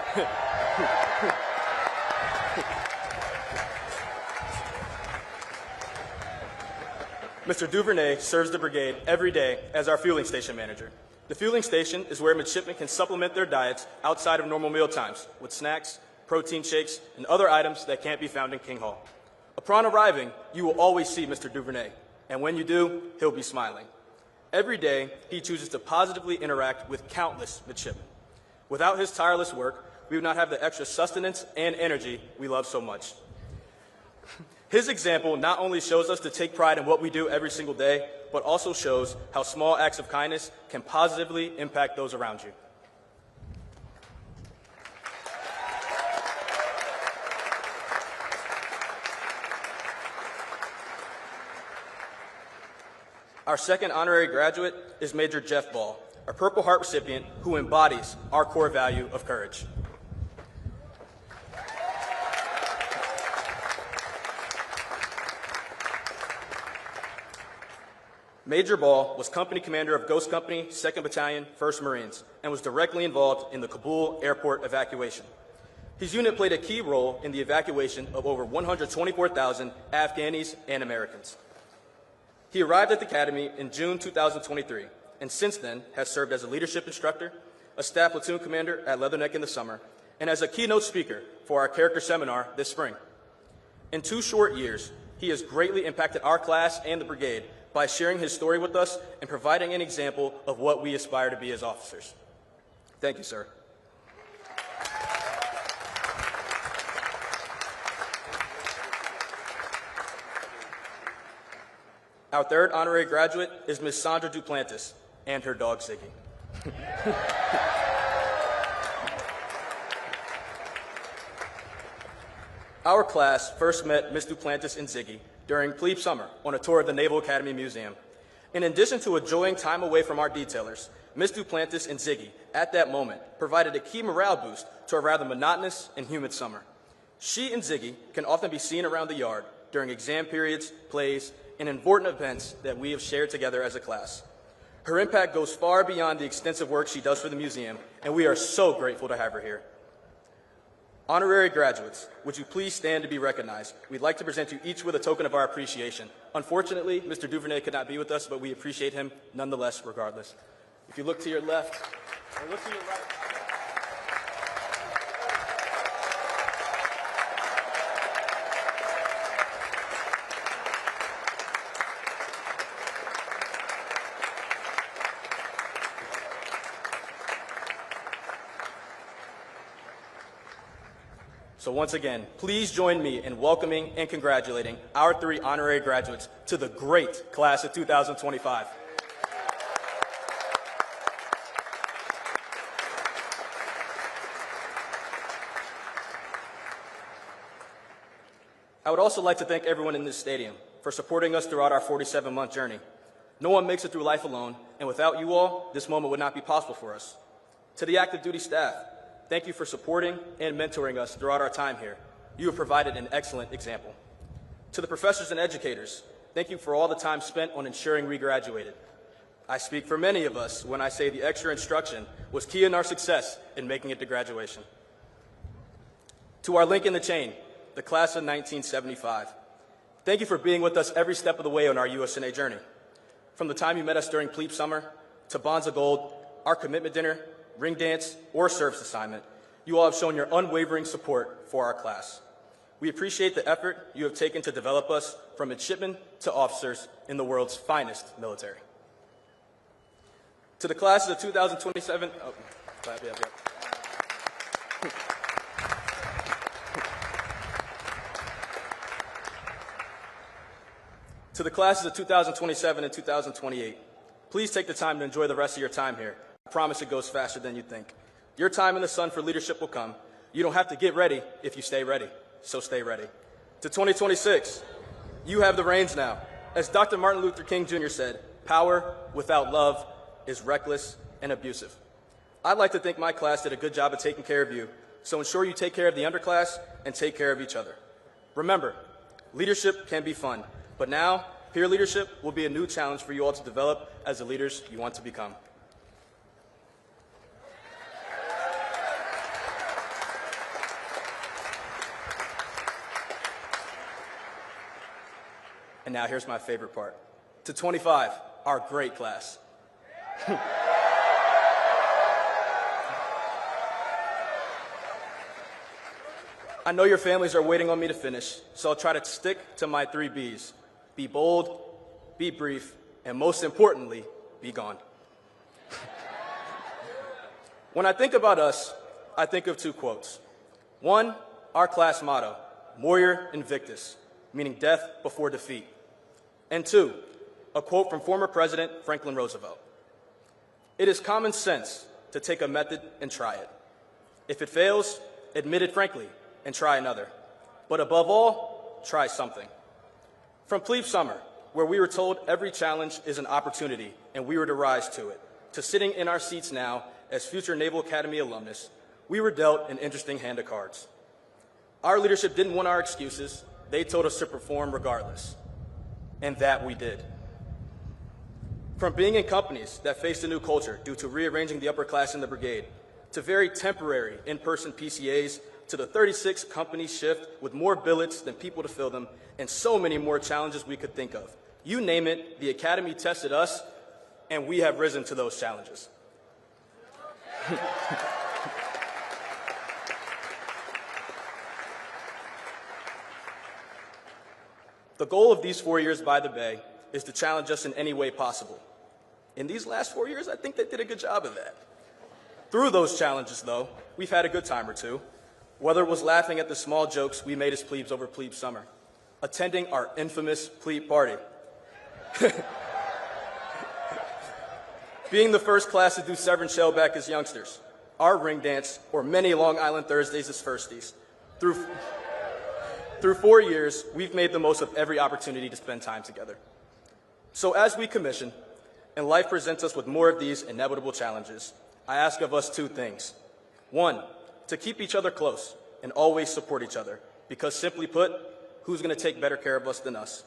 Mr. Duvernay serves the brigade every day as our fueling station manager. The fueling station is where midshipmen can supplement their diets outside of normal meal times with snacks, protein shakes, and other items that can't be found in King Hall. Upon arriving, you will always see Mr. Duvernay, and when you do, he'll be smiling. Every day, he chooses to positively interact with countless midshipmen. Without his tireless work, we would not have the extra sustenance and energy we love so much. His example not only shows us to take pride in what we do every single day, but also shows how small acts of kindness can positively impact those around you. Our second honorary graduate is Major Jeff Ball, a Purple Heart recipient who embodies our core value of courage. Major Ball was company commander of Ghost Company, 2nd Battalion, 1st Marines, and was directly involved in the Kabul airport evacuation. His unit played a key role in the evacuation of over 124,000 Afghanis and Americans. He arrived at the Academy in June 2023, and since then has served as a leadership instructor, a staff platoon commander at Leatherneck in the summer, and as a keynote speaker for our character seminar this spring. In 2 short years, he has greatly impacted our class and the brigade by sharing his story with us and providing an example of what we aspire to be as officers. Thank you, sir. Our third honorary graduate is Ms. Sandra Duplantis and her dog, Ziggy. Our class first met Ms. Duplantis and Ziggy during plebe summer on a tour of the Naval Academy Museum. In addition to enjoying time away from our detailers, Ms. Duplantis and Ziggy, at that moment, provided a key morale boost to a rather monotonous and humid summer. She and Ziggy can often be seen around the yard during exam periods, plays, and important events that we have shared together as a class. Her impact goes far beyond the extensive work she does for the museum, and we are so grateful to have her here. Honorary graduates, would you please stand to be recognized? We'd like to present you each with a token of our appreciation. Unfortunately, Mr. Duvernay could not be with us, but we appreciate him nonetheless, regardless. If you look to your left, or look to your right. So once again, please join me in welcoming and congratulating our 3 honorary graduates to the great class of 2025. I would also like to thank everyone in this stadium for supporting us throughout our 47-month journey. No one makes it through life alone, and without you all, this moment would not be possible for us. To the active duty staff, thank you for supporting and mentoring us throughout our time here. You have provided an excellent example. To the professors and educators, thank you for all the time spent on ensuring we graduated. I speak for many of us when I say the extra instruction was key in our success in making it to graduation. To our link in the chain, the class of 1975, thank you for being with us every step of the way on our USNA journey. From the time you met us during plebe summer, to Bonds of Gold, our commitment dinner, ring dance, or service assignment, you all have shown your unwavering support for our class. We appreciate the effort you have taken to develop us from midshipmen to officers in the world's finest military. To the classes of 2027, To the classes of 2027 and 2028, please take the time to enjoy the rest of your time here. I promise it goes faster than you think. Your time in the sun for leadership will come. You don't have to get ready if you stay ready, so stay ready. To 2026, you have the reins now. As Dr. Martin Luther King Jr. said, power without love is reckless and abusive. I'd like to think my class did a good job of taking care of you, so ensure you take care of the underclass and take care of each other. Remember, leadership can be fun, but now peer leadership will be a new challenge for you all to develop as the leaders you want to become. And now here's my favorite part. To 25, our great class. I know your families are waiting on me to finish, so I'll try to stick to my 3 Bs. Be bold, be brief, and most importantly, be gone. When I think about us, I think of 2 quotes. One, our class motto, Morior Invictus, meaning death before defeat. And 2, a quote from former President Franklin Roosevelt. It is common sense to take a method and try it. If it fails, admit it frankly and try another. But above all, try something. From plebe summer, where we were told every challenge is an opportunity and we were to rise to it, to sitting in our seats now as future Naval Academy alumnus, we were dealt an interesting hand of cards. Our leadership didn't want our excuses. They told us to perform regardless. And that we did. From being in companies that faced a new culture due to rearranging the upper class in the brigade, to very temporary in-person PCAs, to the 36 company shift with more billets than people to fill them, and so many more challenges we could think of. You name it, the Academy tested us, and we have risen to those challenges. The goal of these 4 years by the Bay is to challenge us in any way possible. In these last 4 years, I think they did a good job of that. Through those challenges, though, we've had a good time or two, whether it was laughing at the small jokes we made as plebes over plebe summer, attending our infamous plebe party, Being the first class to do Severn Shellback as youngsters, our ring dance, or many Long Island Thursdays as firsties. Through 4 years, we've made the most of every opportunity to spend time together. So as we commission, and life presents us with more of these inevitable challenges, I ask of us 2 things. 1, to keep each other close and always support each other, because simply put, who's going to take better care of us than us?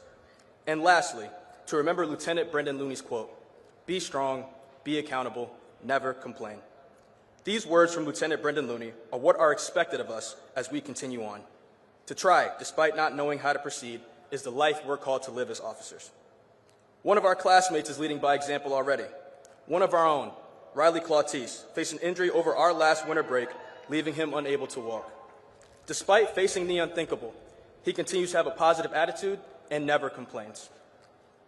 And lastly, to remember Lieutenant Brendan Looney's quote, "Be strong, be accountable, never complain." These words from Lieutenant Brendan Looney are what are expected of us as we continue on. To try, despite not knowing how to proceed, is the life we're called to live as officers. One of our classmates is leading by example already. One of our own, Riley Clautise, faced an injury over our last winter break, leaving him unable to walk. Despite facing the unthinkable, he continues to have a positive attitude and never complains.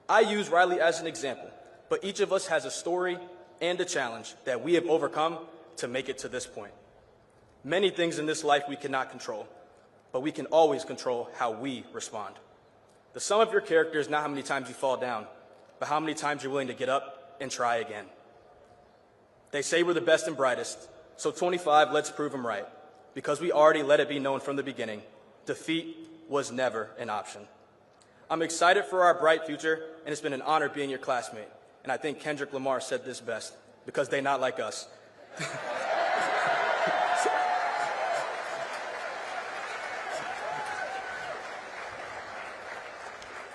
I use Riley as an example, but each of us has a story and a challenge that we have overcome to make it to this point. Many things in this life we cannot control, but we can always control how we respond. The sum of your character is not how many times you fall down, but how many times you're willing to get up and try again. They say we're the best and brightest, so 25, let's prove them right, because we already let it be known from the beginning, defeat was never an option. I'm excited for our bright future, and it's been an honor being your classmate. And I think Kendrick Lamar said this best, because they not like us.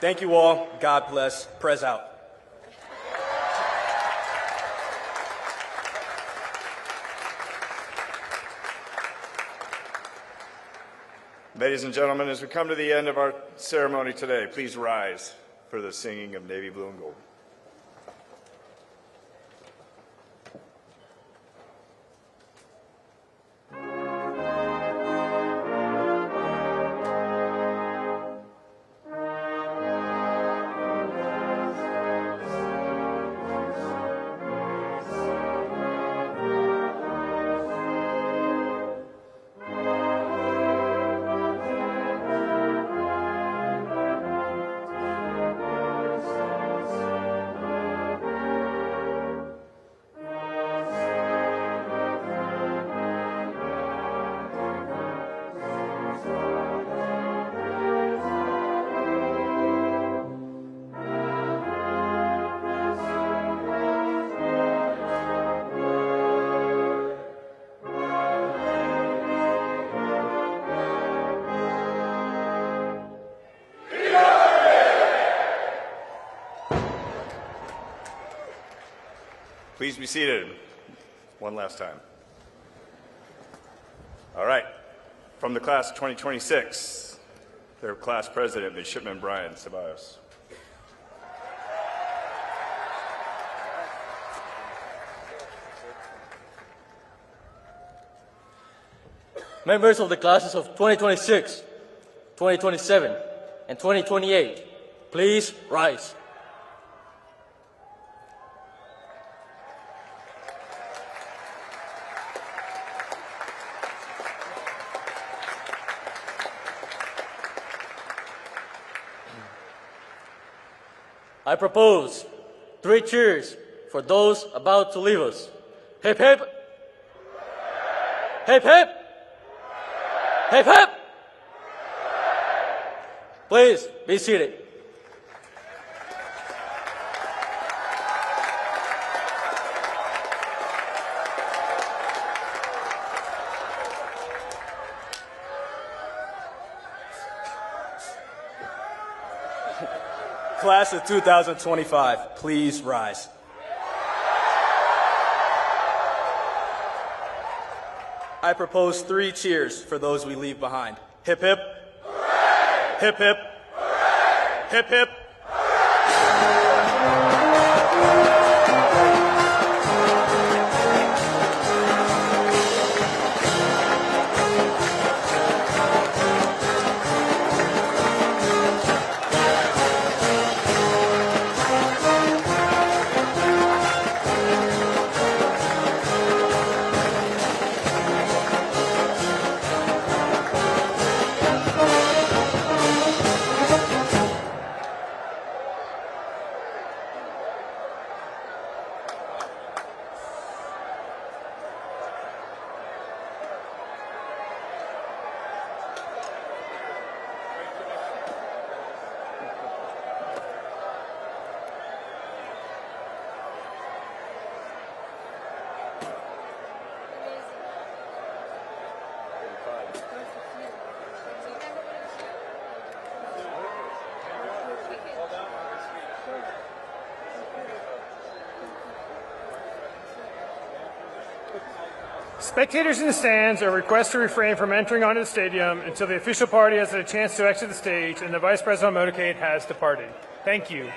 Thank you all. God bless. Prez out.
Ladies and gentlemen, as we come to the end of our ceremony today, please rise for the singing of Navy Blue and Gold. Please be seated one last time. All right. From the class of 2026, their class president, Midshipman Brian Ceballos.
Members of the classes of 2026, 2027, and 2028, please rise. I propose 3 cheers for those about to leave us. Hip hip! Hip hip! Hip hip! Please be seated.
Class of 2025, please rise. I propose 3 cheers for those we leave behind. Hip hip. Hooray! Hip hip. Hooray! Hip hip.
Spectators in the stands are requested to refrain from entering onto the stadium until the official party has had a chance to exit the stage and the Vice President on motorcade has departed. Thank you.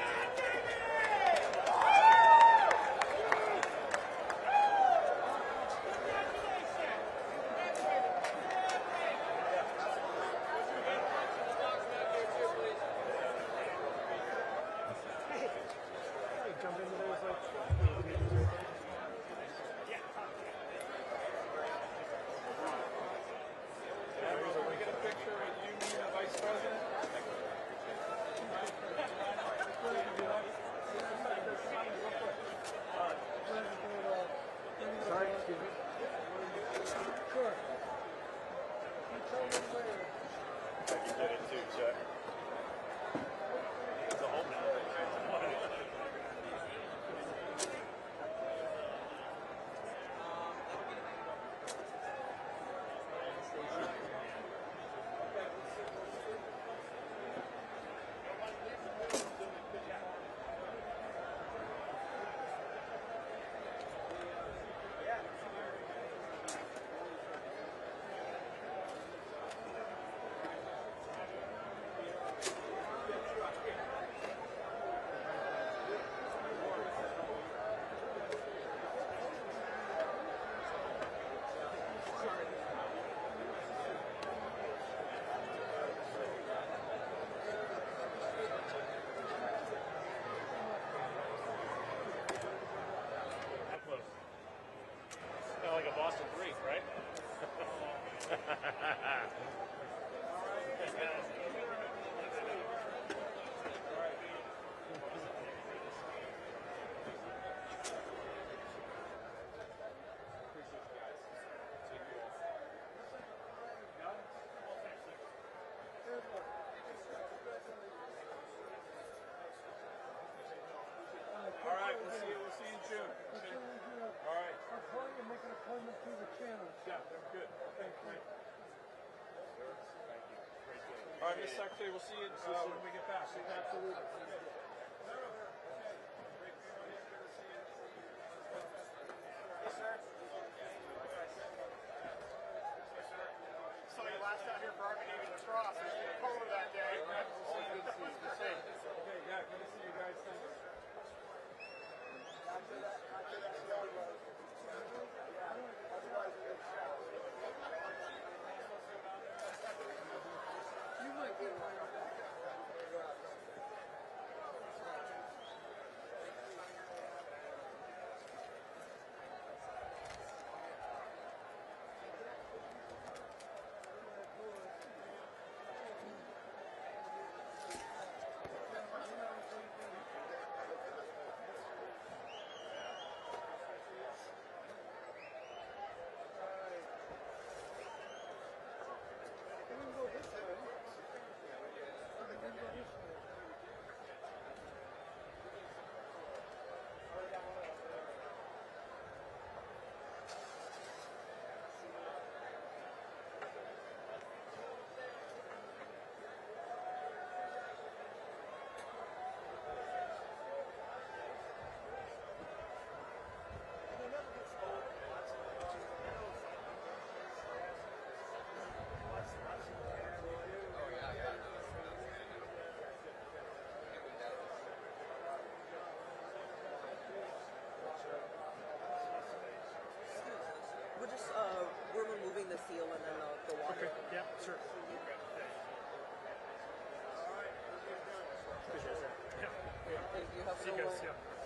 Like a Boston Greek, right? All right, we'll see you in June. All right.
I'll call you and make an appointment through the channel.
Yeah, they're good. Thank you. All right, Ms. Secretary, we'll see you when we get back. Absolutely. Yes, sir.
Saw you last out here for Army Navy lacrosse. It was colder that day.
Always good to see you. Okay, yeah, good to see you guys. Thank you.
We're removing the seal and then the water.
Okay, yeah, sure.
You have
See you guys, yeah.